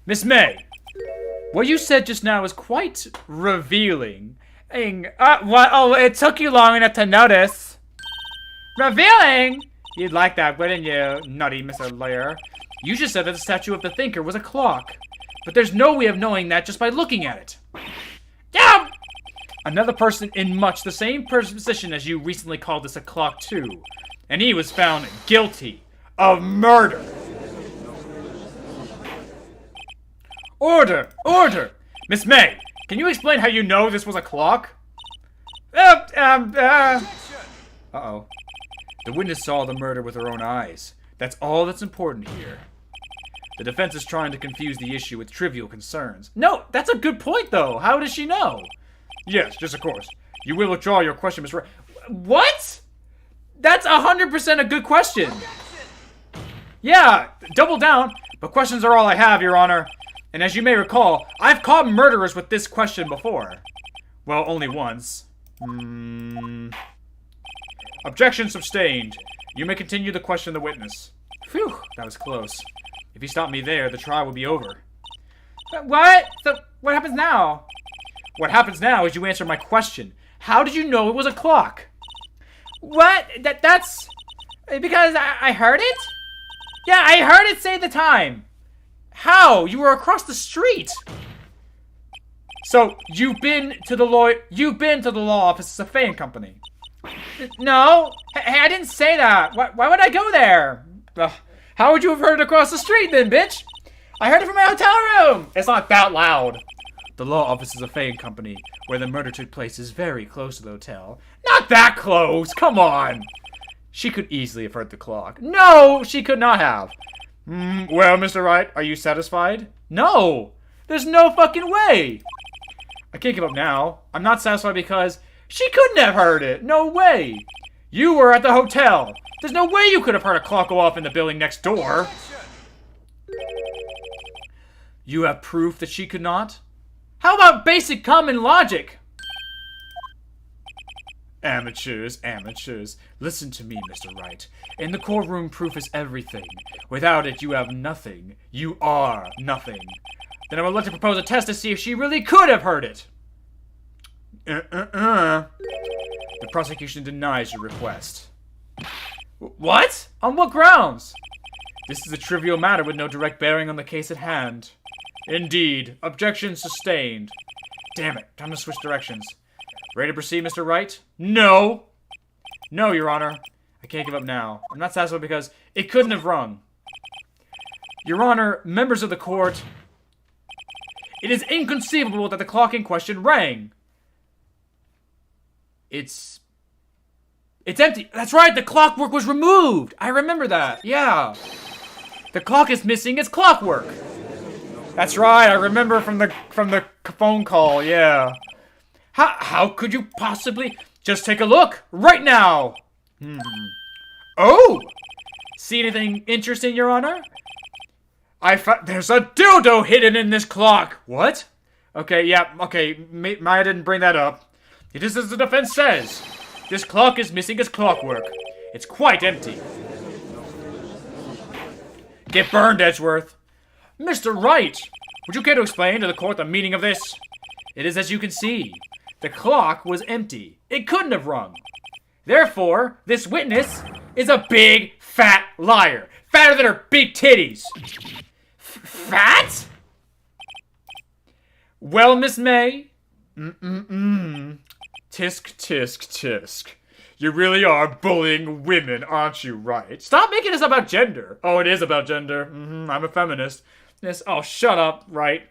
Miss May, what you said just now is quite revealing. What? Oh, it took you long enough to notice. Revealing? You'd like that, wouldn't you, nutty Mr. Lawyer? You just said that the statue of the thinker was a clock. But there's no way of knowing that just by looking at it. Yeah! Another person in much the same position as you recently called this a clock too. And he was found guilty of murder. Order! Order! Miss May, can you explain how you know this was a clock? Uh-oh. The witness saw the murder with her own eyes. That's all that's important here. The defense is trying to confuse the issue with trivial concerns. No, that's a good point, though. How does she know? Yes, just of course. You will withdraw your question, Miss Wright. What? That's 100% a good question. Yeah, double down. But questions are all I have, Your Honor. And as you may recall, I've caught murderers with this question before. Well, only once. Objection sustained. You may continue the question of the witness. Phew, that was close. If you stop me there, the trial will be over.
What? So, what happens now?
What happens now is you answer my question. How did you know it was a clock?
What? That's... Because I heard it? Yeah, I heard it say the time.
How? You were across the street. So, you've been to the law office of Fay & Company.
No. Hey, I didn't say that. Why would I go there?
How would you have heard it across the street then, bitch?
I heard it from my hotel room.
It's not that loud. The law offices of Fay & Company, where the murder took place, is very close to the hotel. Not that close! Come on! She could easily have heard the clock. No, she could not have. Well, Mr. Wright, are you satisfied? No! There's no fucking way! I can't give up now. I'm not satisfied because she couldn't have heard it. No way! You were at the hotel. There's no way you could have heard a clock go off in the building next door. You have proof that she could not? How about basic common logic? Amateurs, amateurs. Listen to me, Mr. Wright. In the courtroom, proof is everything. Without it, you have nothing. You are nothing. Then I would like to propose a test to see if she really could have heard it. The prosecution denies your request. What? On what grounds? This is a trivial matter with no direct bearing on the case at hand. Indeed. Objection sustained. Damn it. Time to switch directions. Ready to proceed, Mr. Wright? No! No, Your Honor. I can't give up now. I'm not satisfied because it couldn't have rung. Your Honor, members of the court, it is inconceivable that the clock in question rang. It's empty. That's right, the clockwork was removed. I remember that. Yeah. The clock is missing its clockwork. That's right, I remember from the phone call, yeah. How could you possibly... Just take a look, right now! Oh! See anything interesting, Your Honor? There's a dildo hidden in this clock! What? Okay, yeah, okay, Maya didn't bring that up. It is as the defense says. This clock is missing its clockwork. It's quite empty. Get burned, Edgeworth. Mr. Wright, would you care to explain to the court the meaning of this? It is as you can see. The clock was empty. It couldn't have rung. Therefore, this witness is a big, fat liar. Fatter than her big titties. Fat? Well, Miss May. Tisk, tisk, tisk. You really are bullying women, aren't you, Wright? Stop making this about gender. Oh, it is about gender. I'm a feminist. Yes. Oh, shut up, Wright.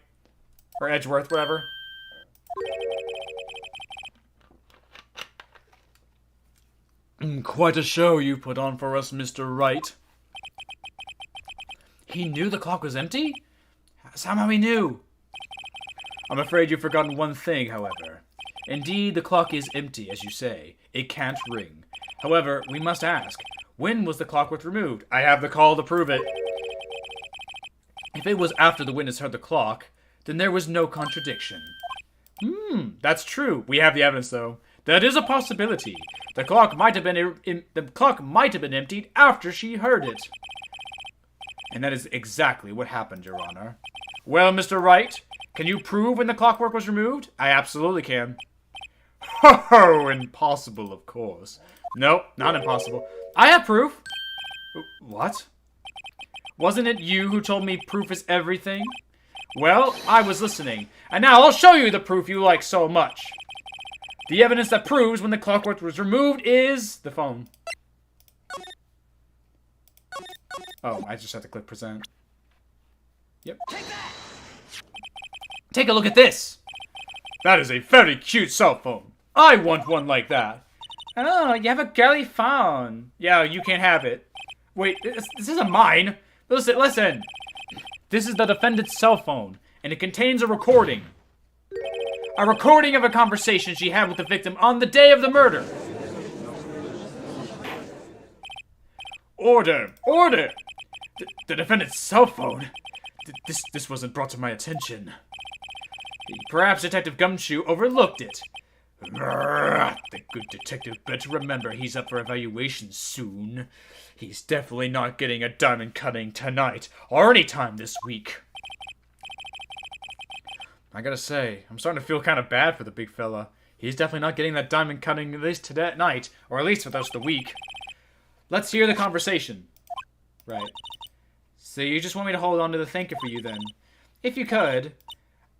Or Edgeworth, whatever. Quite a show you put on for us, Mr. Wright. He knew the clock was empty? Somehow he knew. I'm afraid you've forgotten one thing, however. Indeed, the clock is empty, as you say. It can't ring. However, we must ask, when was the clockwork removed? I have the call to prove it. If If it was after the witness heard the clock, then there was no contradiction. That's true. We have the evidence, though. That is a possibility. The clock might have been emptied after she heard it. And that is exactly what happened, Your Honor. Well, Mr. Wright, can you prove when the clockwork was removed? I absolutely can. Ho, impossible, of course. Nope, not impossible. I have proof. What? Wasn't it you who told me proof is everything? Well, I was listening, and now I'll show you the proof you like so much. The evidence that proves when the clockwork was removed is the phone. Oh, I just have to click present. Yep. Take a look at this. That is a very cute cell phone. I want one like that. Oh, you have a girly phone. Yeah, you can't have it. Wait, this isn't mine. Listen. This is the defendant's cell phone, and it contains a recording. A recording of a conversation she had with the victim on the day of the murder. Order! The defendant's cell phone? This wasn't brought to my attention. Perhaps Detective Gumshoe overlooked it. The good detective better remember he's up for evaluation soon. He's definitely not getting a diamond cutting tonight, or any time this week. I gotta say, I'm starting to feel kind of bad for the big fella. He's definitely not getting that diamond cutting at least tonight, or at least for the rest of the week. Let's hear the conversation. Right. So you just want me to hold on to the thinker for you then? If you could,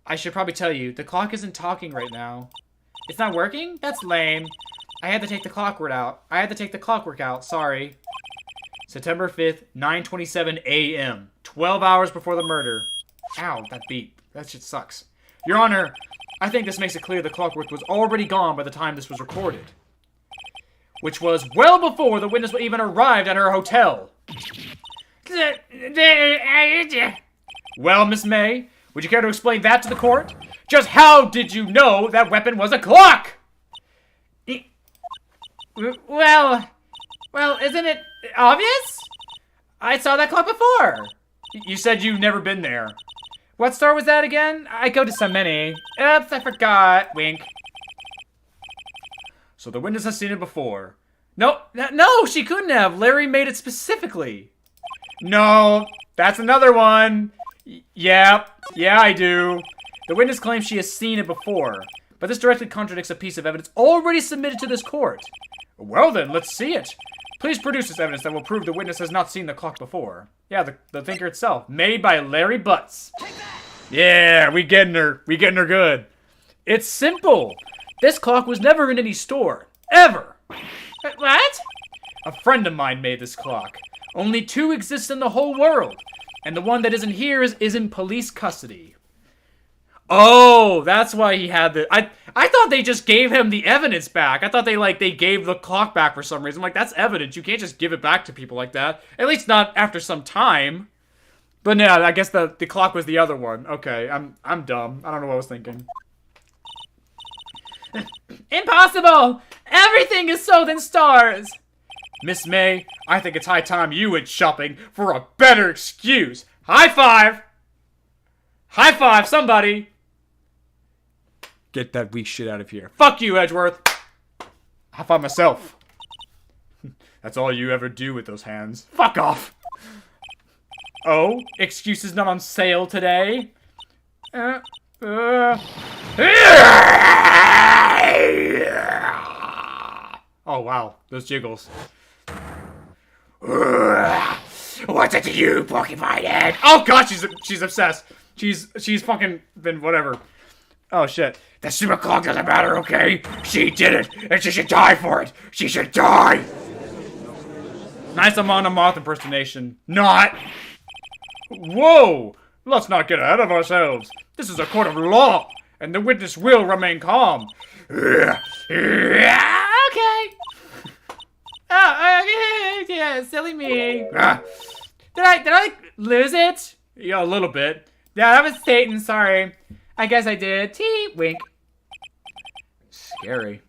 I should probably tell you, the clock isn't talking right now. It's not working? That's lame. I had to take the clockwork out. Sorry. September 5th, 9:27 a.m. 12 hours before the murder. Ow, that beep. That shit sucks. Your Honor, I think this makes it clear the clockwork was already gone by the time this was recorded. Which was well before the witness even arrived at her hotel. Well, Miss May, would you care to explain that to the court? Just how did you know that weapon was a clock? Well, isn't it obvious? I saw that clock before. You said you've never been there. What store was that again? I go to so many. Oops, I forgot. Wink. So the witness has seen it before. No, she couldn't have. Larry made it specifically. No, that's another one. Yeah, I do. The witness claims she has seen it before, but this directly contradicts a piece of evidence already submitted to this court. Well then, let's see it. Please produce this evidence that will prove the witness has not seen the clock before. Yeah, the thinker itself. Made by Larry Butts. Yeah, we getting her good. It's simple. This clock was never in any store. Ever. What? A friend of mine made this clock. Only 2 exist in the whole world. And the one that isn't here is in police custody. Oh, that's why he had the... I thought they just gave him the evidence back. I thought they gave the clock back for some reason. I'm like, that's evidence. You can't just give it back to people like that. At least not after some time. But no, I guess the clock was the other one. Okay, I'm dumb. I don't know what I was thinking. Impossible! Everything is sold in stores! Miss May, I think it's high time you went shopping for a better excuse. High five! High five, somebody! Get that weak shit out of here. Fuck you, Edgeworth! High five myself. That's all you ever do with those hands. Fuck off! Oh, excuses not on sale today? Oh, wow. Those jiggles. What's it to you, porcupine head? Oh, God, she's obsessed. She's fucking been whatever. Oh, shit. The super clock doesn't matter, okay? She did it, and she should die for it. She should die. Nice Amon Amarth impersonation. Not. Whoa! Let's not get ahead of ourselves. This is a court of law, and the witness will remain calm. Okay. Oh, yeah, silly me. Did I lose it? Yeah, a little bit. Yeah, that was Satan, sorry. I guess I did. Tee, wink. Scary.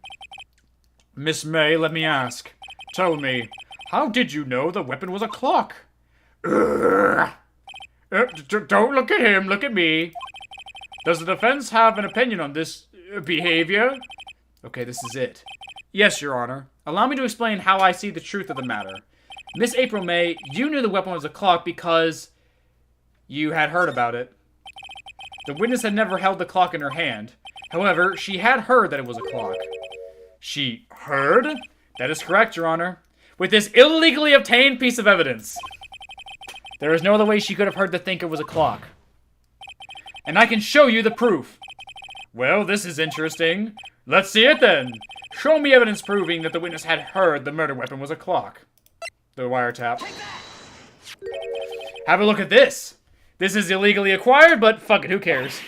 Miss May, let me ask. Tell me, how did you know the weapon was a clock?
Don't look at him, look at me. Does the defense have an opinion on this behavior?
Okay, this is it. Yes, Your Honor. Allow me to explain how I see the truth of the matter. Miss April May, you knew the weapon was a clock because you had heard about it. The witness had never held the clock in her hand. However, she had heard that it was a clock.
She heard?
That is correct, Your Honor. With this illegally obtained piece of evidence. There is no other way she could have heard the thinker was a clock. And I can show you the proof.
Well, this is interesting. Let's see it then. Show me evidence proving that the witness had heard the murder weapon was a clock. The wiretap.
Have a look at this. This is illegally acquired, but fuck it, who cares?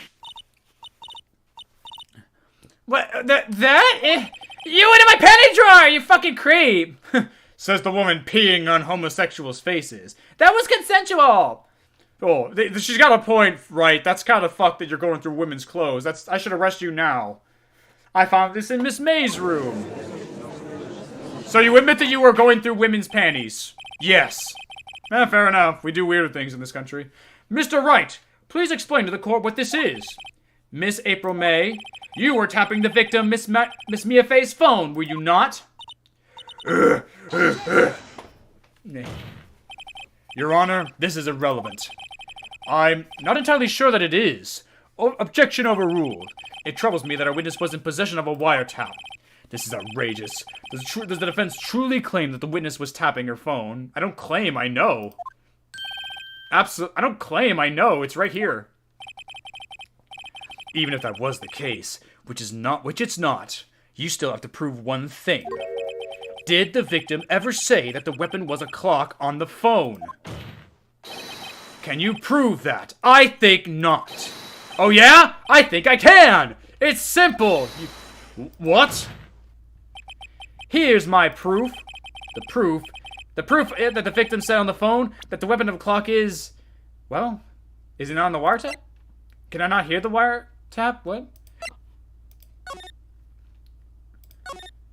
What? That? You went in my panty drawer, you fucking creep!
Says the woman peeing on homosexuals' faces.
That was consensual!
Oh, she's got a point, right? That's kind of fucked that you're going through women's clothes. I should arrest you now. I found this in Miss May's room. So you admit that you were going through women's panties? Yes. Fair enough. We do weird things in this country. Mr. Wright, please explain to the court what this is.
Miss April May, you were tapping the victim, Miss Maya Fay's phone, were you not?
Your Honor, this is irrelevant.
I'm not entirely sure that it is. Objection overruled. It troubles me that our witness was in possession of a wiretap. This is outrageous. Does the defense truly claim that the witness was tapping her phone? I don't claim, I know. I don't claim, I know. It's right here. Even if that was the case, which it's not, you still have to prove one thing. Did the victim ever say that the weapon was a clock on the phone? Can you prove that? I think not. Oh yeah? I think I can! It's simple! What? Here's my proof. The proof that the victim said on the phone that the weapon of a clock is... Well, is it not on the wiretap? Can I not hear the wiretap? What?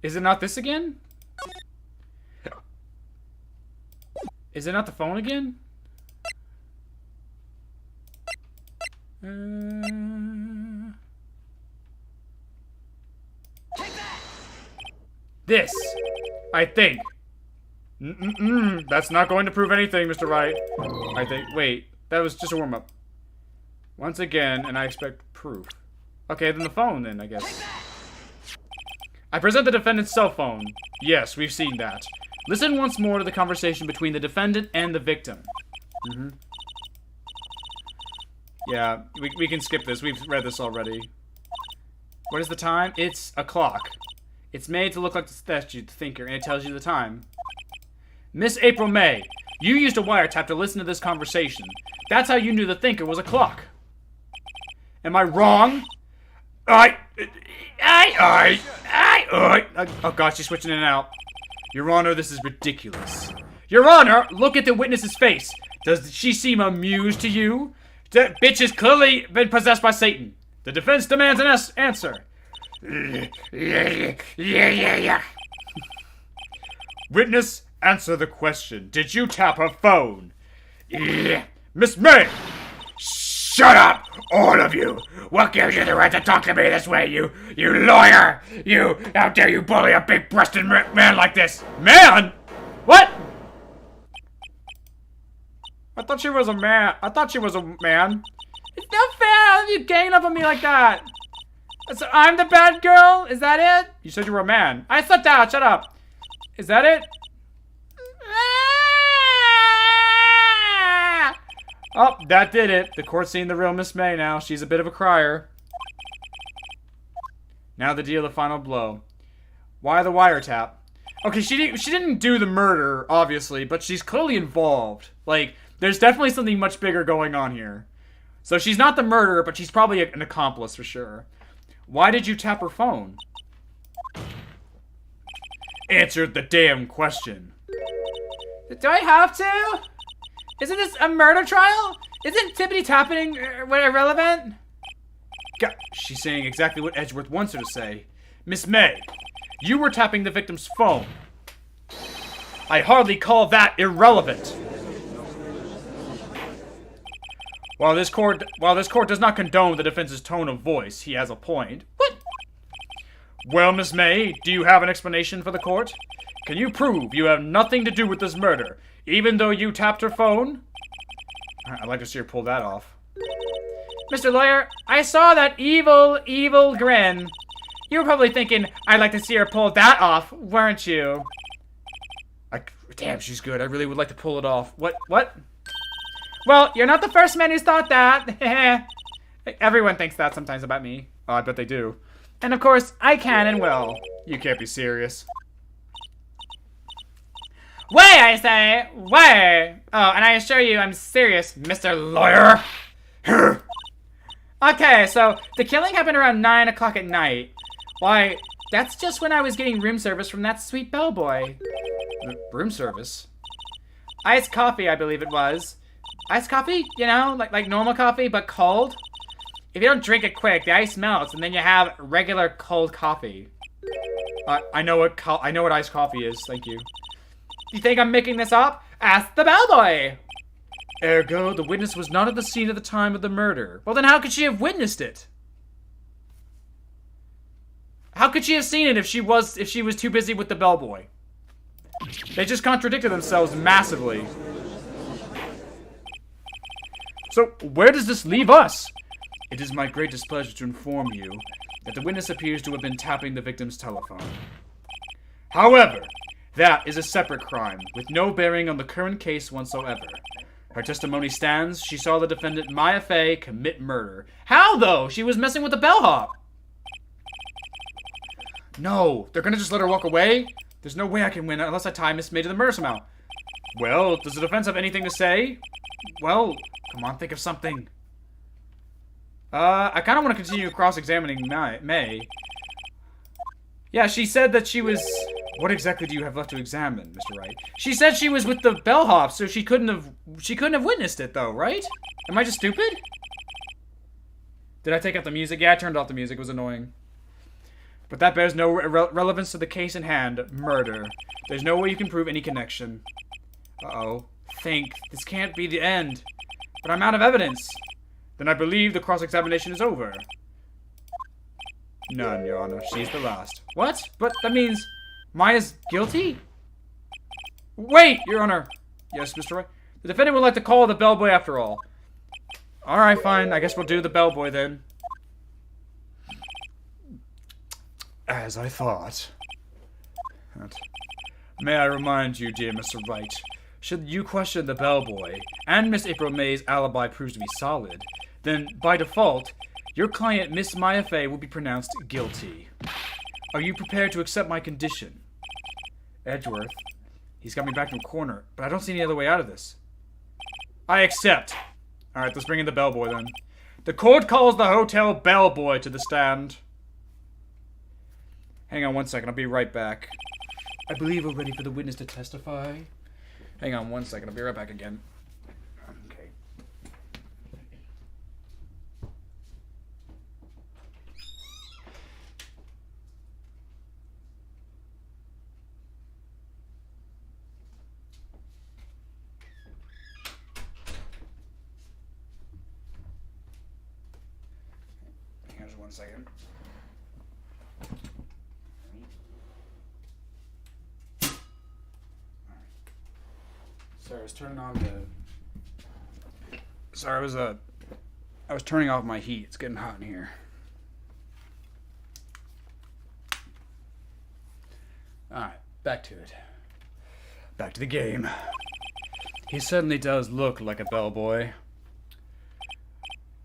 Is it not this again? Is it not the phone again? This, I think. That's not going to prove anything, Mr. Wright. I think. Wait, that was just a warm-up. Once again, and I expect proof. Okay, then the phone, then, I guess. I present the defendant's cell phone. Yes, we've seen that. Listen once more to the conversation between the defendant and the victim. Yeah, we can skip this. We've read this already. What is the time? It's a clock. It's made to look like the statue, the thinker, and it tells you the time. Miss April May, you used a wiretap to listen to this conversation. That's how you knew the thinker was a clock. Am I wrong? Oh god, she's switching in and out. Your Honor, this is ridiculous. Your Honor, look at the witness's face. Does she seem amused to you? That bitch has clearly been possessed by Satan. The defense demands an answer. Witness, answer the question. Did you tap her phone? Miss May! Shut up, all of you! What gives you the right to talk to me this way, you lawyer? How dare you bully a big-breasted man like this? Man? What? I thought she was a man. It's not fair you ganging up on me like that. So I'm the bad girl? Is that it? You said you were a man. I slipped out, shut up. Is that it? Oh, that did it. The court's seeing the real Miss May now. She's a bit of a crier. Now the deal, the final blow. Why the wiretap? Okay, she didn't do the murder, obviously, but she's clearly involved. Like, there's definitely something much bigger going on here. So she's not the murderer, but she's probably an accomplice for sure. Why did you tap her phone? Answer the damn question.
Do I have to? Isn't this a murder trial? Isn't tippity tapping irrelevant?
God, she's saying exactly what Edgeworth wants her to say. Miss May, you were tapping the victim's phone. I hardly call that irrelevant. While this court does not condone the defense's tone of voice, he has a point. What? Well, Miss May, do you have an explanation for the court? Can you prove you have nothing to do with this murder, even though you tapped her phone? I'd like to see her pull that off.
Mr. Lawyer, I saw that evil, evil grin. You were probably thinking, I'd like to see her pull that off, weren't you?
Damn, she's good. I really would like to pull it off. What?
Well, you're not the first man who's thought that. Everyone thinks that sometimes about me.
Oh, I bet they do.
And of course, I can and will.
You can't be serious.
Way, I say! Way! Oh, and I assure you I'm serious, Mr. Lawyer. Okay, so the killing happened around 9 o'clock at night. Why, that's just when I was getting room service from that sweet bellboy.
Room service?
Iced coffee, I believe it was. Iced coffee? You know, like normal coffee, but cold? If you don't drink it quick, the ice melts, and then you have regular cold coffee.
I know what iced coffee is, thank you.
You think I'm making this up? Ask the bellboy!
Ergo, the witness was not at the scene at the time of the murder.
Well, then how could she have witnessed it? How could she have seen it if she was too busy with the bellboy?
They just contradicted themselves massively. So, where does this leave us? It is my great displeasure to inform you that the witness appears to have been tapping the victim's telephone. However, that is a separate crime, with no bearing on the current case whatsoever. Her testimony stands. She saw the defendant, Maya Fay, commit murder.
How, though? She was messing with the bellhop.
No, they're gonna just let her walk away? There's no way I can win unless I tie Miss May to the murder somehow. Well, does the defense have anything to say? Well, come on, think of something. I kind of want to continue cross-examining May. Yeah, she said that she was... What exactly do you have left to examine, Mr. Wright?
She said she was with the bellhop, so she couldn't have witnessed it, though, right? Am I just stupid?
Did I take out the music? Yeah, I turned off the music. It was annoying. But that bears no relevance to the case in hand, murder. There's no way you can prove any connection. Uh-oh. Think. This can't be the end. But I'm out of evidence. Then I believe the cross-examination is over. None, Your Honor. She's the last.
What? But that means Maya's guilty?
Wait, Your Honor. Yes, Mr. Wright. The defendant would like to call the bellboy after all. Alright, fine. I guess we'll do the bellboy then. As I thought. May I remind you, dear Mr. Wright, should you question the bellboy, and Miss April May's alibi proves to be solid, then, by default, your client, Miss Maya Fay, will be pronounced guilty. Are you prepared to accept my condition? Edgeworth, he's got me back in a corner, but I don't see any other way out of this. I accept. Alright, let's bring in the bellboy then. The court calls the hotel bellboy to the stand. Hang on one second, I'll be right back. I believe we're ready for the witness to testify. Hang on one second, I'll be right back again. Okay. Hang on just one second. Sorry, I was turning on the... Sorry, I was turning off my heat. It's getting hot in here. Alright, back to it. Back to the game. He certainly does look like a bellboy.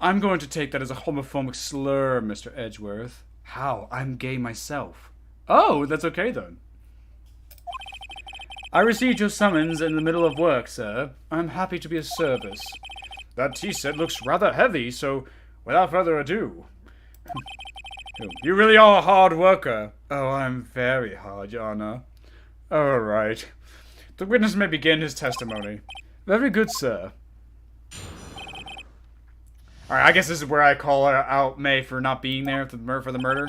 I'm going to take that as a homophobic slur, Mr. Edgeworth. How? I'm gay myself. Oh, that's okay then. I received your summons in the middle of work, sir. I'm happy to be of service. That tea set looks rather heavy, so without further ado... You really are a hard worker. Oh, I'm very hard, Your Honor. All right. The witness may begin his testimony. Very good, sir. Alright, I guess this is where I call out May for not being there for the murder.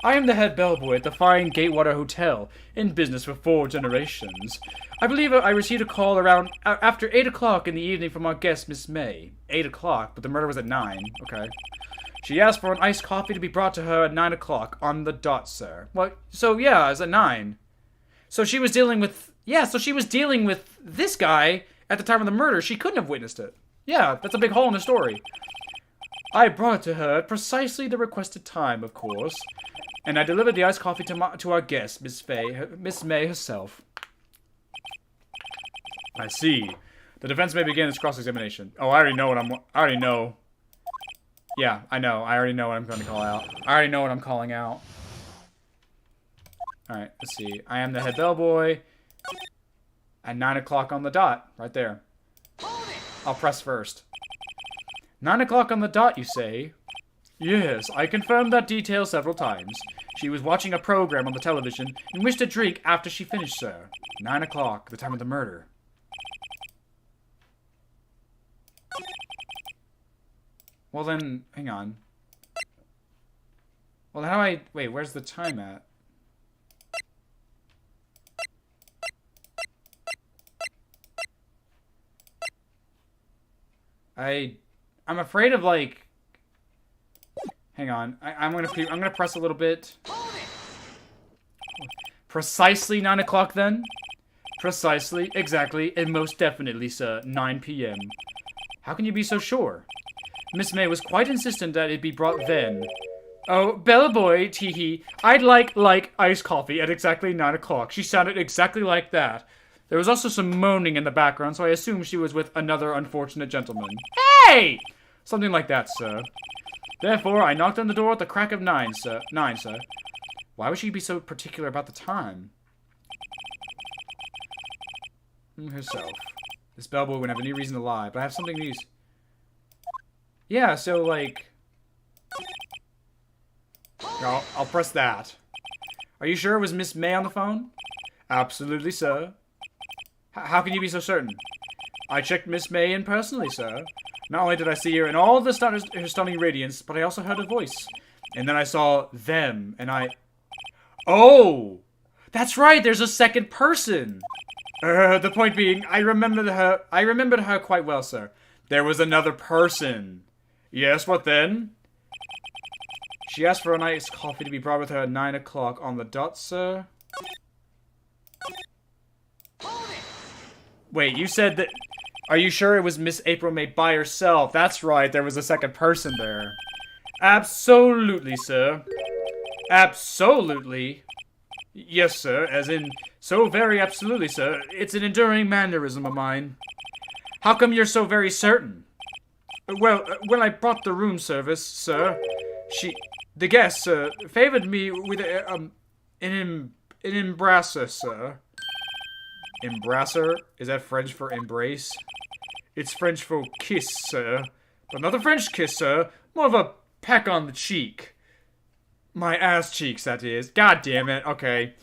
I am the head bellboy at the fine Gatewater Hotel, in business for 4 generations. I believe I received a call around after 8 o'clock in the evening from our guest, Miss May. 8 o'clock, but the murder was at 9. Okay. She asked for an iced coffee to be brought to her at 9 o'clock on the dot, sir. Well, so yeah, it's at 9. So she was dealing with... Yeah, so she was dealing with this guy at the time of the murder. She couldn't have witnessed it. Yeah, that's a big hole in the story. I brought it to her at precisely the requested time, of course. And I delivered the iced coffee to our guest, Miss May herself. I see. The defense may begin its cross-examination. Oh, I already know. Yeah, I know. I already know what I'm going to call out. I already know what I'm calling out. Alright, let's see. I am the head bellboy. At 9 o'clock on the dot. Right there. I'll press first. 9 o'clock on the dot, you say? Yes, I confirmed that detail several times. She was watching a program on the television and wished a drink after she finished, sir. 9 o'clock, the time of the murder. Well then, hang on. Well, how do I... Wait, where's the time at? I'm afraid of, like... Hang on. I'm gonna press a little bit. Precisely 9 o'clock then? Precisely, exactly, and most definitely, sir, 9 p.m. How can you be so sure? Miss May was quite insistent that it be brought then. Oh, bellboy, tee-hee, I'd like iced coffee at exactly 9 o'clock. She sounded exactly like that. There was also some moaning in the background, so I assumed she was with another unfortunate gentleman. Hey! Something like that, sir. Therefore, I knocked on the door at the crack of 9, sir. Why would she be so particular about the time? Herself. This bellboy wouldn't have any reason to lie, but I have something to use. Yeah, so, like... I'll press that. Are you sure it was Miss May on the phone? Absolutely, sir. How can you be so certain? I checked Miss May in personally, sir. Not only did I see her in all of her stunning radiance, but I also heard her voice. And then I saw them, and I... Oh! That's right, there's a second person! The point being, I remembered her quite well, sir. There was another person. Yes, what then? She asked for a iced coffee to be brought with her at 9 o'clock on the dot, sir. Wait, you said that... Are you sure it was Miss April May by herself? That's right, there was a second person there. Absolutely, sir. Absolutely. Yes, sir, as in, so very absolutely, sir. It's an enduring mannerism of mine. How come you're so very certain? Well, when I brought the room service, sir, the guest, sir, favored me with an embrasser, sir. Embrasser? Is that French for embrace? It's French for kiss, sir. But not a French kiss, sir. More of a peck on the cheek. My ass cheeks, that is. God damn it. Okay.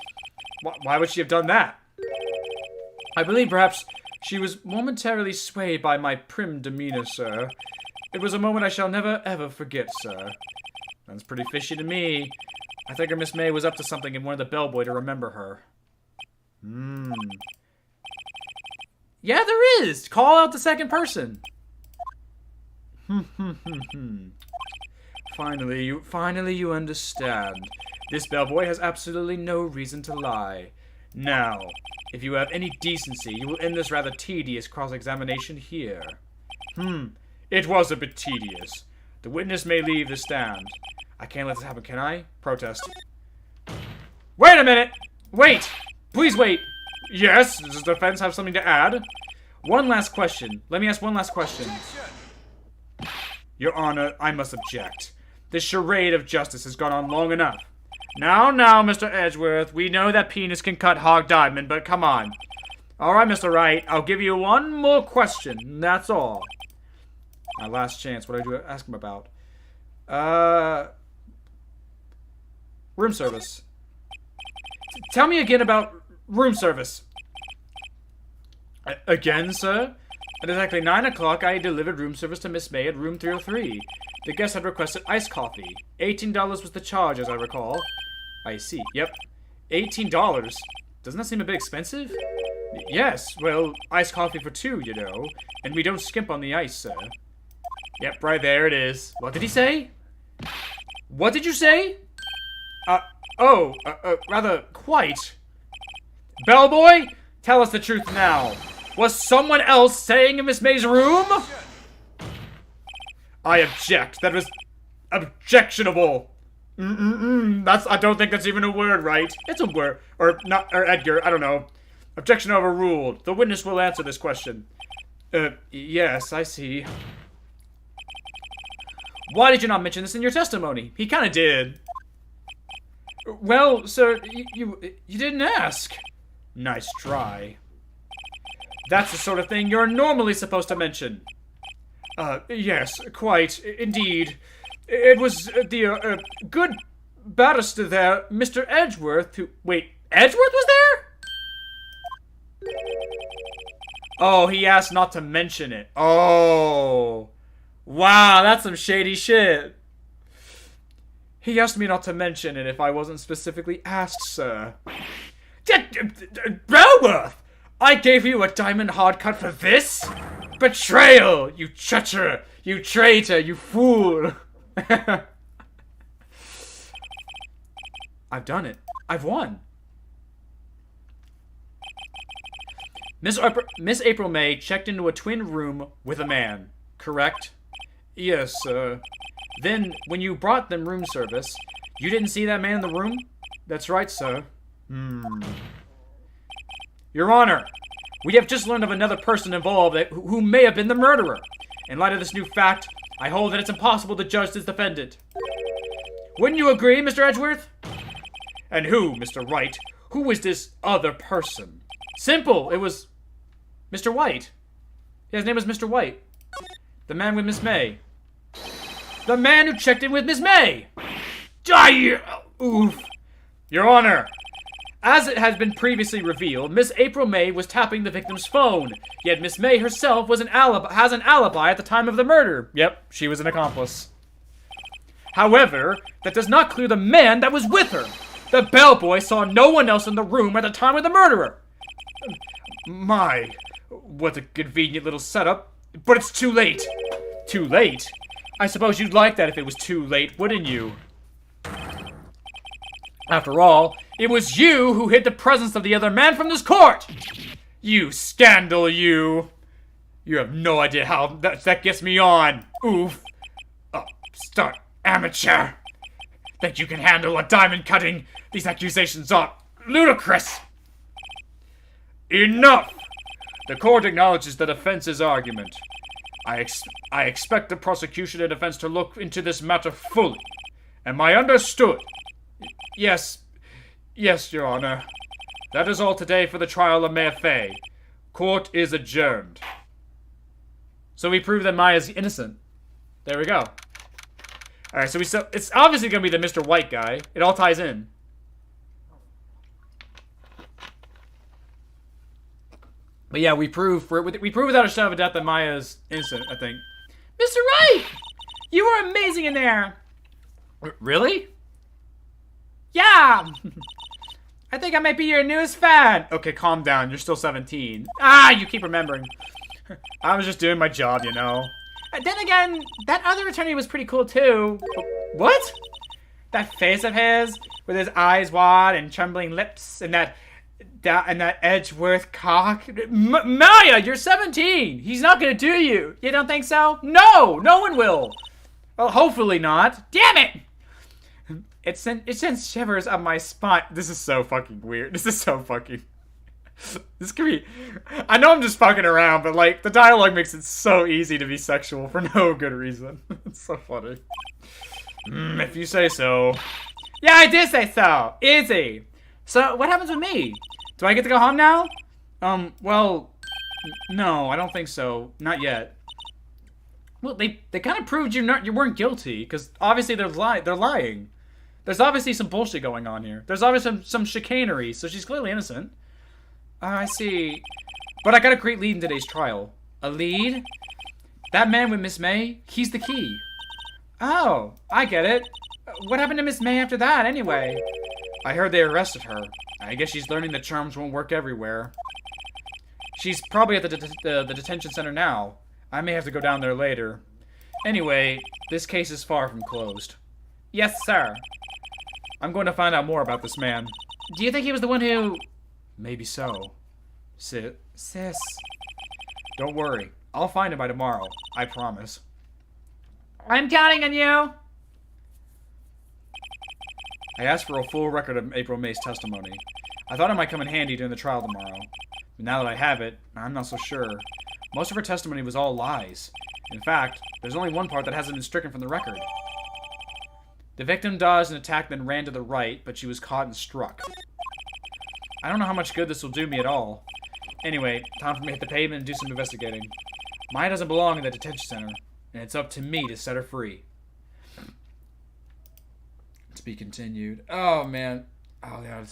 Why would she have done that? I believe perhaps she was momentarily swayed by my prim demeanor, sir. It was a moment I shall never, ever forget, sir. That's pretty fishy to me. I think Miss May was up to something and wanted the bellboy to remember her. Yeah, there is! Call out the second person. Finally you understand. This bellboy has absolutely no reason to lie. Now, if you have any decency, you will end this rather tedious cross-examination here. It was a bit tedious. The witness may leave the stand. I can't let this happen, can I? Protest. Wait a minute! Wait! Please wait! Yes, does the defense have something to add? One last question. Let me ask one last question. Your Honor, I must object. This charade of justice has gone on long enough. Now, Mr. Edgeworth, we know that penis can cut hog diamond, but come on. Alright, Mr. Wright, I'll give you one more question, that's all. My last chance, what did I ask him about? Room service. Tell me again about room service. Again, sir? At exactly 9 o'clock, I delivered room service to Miss May at room 303. The guest had requested iced coffee. $18 was the charge, as I recall. I see. Yep. $18. Doesn't that seem a bit expensive? Yes, well, iced coffee for 2, you know. And we don't skimp on the ice, sir. Yep, right there it is. What did he say? What did you say? Rather, quite. Bellboy, tell us the truth now. Was someone else staying in Miss May's room? I object. That was objectionable. I don't think that's even a word, right? It's a word. Or not, or Edgar, I don't know. Objection overruled. The witness will answer this question. Yes, I see. Why did you not mention this in your testimony? He kinda did. Well, sir, you didn't ask. Nice try. That's the sort of thing you're normally supposed to mention. Yes, quite, indeed. It was the good barrister there, Mr. Edgeworth, who... Wait, Edgeworth was there? Oh, he asked not to mention it. Oh. Wow, that's some shady shit. He asked me not to mention it if I wasn't specifically asked, sir. Bellworth! I gave you a diamond hard cut for this? Betrayal! You treacher! You traitor! You fool! I've done it. I've won. Miss April May checked into a twin room with a man, correct? Yes, sir. Then, when you brought them room service, you didn't see that man in the room? That's right, sir. Your Honor, we have just learned of another person involved who may have been the murderer. In light of this new fact, I hold that it's impossible to judge this defendant. Wouldn't you agree, Mr. Edgeworth? And who, Mr. Wright? Who was this other person? Simple, it was Mr. White. His name was Mr. White. The man with Miss May. The man who checked in with Miss May! Oof. Your Honor, as it has been previously revealed, Miss April May was tapping the victim's phone, yet Miss May herself has an alibi at the time of the murder. Yep, she was an accomplice. However, that does not clear the man that was with her. The bellboy saw no one else in the room at the time of the murderer. My, what a convenient little setup. But it's too late. Too late? I suppose you'd like that if it was too late, wouldn't you? After all, it was you who hid the presence of the other man from this court! You scandal, you! You have no idea how that gets me on. Oof. Upstart amateur. That you can handle a diamond cutting. These accusations are ludicrous. Enough! The court acknowledges the defense's argument. I expect the prosecution and defense to look into this matter fully. Am I understood? Yes, Your Honor. That is all today for the trial of Maya Fay. Court is adjourned. So we prove that Maya's innocent. There we go. Alright, so it's obviously gonna be the Mr. White guy. It all ties in. But yeah, we prove without a shadow of a doubt that Maya's innocent, I think.
Mr. Wright! You were amazing in there!
Really?
Yeah! I think I might be your newest fan.
Okay, calm down. You're still 17.
You keep remembering.
I was just doing my job, you know.
Then again, that other attorney was pretty cool too.
What?
That face of his, with his eyes wide and trembling lips, and that Edgeworth cock.
Maya, you're 17. He's not gonna do you.
You don't think so?
No, no one will. Well, hopefully not.
Damn it!
It sends shivers up my spine. This is so fucking weird. This is so fucking... This could be... I know I'm just fucking around, but like, the dialogue makes it so easy to be sexual for no good reason. It's so funny. If you say so.
Yeah, I did say so. Easy. So, what happens with me? Do I get to go home now?
Well... No, I don't think so. Not yet. Well, they kind of proved you weren't guilty, because obviously they're lying. There's obviously some bullshit going on here. There's obviously some chicanery, so she's clearly innocent. I see. But I got a great lead in today's trial. A lead? That man with Miss May, he's the key.
Oh, I get it. What happened to Miss May after that, anyway?
I heard they arrested her. I guess she's learning the charms won't work everywhere. She's probably at the detention center now. I may have to go down there later. Anyway, this case is far from closed.
Yes, sir.
I'm going to find out more about this man.
Do you think he was the one who...
Maybe so. Sis. Don't worry. I'll find him by tomorrow. I promise.
I'm counting on you.
I asked for a full record of April May's testimony. I thought it might come in handy during the trial tomorrow. But now that I have it, I'm not so sure. Most of her testimony was all lies. In fact, there's only one part that hasn't been stricken from the record. The victim dodged an attack, then ran to the right, but she was caught and struck. I don't know how much good this will do me at all. Anyway, time for me to hit the pavement and do some investigating. Maya doesn't belong in the detention center, and it's up to me to set her free. To be continued. Oh, man. Oh, God.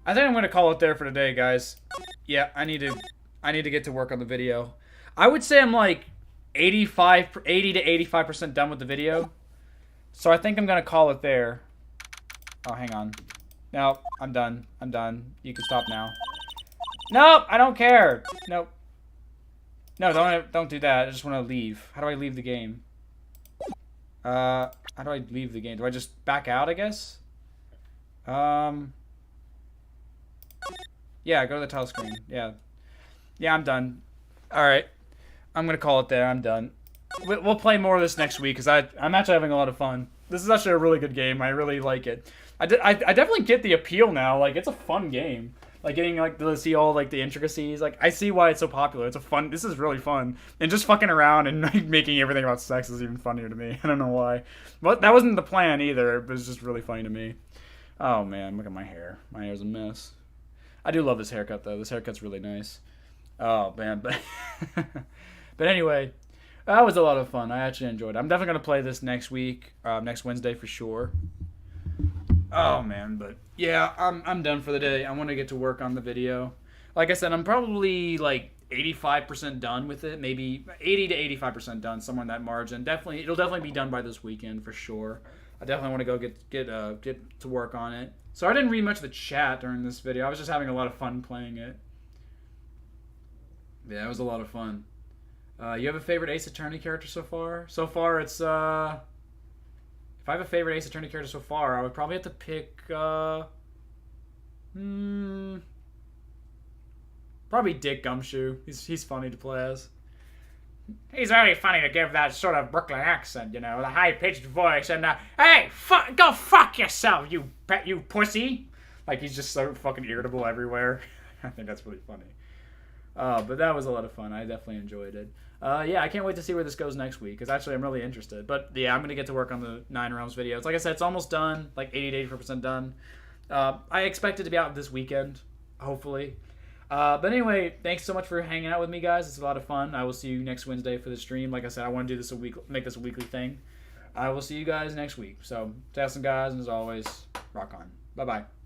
I think I'm going to call it there for today, guys. Yeah, I need to get to work on the video. I would say I'm like 80 to 85% done with the video. So I think I'm going to call it there. Oh, hang on. No, I'm done. I'm done. You can stop now. Nope, I don't care. Nope. No, don't do that. I just want to leave. How do I leave the game? How do I leave the game? Do I just back out, I guess? Yeah, go to the title screen. Yeah. Yeah, I'm done. Alright. I'm going to call it there. I'm done. We'll play more of this next week, because I'm actually having a lot of fun. This is actually a really good game. I really like it. I definitely get the appeal now. Like, it's a fun game. Like, getting, like, to see all, like, the intricacies. Like, I see why it's so popular. It's a fun... This is really fun. And just fucking around and, like, making everything about sex is even funnier to me. I don't know why. But that wasn't the plan, either. It was just really funny to me. Oh, man. Look at my hair. My hair's a mess. I do love this haircut, though. This haircut's really nice. Oh, man. But, but anyway, that was a lot of fun. I actually enjoyed it. I'm definitely going to play this next week. Next Wednesday for sure. Oh, man. But, yeah, I'm done for the day. I want to get to work on the video. Like I said, I'm probably, like, 85% done with it. Maybe 80 to 85% done, somewhere in that margin. It'll definitely be done by this weekend for sure. I definitely want to go get to work on it. So I didn't read much of the chat during this video. I was just having a lot of fun playing it. Yeah, it was a lot of fun. You have a favorite Ace Attorney character so far? So far, it's, if I have a favorite Ace Attorney character so far, I would probably have to pick, probably Dick Gumshoe. He's funny to play as.
He's very funny to give that sort of Brooklyn accent, you know, the high-pitched voice, and, hey, go fuck yourself, you pussy!
Like, he's just so fucking irritable everywhere. I think that's really funny. But that was a lot of fun. I definitely enjoyed it. Yeah, I can't wait to see where this goes next week, because actually I'm really interested. But, yeah, I'm going to get to work on the 9 Realms videos. Like I said, it's almost done, like 80 to 84% done. I expect it to be out this weekend, hopefully. But anyway, thanks so much for hanging out with me, guys. It's a lot of fun. I will see you next Wednesday for the stream. Like I said, I want to do this make this a weekly thing. I will see you guys next week. So, Tassin, guys, and as always, rock on. Bye-bye.